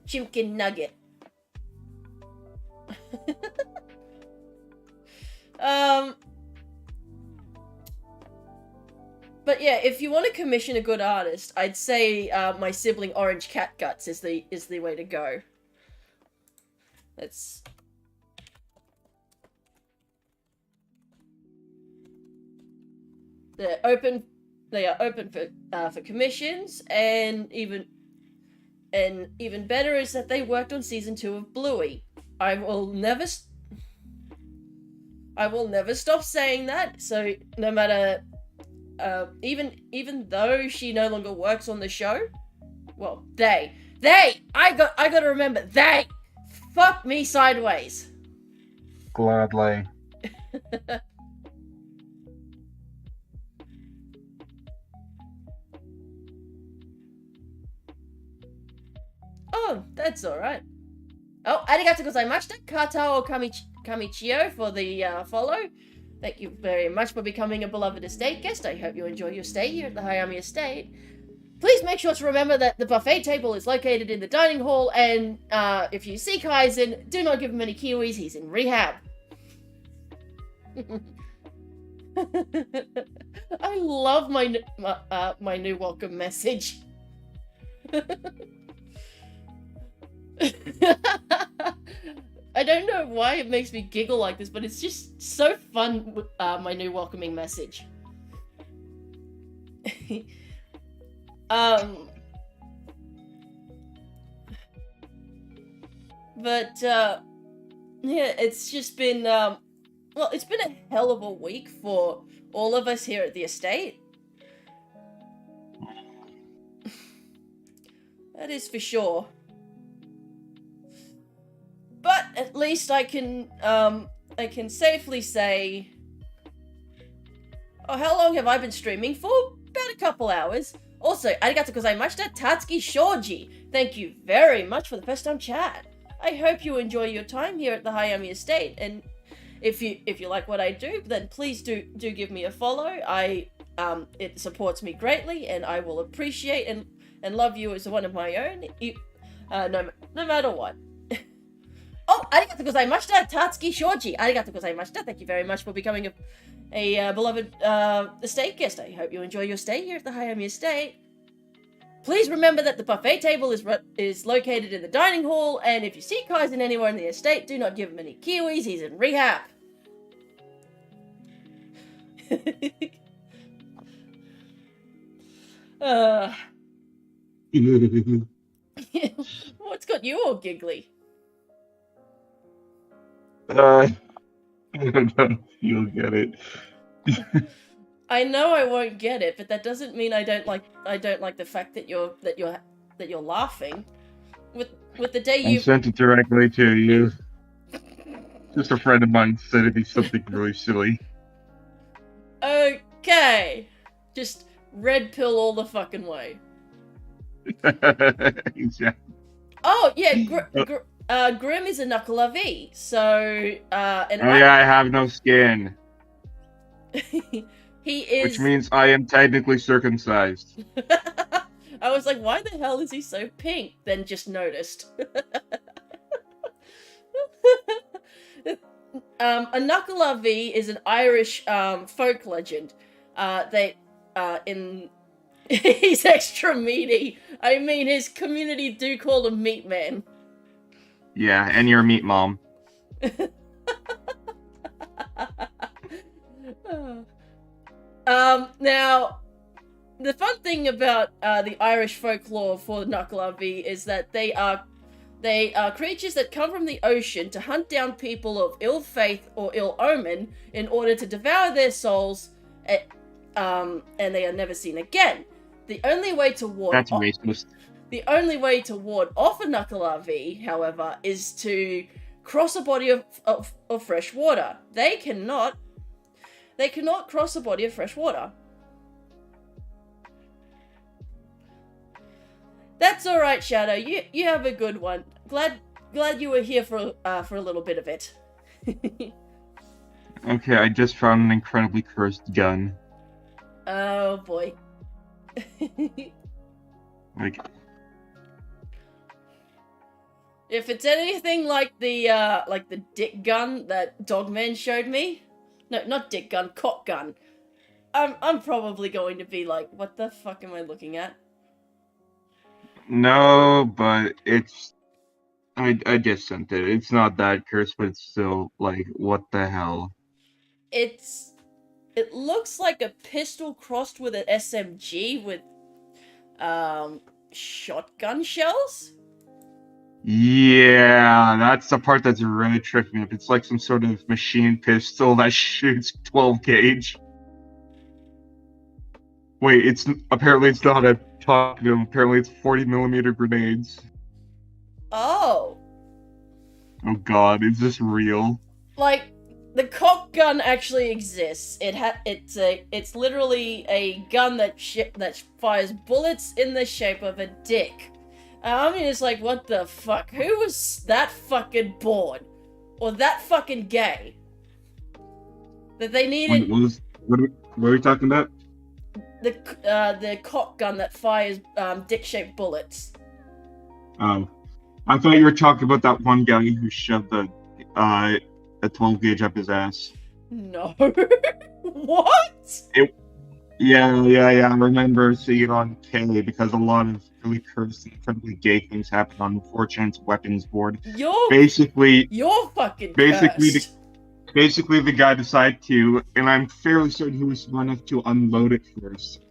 Speaker 2: Chimkin Nugget. But yeah, if you want to commission a good artist, I'd say my sibling Orange Cat Guts is the way to go. That's They are open for commissions, and even better is that they worked on season 2 of Bluey. I will never stop saying that. So no matter, even though she no longer works on the show, well, I gotta remember, they fuck me sideways.
Speaker 3: Gladly.
Speaker 2: Oh, that's alright. Oh, arigatou gozaimashita, Katao Kamichio for the follow. Thank you very much for becoming a beloved estate guest. I hope you enjoy your stay here at the Hayami Estate. Please make sure to remember that the buffet table is located in the dining hall, and if you see Kaizen, do not give him any kiwis, he's in rehab. I love my new welcome message. I don't know why it makes me giggle like this, but it's just so fun with my new welcoming message. But yeah, it's just been well, it's been a hell of a week for all of us here at the estate. That is for sure. But at least I can safely say, oh, how long have I been streaming for? About a couple hours. Also, arigatou gozaimashita, Tatsuki Shoji. Thank you very much for the first time chat. I hope you enjoy your time here at the Hayami Estate, and if you like what I do, then please do give me a follow. It supports me greatly, and I will appreciate and love you as one of my own, no matter what. Oh, arigatou gozaimashita, Tatsuki Shoji. Arigatou gozaimashita. Thank you very much for becoming a beloved estate guest. I hope you enjoy your stay here at the Hayami Estate. Please remember that the buffet table is located in the dining hall, and if you see Kaizen anywhere in the estate, do not give him any kiwis, he's in rehab. What's got you all giggly?
Speaker 3: I don't know if you'll get it.
Speaker 2: I know I won't get it, but that doesn't mean I don't like the fact that you're laughing. With the day
Speaker 3: I
Speaker 2: you
Speaker 3: sent it directly to you. Just a friend of mine said it'd be something really silly.
Speaker 2: Okay. Just red pill all the fucking way.
Speaker 3: Exactly.
Speaker 2: Oh yeah, Grim is a Knuckle V, so
Speaker 3: I have no skin.
Speaker 2: He is.
Speaker 3: Which means I am technically circumcised.
Speaker 2: I was like, why the hell is he so pink? Then just noticed. A Knuckle V is an Irish folk legend. He's extra meaty. I mean, his community do call him Meat Man.
Speaker 3: Yeah, and you're a meat mom.
Speaker 2: Now, the fun thing about the Irish folklore for Knuckle V is that they are creatures that come from the ocean to hunt down people of ill faith or ill omen in order to devour their souls, and they are never seen again. The only way to ward
Speaker 3: That's racist.
Speaker 2: The only way to ward off a Knuckle V, however, is to cross a body of fresh water. They cannot cross a body of fresh water. That's alright, Shadow. You have a good one. Glad glad you were here for a little bit of it.
Speaker 3: Okay, I just found an incredibly cursed gun.
Speaker 2: Oh boy.
Speaker 3: Like,
Speaker 2: If it's anything like the dick gun that Dogman showed me, no, not dick gun, cock gun, I'm probably going to be like, what the fuck am I looking at?
Speaker 3: no, but it's. I just sent it. It's not that cursed, but it's still like, what the hell?
Speaker 2: It looks like a pistol crossed with an SMG with shotgun shells.
Speaker 3: Yeah, that's the part that's really tripping me up. It's like some sort of machine pistol that shoots 12 gauge. Wait, apparently it's not a top gun. Apparently it's 40mm grenades.
Speaker 2: Oh,
Speaker 3: Oh god, is this real?
Speaker 2: like the cock gun actually exists. It's literally a gun that fires bullets in the shape of a dick. I mean, it's like, what the fuck? Who was that fucking bored? Or that fucking gay? That they needed
Speaker 3: What are we talking about?
Speaker 2: the cock gun that fires dick-shaped bullets.
Speaker 3: Oh, I thought you were talking about that one guy who shoved a 12 gauge up his ass.
Speaker 2: No. What?
Speaker 3: Yeah. I remember seeing it on K because a lot of really cursed and incredibly gay things happened on 4chan's weapons board.
Speaker 2: You're fucking cursed.
Speaker 3: Basically, the guy decided to, and I'm fairly certain he was smart enough to unload it first,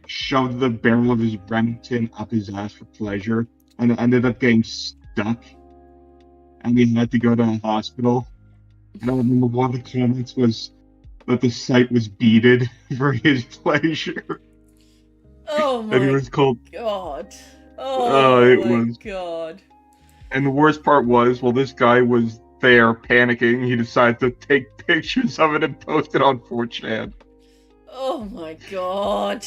Speaker 3: shoved the barrel of his Remington up his ass for pleasure, and it ended up getting stuck, and he had to go to a hospital. And I remember one of the comments was that the site was beaded for his pleasure.
Speaker 2: Oh my
Speaker 3: And it was called.
Speaker 2: god.
Speaker 3: Oh, it
Speaker 2: my
Speaker 3: was.
Speaker 2: god.
Speaker 3: And the worst part was, while this guy was there panicking, he decided to take pictures of it and post it on 4chan.
Speaker 2: Oh my god.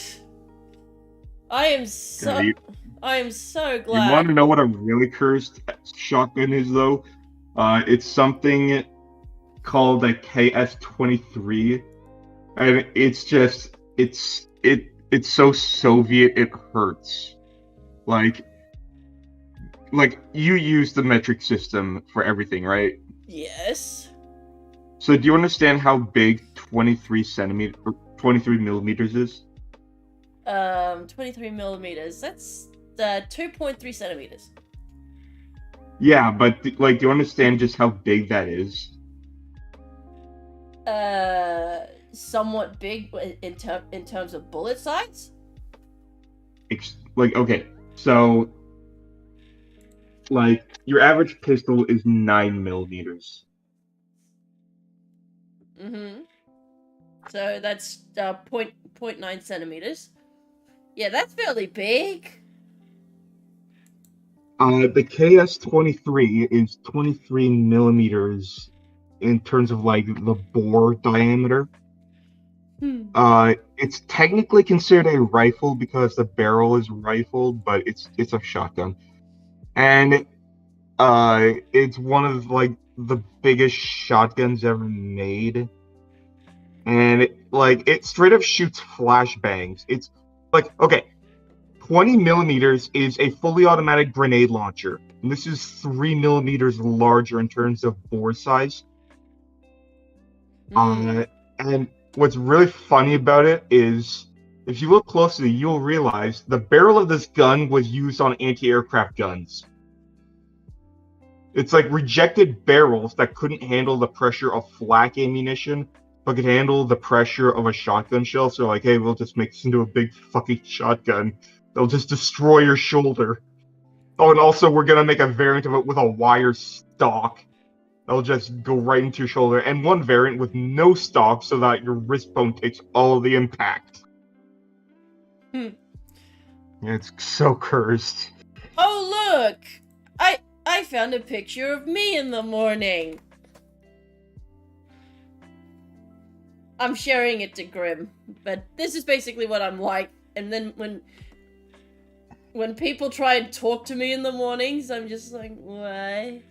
Speaker 2: I am so
Speaker 3: Yeah,
Speaker 2: glad.
Speaker 3: You want to know what a really cursed shotgun is, though? It's something called a KS-23, and it's so Soviet it hurts. Like you use the metric system for everything, right?
Speaker 2: Yes.
Speaker 3: So do you understand how big 23 millimeters is?
Speaker 2: 23 millimeters. That's 2.3 centimeters.
Speaker 3: Yeah, but do you understand just how big that is?
Speaker 2: Somewhat big in terms of bullet size.
Speaker 3: Okay, so your average pistol is 9 millimeters.
Speaker 2: Mm-hmm. So that's 0.9 centimeters. Yeah, that's fairly big.
Speaker 3: The KS-23 is 23 millimeters in terms of the bore diameter. It's technically considered a rifle because the barrel is rifled, but it's a shotgun, and it's one of the biggest shotguns ever made, and it straight up shoots flashbangs. It's okay. 20 millimeters is a fully automatic grenade launcher, and this is 3 millimeters larger in terms of bore size. And what's really funny about it is, if you look closely, you'll realize the barrel of this gun was used on anti-aircraft guns. It's rejected barrels that couldn't handle the pressure of flak ammunition, but could handle the pressure of a shotgun shell. So hey, we'll just make this into a big fucking shotgun. They'll just destroy your shoulder. Oh, and also we're gonna make a variant of it with a wire stock. They'll just go right into your shoulder, and one variant with no stock so that your wrist bone takes all of the impact. It's so cursed.
Speaker 2: Oh look! I found a picture of me in the morning. I'm sharing it to Grim, but this is basically what I'm like. And then when people try and talk to me in the mornings, I'm just like, why?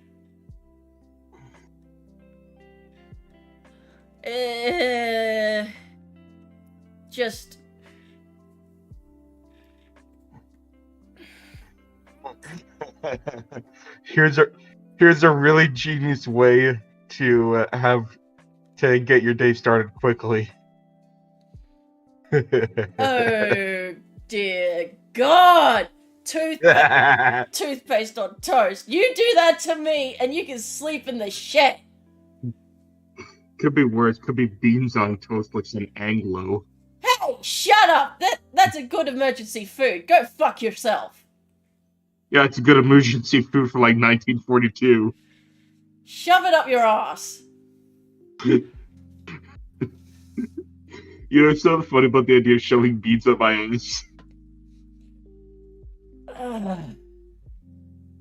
Speaker 2: Just
Speaker 3: here's a really genius way to get your day started quickly.
Speaker 2: oh dear God, toothpaste on toast. You do that to me, and you can sleep in the shed.
Speaker 3: Could be worse. Could be beans on toast like some Anglo.
Speaker 2: Hey, shut up! That's a good emergency food. Go fuck yourself.
Speaker 3: Yeah, it's a good emergency food for like 1942.
Speaker 2: Shove it up your ass.
Speaker 3: You know, it's so funny about the idea of shoving beans up my ass.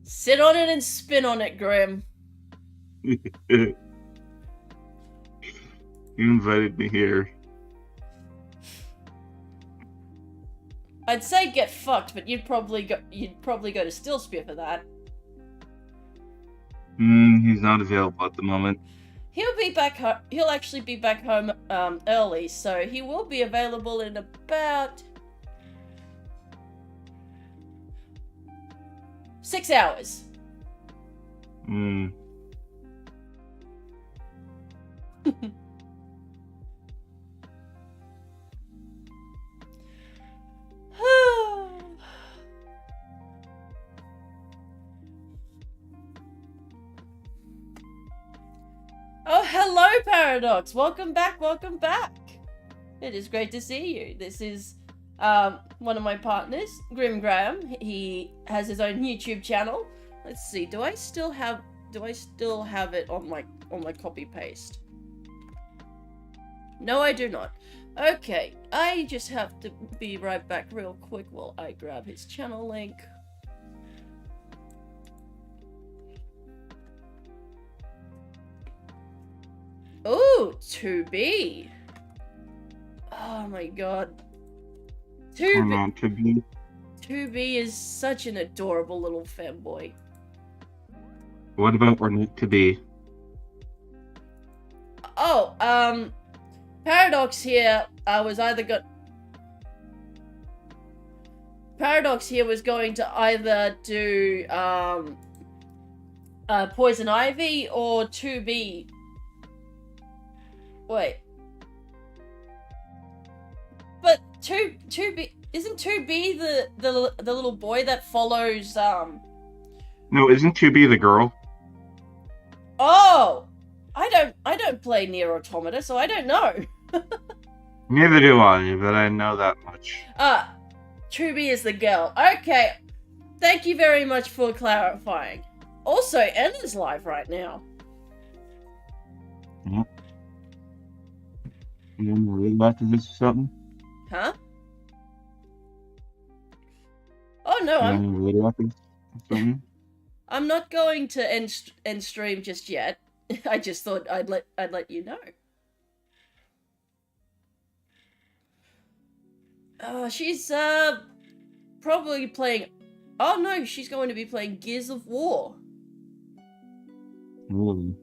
Speaker 2: Sit on it and spin on it, Grim.
Speaker 3: You invited me here.
Speaker 2: I'd say get fucked, but you'd probably go to Stillspear for that.
Speaker 3: He's not available at the moment.
Speaker 2: He'll be back home. He'll actually be back home early, so he will be available in about 6 hours. Oh, hello, Paradox. Welcome back. Welcome back. It is great to see you. This is one of my partners, Grim Graham. He has his own YouTube channel. Let's see. Do I still have it on my copy paste? No, I do not. Okay, I just have to be right back real quick while I grab his channel link. Ooh, 2B. Oh my god. 2B. 2B is such an adorable little fanboy.
Speaker 3: What about Ornate to be?
Speaker 2: Oh, Paradox here was going to either do Poison Ivy or 2B. Wait. But 2B isn't 2B the little boy that follows
Speaker 3: No, isn't 2B the girl?
Speaker 2: Oh, I don't play Nier Automata, so I don't know.
Speaker 3: Neither do I, but I know that much.
Speaker 2: 2B is the girl. Okay. Thank you very much for clarifying. Also, Enna's live right now.
Speaker 3: Yep. You want to read back to this or something?
Speaker 2: Huh? Oh no, I'm not going to end stream just yet. I just thought I'd let you know. She's probably playing. Oh no, she's going to be playing Gears of War.
Speaker 3: Really?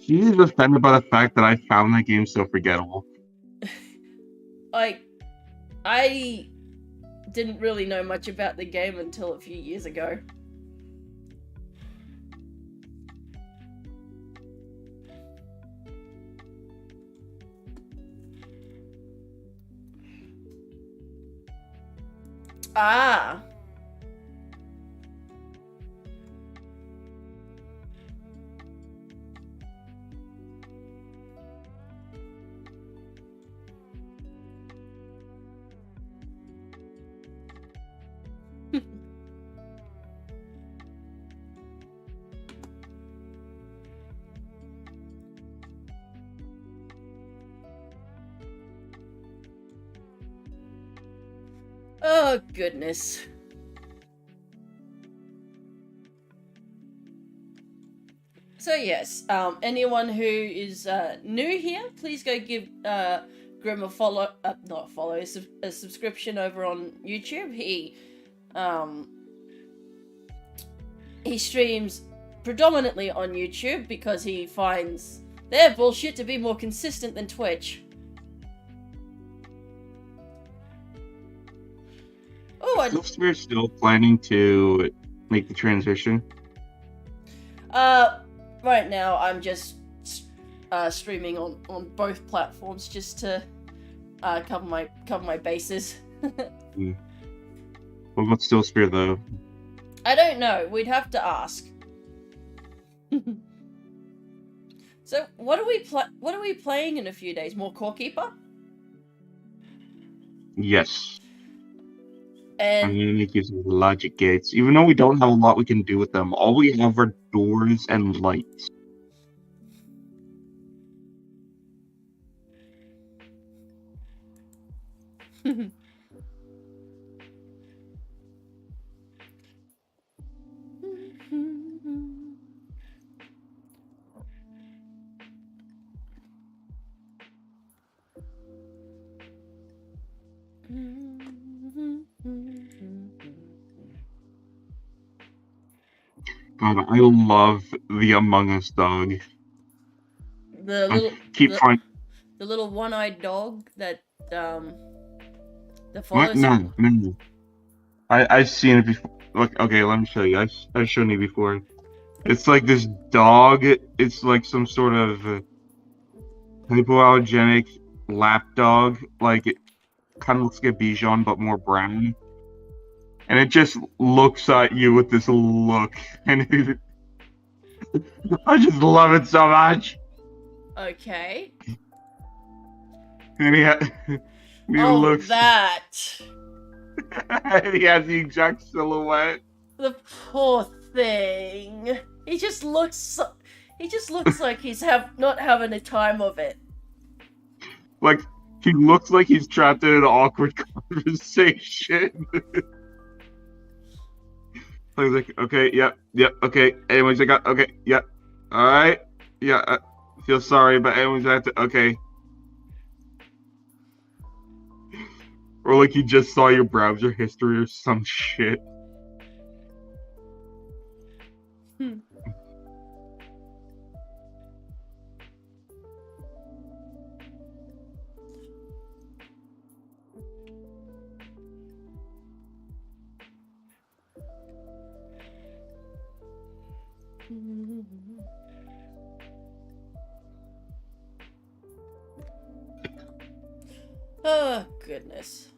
Speaker 3: She's offended by the fact that I found that game so forgettable.
Speaker 2: I didn't really know much about the game until a few years ago. Ah. Oh, goodness. So yes, anyone who is new here, please go give Grim a follow, not a follow, a subscription over on YouTube. He streams predominantly on YouTube because he finds They're bullshit to be more consistent than Twitch. Oh,
Speaker 3: Is we're still planning to make the transition?
Speaker 2: Right now I'm just streaming on both platforms just to cover my bases.
Speaker 3: What about Still Spear though?
Speaker 2: I don't know. We'd have to ask. So, what are we playing in a few days? More Core Keeper?
Speaker 3: Yes.
Speaker 2: And
Speaker 3: I'm gonna make use of logic gates. Even though we don't have a lot we can do with them, all we have are doors and lights. God, I love the Among Us dog.
Speaker 2: the little
Speaker 3: Find.
Speaker 2: the little one-eyed dog that that
Speaker 3: What?
Speaker 2: follows.
Speaker 3: No. I've seen it before. Look, okay, let me show you. I've shown you before. It's like this dog. It's like some sort of hypoallergenic lap dog. Like it kind of looks like a Bichon, but more brown. And it just looks at you with this look, and I just love it so much.
Speaker 2: Okay.
Speaker 3: And he looks.
Speaker 2: That.
Speaker 3: And he has the exact silhouette.
Speaker 2: The poor thing. He just looks like he's not having a time of it.
Speaker 3: Like he looks like he's trapped in an awkward conversation. He's like, okay, yep, okay. Anyways, I got, okay, yep, all right, yeah. I feel sorry, but anyways, I have to, okay. Or like you just saw your browser history or some shit.
Speaker 2: Oh, goodness.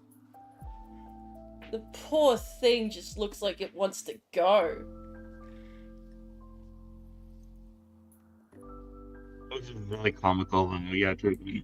Speaker 2: The poor thing just looks like it wants to go.
Speaker 3: It was really comical when we got to agree.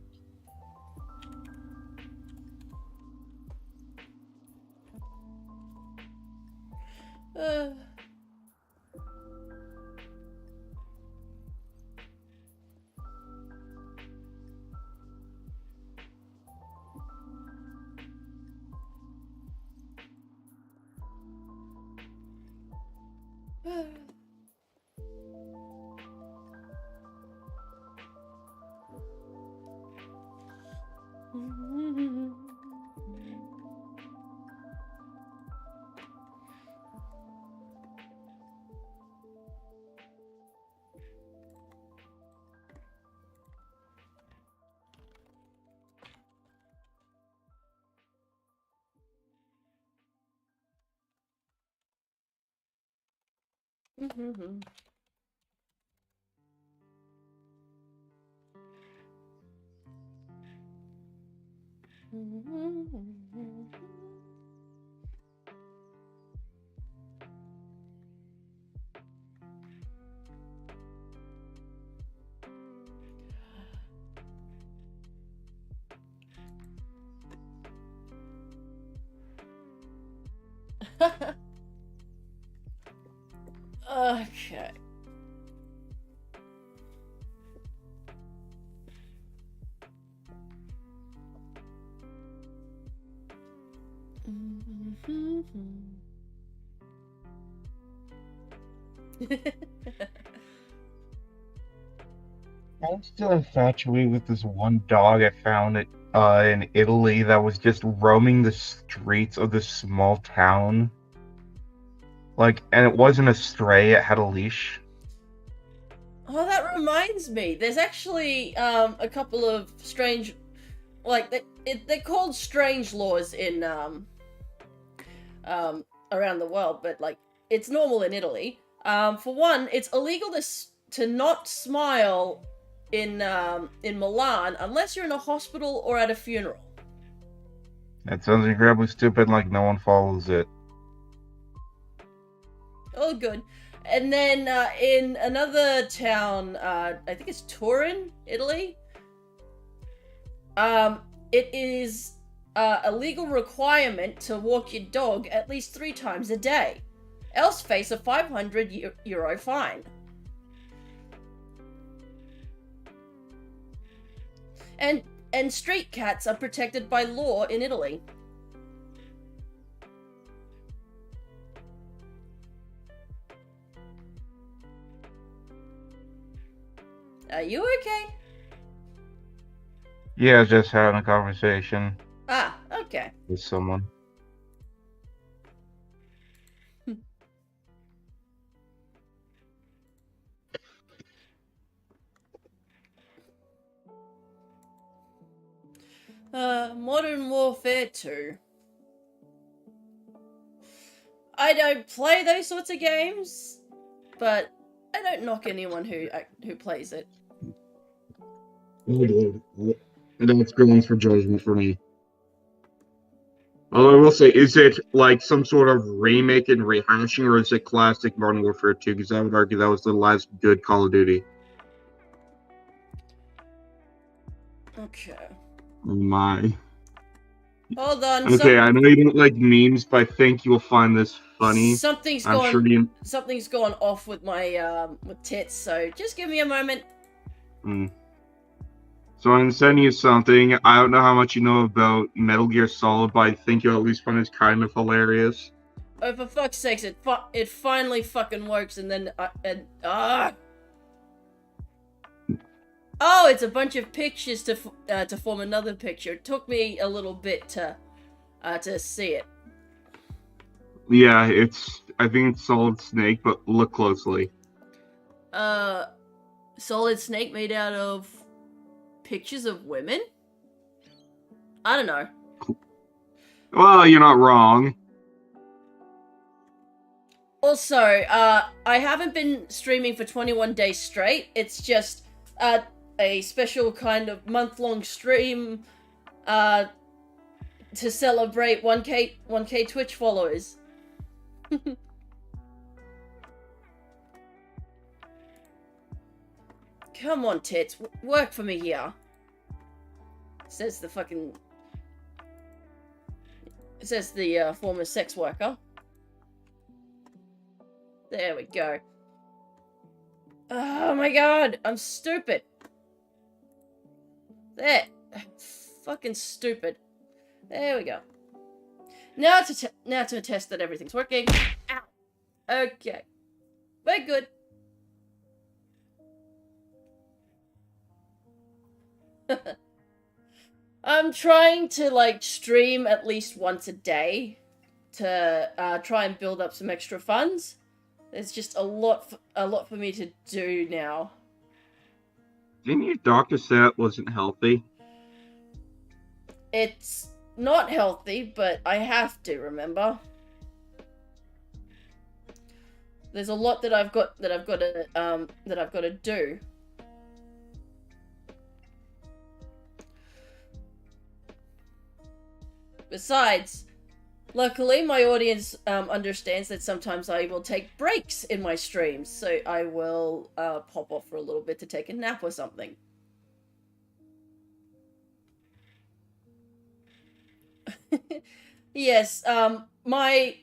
Speaker 2: Okay.
Speaker 3: I'm still infatuated with this one dog I found in Italy that was just roaming the streets of this small town. Like, and it wasn't a stray, it had a leash.
Speaker 2: Oh, that reminds me. There's actually a couple of strange, like they're called strange laws in around the world, but like it's normal in Italy. For one, it's illegal to not smile in Milan unless you're in a hospital or at a funeral.
Speaker 3: That sounds incredibly stupid, like no one follows it.
Speaker 2: Oh, good. And then in another town, I think it's Turin, Italy. It is a legal requirement to walk your dog at least 3 times a day, else face a €500 fine. And street cats are protected by law in Italy. Are you okay?
Speaker 3: Yeah, just having a conversation
Speaker 2: Ah, okay.
Speaker 3: with someone.
Speaker 2: Modern Warfare 2. I don't play those sorts of games, but I don't knock anyone who plays it.
Speaker 3: Oh, dude. That's grounds for judgment for me. Although I will say, is it like some sort of remake and rehashing, or is it classic Modern Warfare 2? Because I would argue that was the last good Call of Duty.
Speaker 2: Okay.
Speaker 3: Oh my.
Speaker 2: Hold on.
Speaker 3: Okay, I know you don't like memes, but I think you'll find this funny.
Speaker 2: Something's
Speaker 3: I'm
Speaker 2: gone.
Speaker 3: sure you.
Speaker 2: Something's gone off with my with tits. So just give me a moment.
Speaker 3: So I'm sending you something. I don't know how much you know about Metal Gear Solid, but I think you'll at least find it kind of hilarious.
Speaker 2: Oh, for fuck's sakes! It finally fucking works, and then Oh, it's a bunch of pictures to form another picture. It took me a little bit to see it.
Speaker 3: Yeah, I think it's Solid Snake, but look closely.
Speaker 2: Solid Snake made out of pictures of women? I don't know.
Speaker 3: Well, you're not wrong.
Speaker 2: Also, I haven't been streaming for 21 days straight. It's just a special kind of month-long stream to celebrate 1K Twitch followers. Come on, tits, work for me here. Says the fucking... Says the former sex worker. There we go. Oh my god, I'm stupid. There. Fucking stupid. There we go. Now to test that everything's working. Ow. Okay. Very good. I'm trying to like stream at least once a day to try and build up some extra funds. There's just a lot for me to do now.
Speaker 3: Didn't your doctor say it wasn't healthy?
Speaker 2: It's not healthy, but I have to, remember. There's a lot that I've got to do. Besides, luckily my audience understands that sometimes I will take breaks in my streams, so I will pop off for a little bit to take a nap or something. Yes, my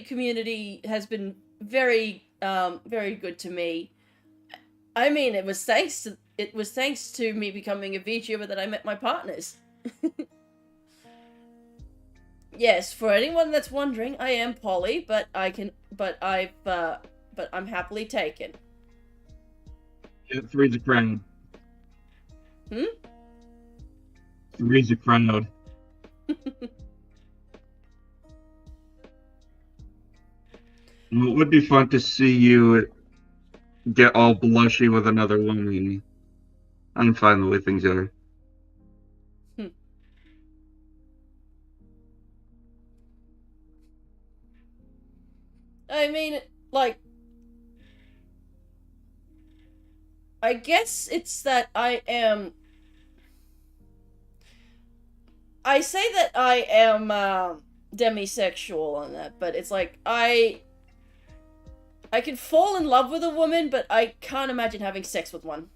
Speaker 2: community has been very good to me. I mean, it was thanks to me becoming a VTuber that I met my partners. Yes, for anyone that's wondering, I am poly, but I'm happily taken.
Speaker 3: Yeah, three's a crowd.
Speaker 2: Hmm?
Speaker 3: Three's a crowd. It would be fun to see you get all blushy with another woman. I'm fine the way things are.
Speaker 2: I mean, like, I guess it's that I say that I am demisexual on that, but it's like I can fall in love with a woman, but I can't imagine having sex with one.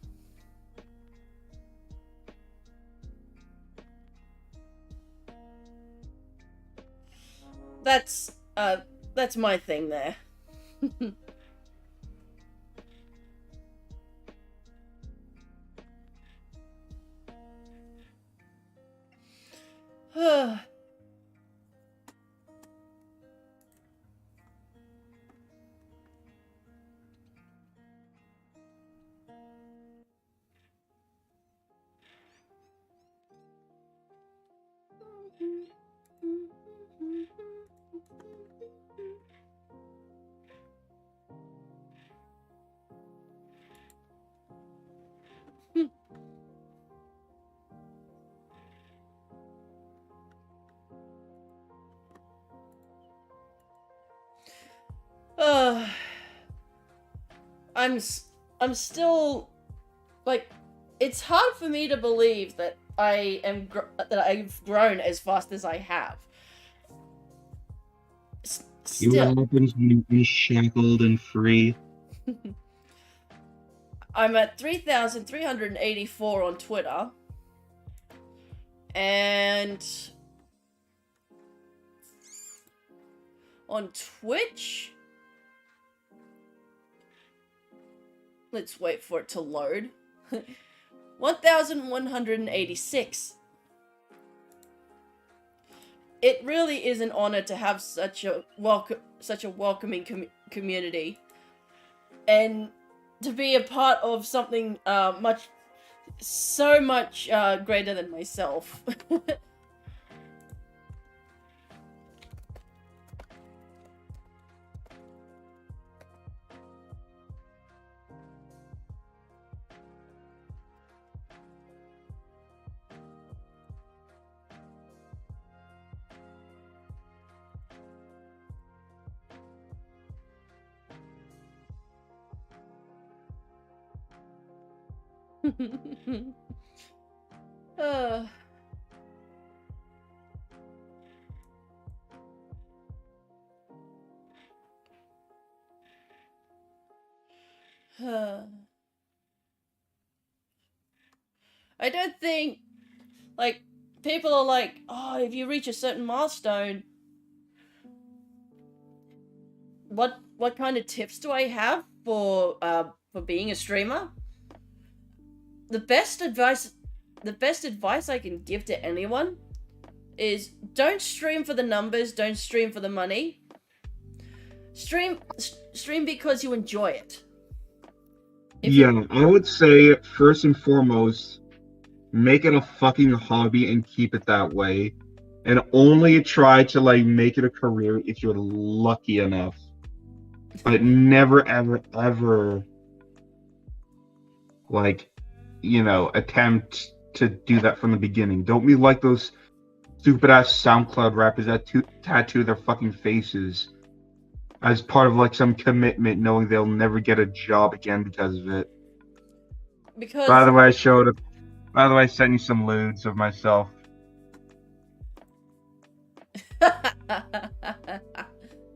Speaker 2: That's my thing there. I'm still, like, it's hard for me to believe that that I've grown as fast as I have.
Speaker 3: See what happens when you be shackled and free.
Speaker 2: I'm at 3,384 on Twitter. And on Twitch, let's wait for it to load. 1,186. It really is an honor to have such a welcoming community, and to be a part of something so much greater than myself. I don't think, like, people are like, oh, if you reach a certain milestone, what kind of tips do I have for being a streamer? The best advice I can give to anyone is don't stream for the numbers, don't stream for the money. Stream because you enjoy it.
Speaker 3: I would say first and foremost, make it a fucking hobby and keep it that way. And only try to, like, make it a career if you're lucky enough. But never, ever, ever, like, attempt to do that from the beginning. Don't be like those stupid-ass SoundCloud rappers that tattoo their fucking faces as part of, like, some commitment, knowing they'll never get a job again because of it.
Speaker 2: Because...
Speaker 3: By the way, I sent you some lewds of myself. I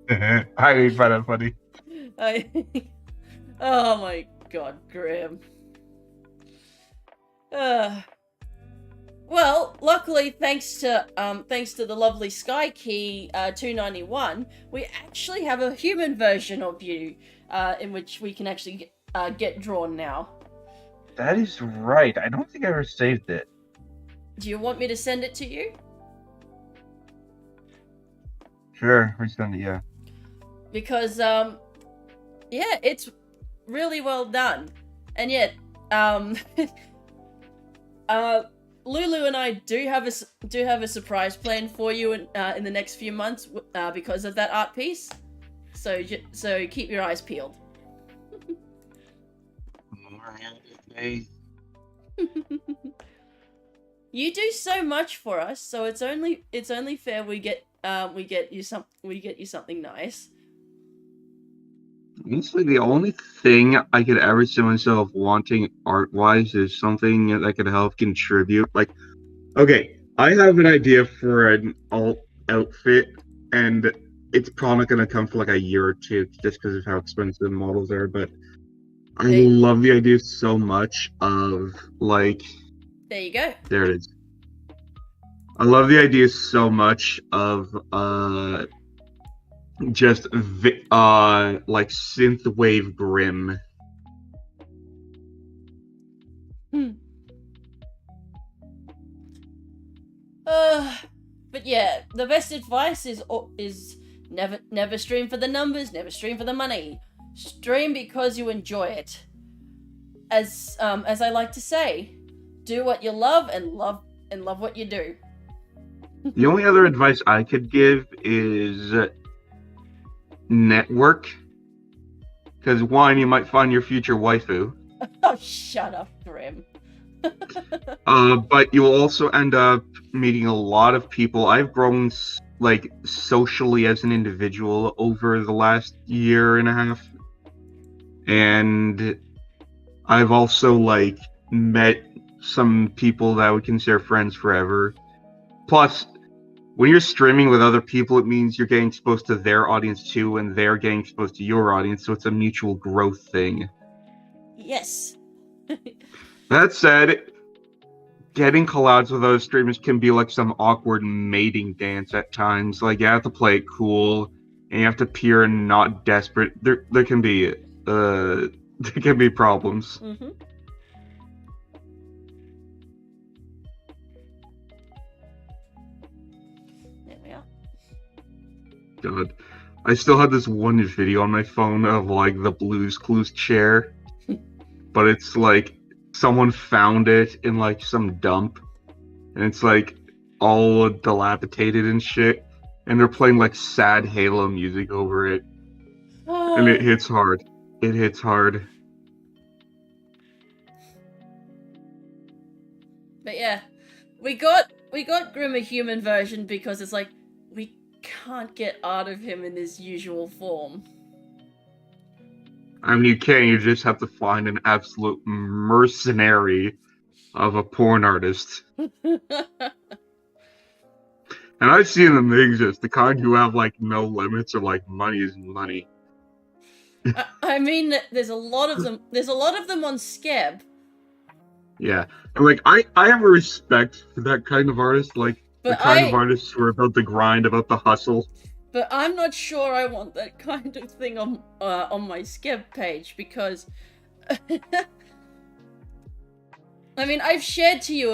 Speaker 3: didn't find that funny.
Speaker 2: Oh my god, Graham. Well, luckily, thanks to the lovely Skykey 291, we actually have a human version of you, in which we can actually get drawn now.
Speaker 3: That is right. I don't think I ever saved it.
Speaker 2: Do you want me to send it to you?
Speaker 3: Sure, resend it, yeah.
Speaker 2: Because, yeah, it's really well done. And yet, Lulu and I do have a surprise plan for you in the next few months because of that art piece. So keep your eyes peeled. You do so much for us, so it's only fair we get you something nice.
Speaker 3: Honestly, the only thing I could ever see myself wanting art-wise is something that could help contribute. Like, okay, I have an idea for an alt outfit, and it's probably gonna come for like a year or two just because of how expensive models are, but I
Speaker 2: Hey.
Speaker 3: love the idea so much of like
Speaker 2: There you go.
Speaker 3: there it is. I love the idea so much of just like synthwave grim.
Speaker 2: But yeah, the best advice is never stream for the numbers, never stream for the money. Stream because you enjoy it. As I like to say, do what you love and love what you do.
Speaker 3: The only other advice I could give is network, because one, you might find your future waifu.
Speaker 2: Oh, shut up, Grim.
Speaker 3: But you'll also end up meeting a lot of people. I've grown like socially as an individual over the last year and a half, and I've also like met some people that I would consider friends forever. Plus, when you're streaming with other people, it means you're getting exposed to their audience too, and they're getting exposed to your audience, so it's a mutual growth thing.
Speaker 2: Yes.
Speaker 3: That said, getting collabs with other streamers can be like some awkward mating dance at times. Like, you have to play it cool, and you have to appear not desperate. There can be problems.
Speaker 2: Mm-hmm. There we are.
Speaker 3: God, I still have this one video on my phone of like the Blue's Clues chair, but it's like someone found it in like some dump, and it's like all dilapidated and shit, and they're playing like sad Halo music over it, and it hits hard. It hits hard.
Speaker 2: But yeah, we got Grim a human version because it's like we can't get out of him in his usual form.
Speaker 3: I mean, you can. You just have to find an absolute mercenary of a porn artist. And I've seen them exist. The kind who have like no limits, or like money is money.
Speaker 2: I mean, there's a lot of them. There's a lot of them on Skeb.
Speaker 3: Yeah, and like I have a respect for that kind of artist. Like the kind of artists who are about the grind, about the hustle.
Speaker 2: But I'm not sure I want that kind of thing on my Skeb page because I mean, I've shared to you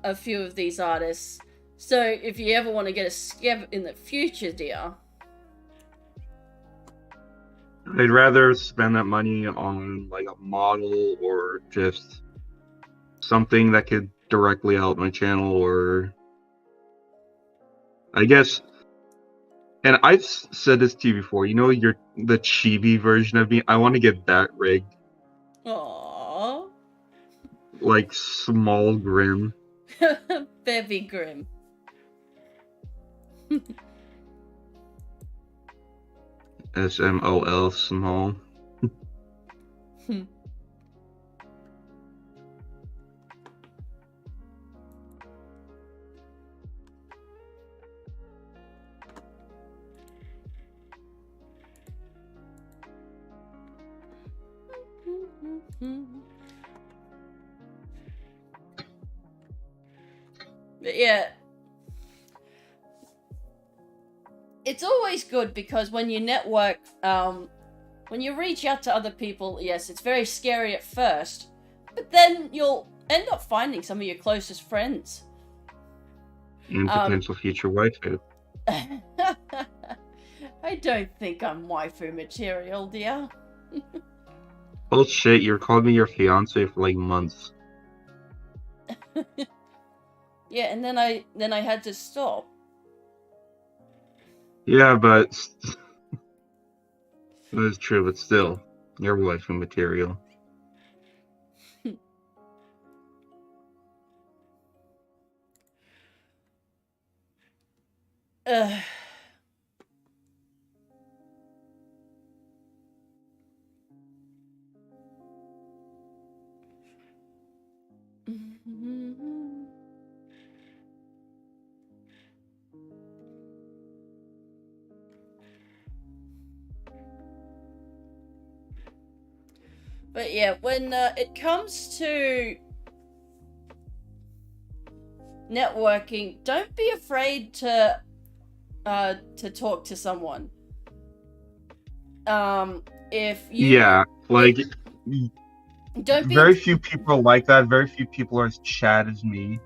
Speaker 2: a few of these artists. So if you ever want to get a Skeb in the future, dear,
Speaker 3: I'd rather spend that money on like a model or just something that could directly help my channel, or I guess. And I've said this to you before. You know, the chibi version of me. I want to get that rigged.
Speaker 2: aww,
Speaker 3: Like small Grim.
Speaker 2: baby Grim.
Speaker 3: SMOL small.
Speaker 2: But yeah, it's always good because when you network, when you reach out to other people, yes, it's very scary at first, but then you'll end up finding some of your closest friends.
Speaker 3: And potential future waifu.
Speaker 2: I don't think I'm waifu material, dear.
Speaker 3: Oh shit, you called me your fiance for like months.
Speaker 2: Yeah, and then I had to stop.
Speaker 3: Yeah, but that is true, but still, you're waifu material.
Speaker 2: Ugh. But yeah, when it comes to networking, don't be afraid to talk to someone. If you
Speaker 3: Yeah, like
Speaker 2: don't be
Speaker 3: very few people are like that. Very few people are as Chad as me.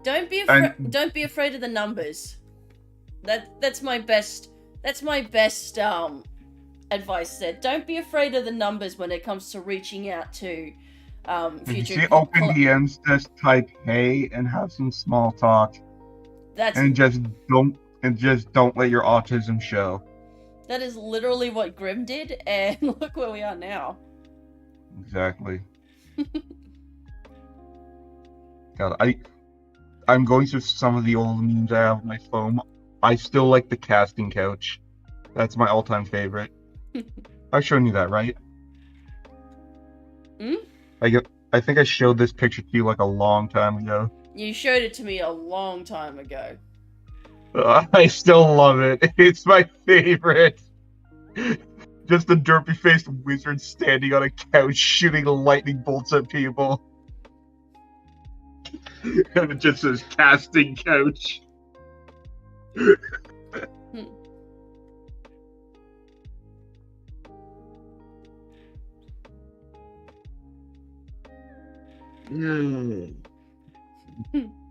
Speaker 2: don't be
Speaker 3: And-
Speaker 2: don't be afraid of the numbers. That's my best advice there. Don't be afraid of the numbers when it comes to reaching out to
Speaker 3: If you
Speaker 2: future
Speaker 3: see open DMs, just type hey and have some small talk,
Speaker 2: That's
Speaker 3: and just don't let your autism show.
Speaker 2: that is literally what Grim did, and look where we are now.
Speaker 3: Exactly. God, I'm going through some of the old memes I have on my phone. I still like the casting couch. That's my all-time favorite. I've shown you that, right?
Speaker 2: Hmm?
Speaker 3: I think I showed this picture to you like a long time ago.
Speaker 2: You showed it to me a long time ago.
Speaker 3: I still love it. It's my favorite. Just a derpy-faced wizard standing on a couch shooting lightning bolts at people. And it just says casting couch. No.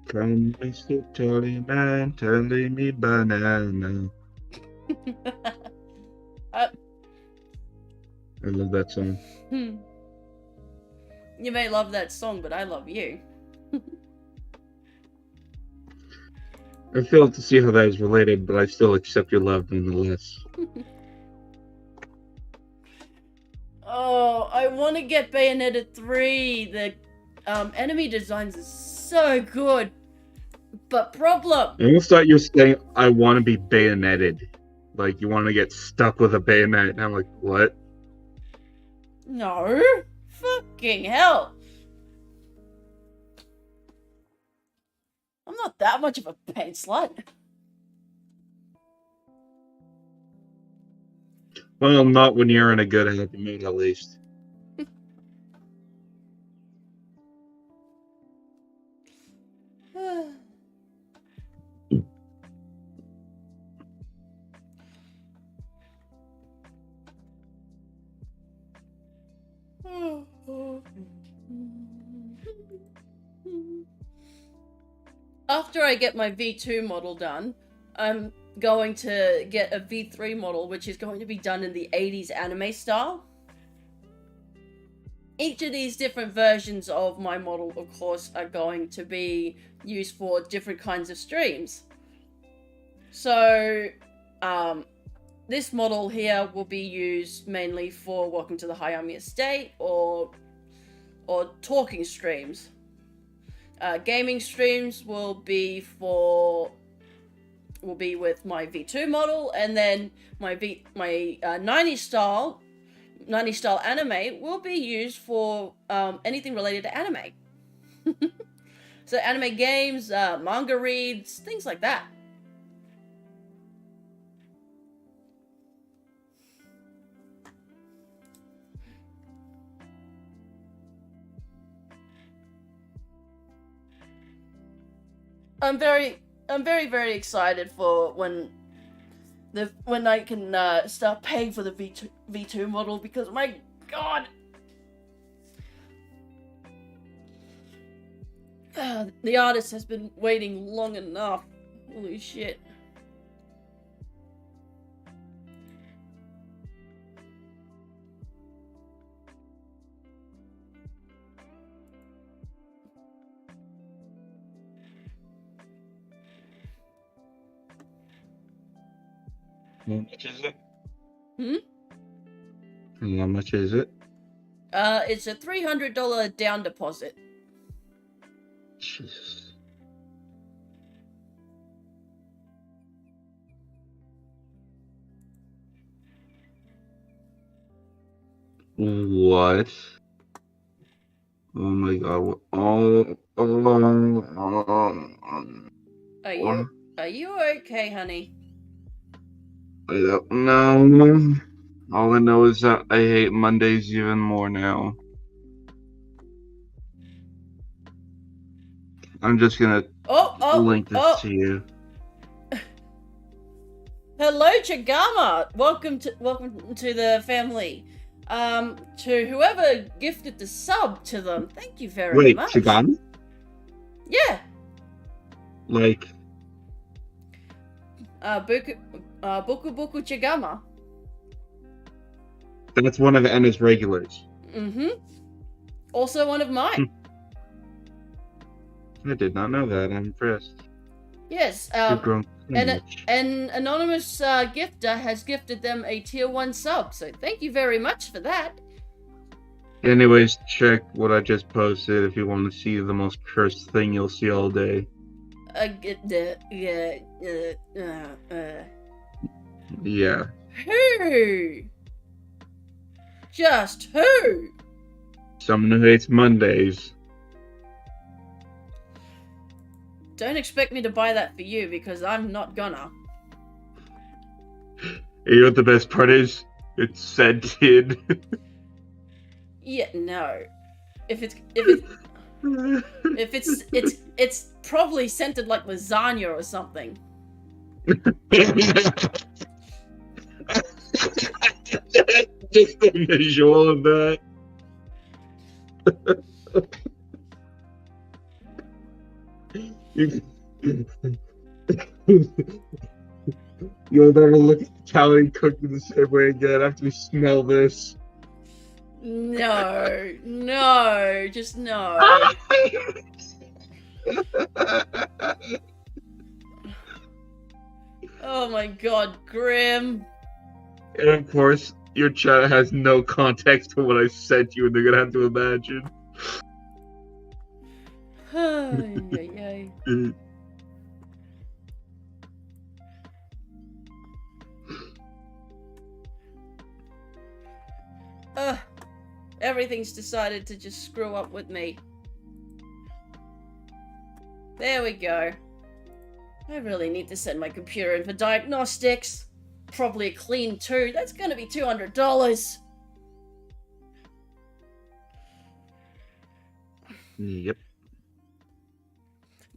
Speaker 3: Come, Mr. Tolly Man, telling me banana. I love that song.
Speaker 2: You may love that song, but I love you.
Speaker 3: I failed to see how that is related, but I still accept your love nonetheless.
Speaker 2: Oh, I want to get Bayonetta 3. The enemy designs is so good. But problem.
Speaker 3: I almost thought you were saying I want to be bayoneted. Like you want to get stuck with a bayonet. And I'm like, what?
Speaker 2: No. Fucking hell. I'm not that much of a pain slut.
Speaker 3: Well, not when you're in a good happy mood, at least.
Speaker 2: After I get my V2 model done, I'm going to get a V3 model, which is going to be done in the 80s anime style. Each of these different versions of my model, of course, are going to be used for different kinds of streams. So, this model here will be used mainly for Welcome to the Hayami Estate or talking streams. Gaming streams will be with my V2 model, and then my 90s style anime will be used for anything related to anime. So anime games, manga reads, things like that. I'm very, very excited for when I can start paying for the V2 model, because my god, the artist has been waiting long enough. Holy shit.
Speaker 3: How much is it?
Speaker 2: Hmm?
Speaker 3: How much is it?
Speaker 2: It's a $300 down deposit.
Speaker 3: Jesus. What? Oh my god.
Speaker 2: Are you okay, honey?
Speaker 3: I don't know. All I know is that I hate Mondays even more now. I'm just gonna link this to you.
Speaker 2: Hello, Chagama. Welcome to the family. To whoever gifted the sub to them, thank you very much.
Speaker 3: Wait, Chagami?
Speaker 2: Yeah.
Speaker 3: Like,
Speaker 2: Boku Boku Chagama.
Speaker 3: that's one of Anna's regulars.
Speaker 2: Mm-hmm. Also one of mine.
Speaker 3: I did not know that. I'm impressed.
Speaker 2: Yes.
Speaker 3: You've grown so much.
Speaker 2: An anonymous gifter has gifted them a tier 1 sub, so thank you very much for that.
Speaker 3: Anyways, check what I just posted if you want to see the most cursed thing you'll see all day. Yeah.
Speaker 2: Who? Just who?
Speaker 3: Someone who hates Mondays.
Speaker 2: Don't expect me to buy that for you because I'm not gonna.
Speaker 3: You know what the best part is? It's scented.
Speaker 2: Yeah, no. If it's probably scented like lasagna or something.
Speaker 3: Just the visual of that. You'll never look at Italian cooking the same way again after you smell this.
Speaker 2: No, no, just no. Oh my god, Grim.
Speaker 3: And of course, your chat has no context to what I sent you, and they're gonna have to imagine.
Speaker 2: Ay. Everything's decided to just screw up with me. There we go. I really need to send my computer in for diagnostics. Probably a clean too. That's gonna be $200.
Speaker 3: Yep.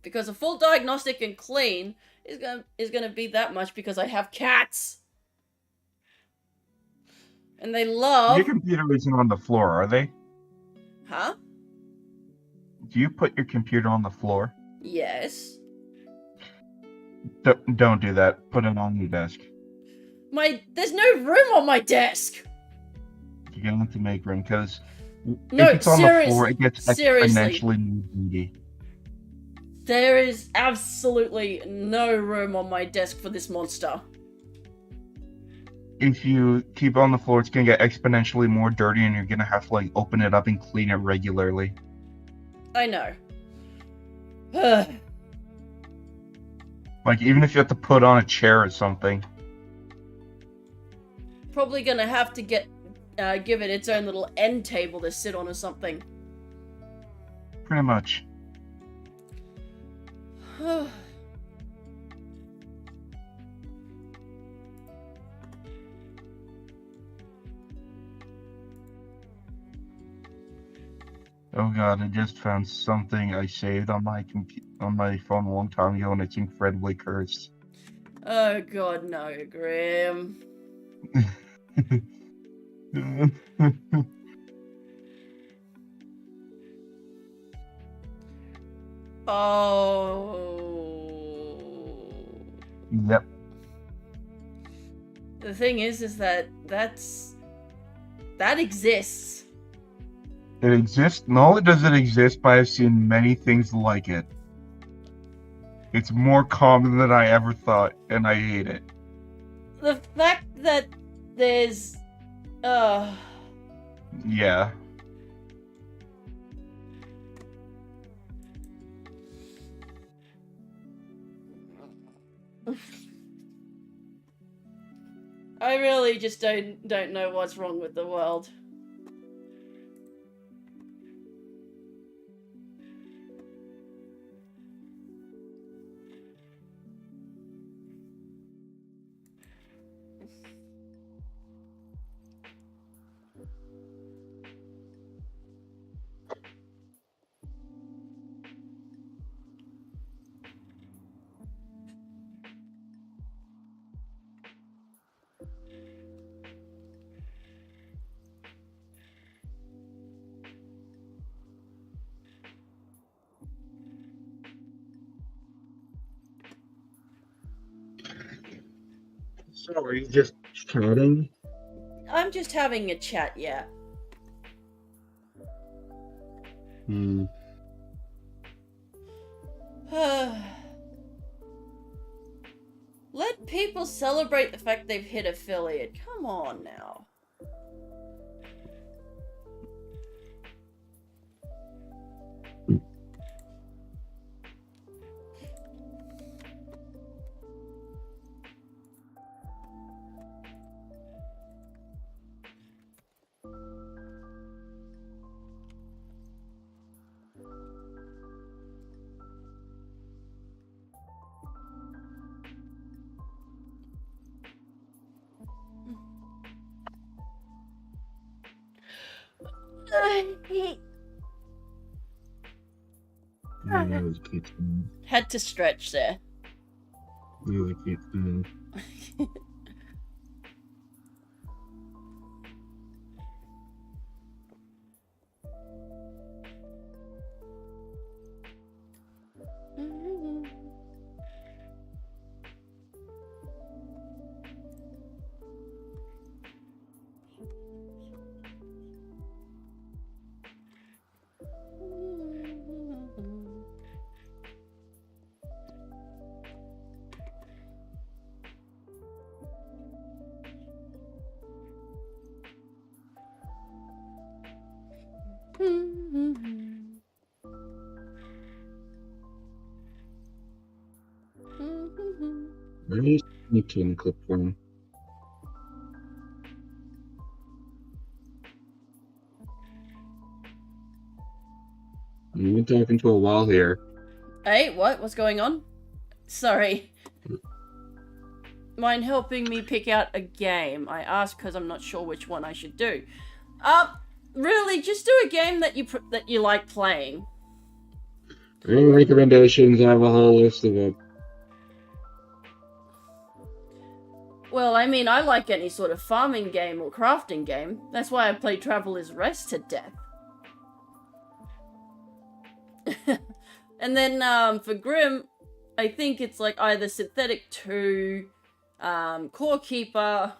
Speaker 2: Because a full diagnostic and clean is gonna be that much because I have cats. And they love...
Speaker 4: Your computer isn't on the floor, are they?
Speaker 2: Huh?
Speaker 4: Do you put your computer on the floor?
Speaker 2: Yes.
Speaker 4: Don't do that. Put it on your desk.
Speaker 2: There's no room on my desk!
Speaker 4: You're gonna have to make room, because
Speaker 2: No,
Speaker 4: if it's on the floor, it gets exponentially needy.
Speaker 2: There is absolutely no room on my desk for this monster.
Speaker 4: If you keep it on the floor, it's gonna get exponentially more dirty, and you're gonna have to, like, open it up and clean it regularly.
Speaker 2: I know.
Speaker 4: Like, even if you have to put on a chair or something.
Speaker 2: Probably gonna have to give it its own little end table to sit on or something.
Speaker 4: Pretty much. Oh god, I just found something I saved on my phone a long time ago, and it's incredibly cursed.
Speaker 2: Oh god, no, Grim. Oh.
Speaker 4: Yep.
Speaker 2: The thing is that that exists.
Speaker 4: It exists. Not only does it exist, but I've seen many things like it. It's more common than I ever thought, and I hate it.
Speaker 2: The fact that there's...
Speaker 4: Yeah.
Speaker 2: I really just don't know what's wrong with the world.
Speaker 3: So are you just chatting?
Speaker 2: I'm just having a chat, yeah.
Speaker 3: Hmm.
Speaker 2: Let people celebrate the fact they've hit affiliate. Come on now. Had to stretch there.
Speaker 3: Where is the tin clip from? You've been talking to a while here.
Speaker 2: Hey, what? What's going on? Sorry. Mind helping me pick out a game? I ask because I'm not sure which one I should do. Really, just do a game that you like playing.
Speaker 3: Any recommendations? I have a whole list of them.
Speaker 2: Well, I mean, I like any sort of farming game or crafting game. That's why I play Traveler's Rest to death. And then, for Grim, I think it's like either Synthetic 2, Core Keeper.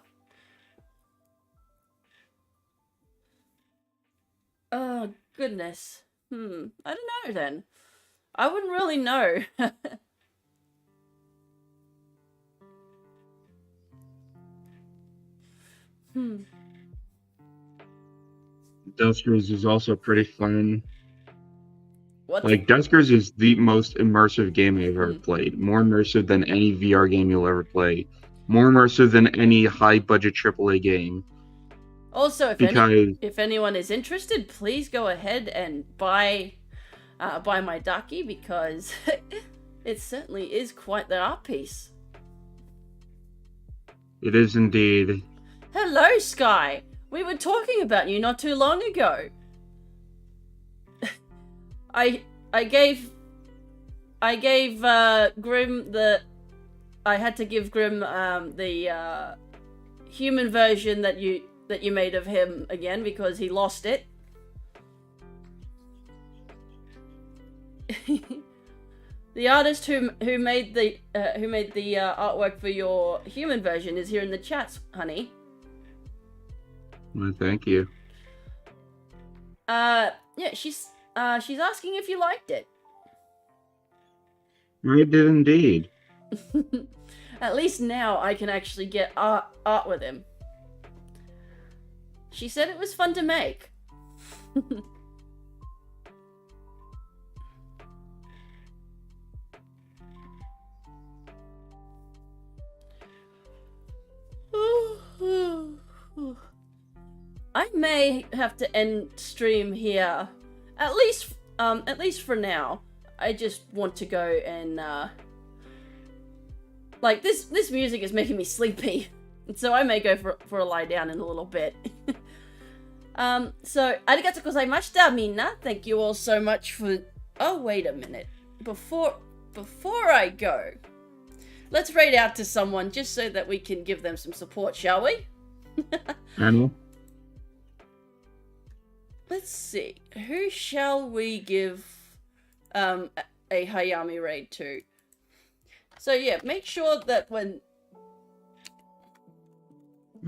Speaker 2: Oh, goodness. I don't know then. I wouldn't really know.
Speaker 3: Duskers is also pretty fun.
Speaker 2: What?
Speaker 3: Like, Duskers is the most immersive game I've ever played. More immersive than any VR game you'll ever play. More immersive than any high-budget AAA game.
Speaker 2: Also, if anyone is interested, please go ahead and buy my Ducky, because it certainly is quite the art piece.
Speaker 3: It is indeed.
Speaker 2: Hello, Sky! We were talking about you not too long ago. I gave Grim I had to give Grim the human version that you made of him again because he lost it. The artist who made the artwork for your human version is here in the chat, honey.
Speaker 3: Well, thank you.
Speaker 2: Yeah, she's asking if you liked it.
Speaker 3: I did indeed.
Speaker 2: At least now I can actually get art with him. She said it was fun to make. I may have to end stream here, at least for now. I just want to go and like this music is making me sleepy. So I may go for a lie down in a little bit. So, arigatou gozaimashita, minna. Thank you all so much for... Oh, wait a minute. Before I go, let's raid out to someone just so that we can give them some support, shall we?
Speaker 5: Animal?
Speaker 2: Let's see. Who shall we give a Hayami raid to? So yeah, make sure that when...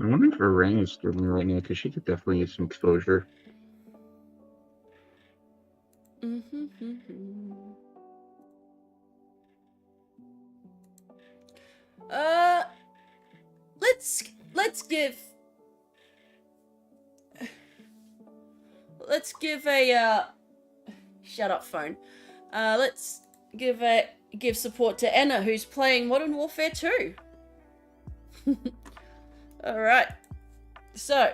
Speaker 5: I wonder if Rain is streaming right now, because she could definitely use some exposure.
Speaker 2: Let's give a shut up phone. Let's give support to Enna, who's playing Modern Warfare 2. All right. So,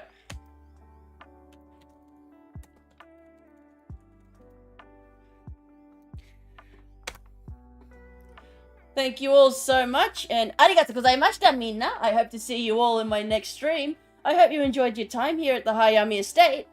Speaker 2: thank you all so much, and arigatou gozaimashita, minna. I hope to see you all in my next stream. I hope you enjoyed your time here at the Hayami Estate.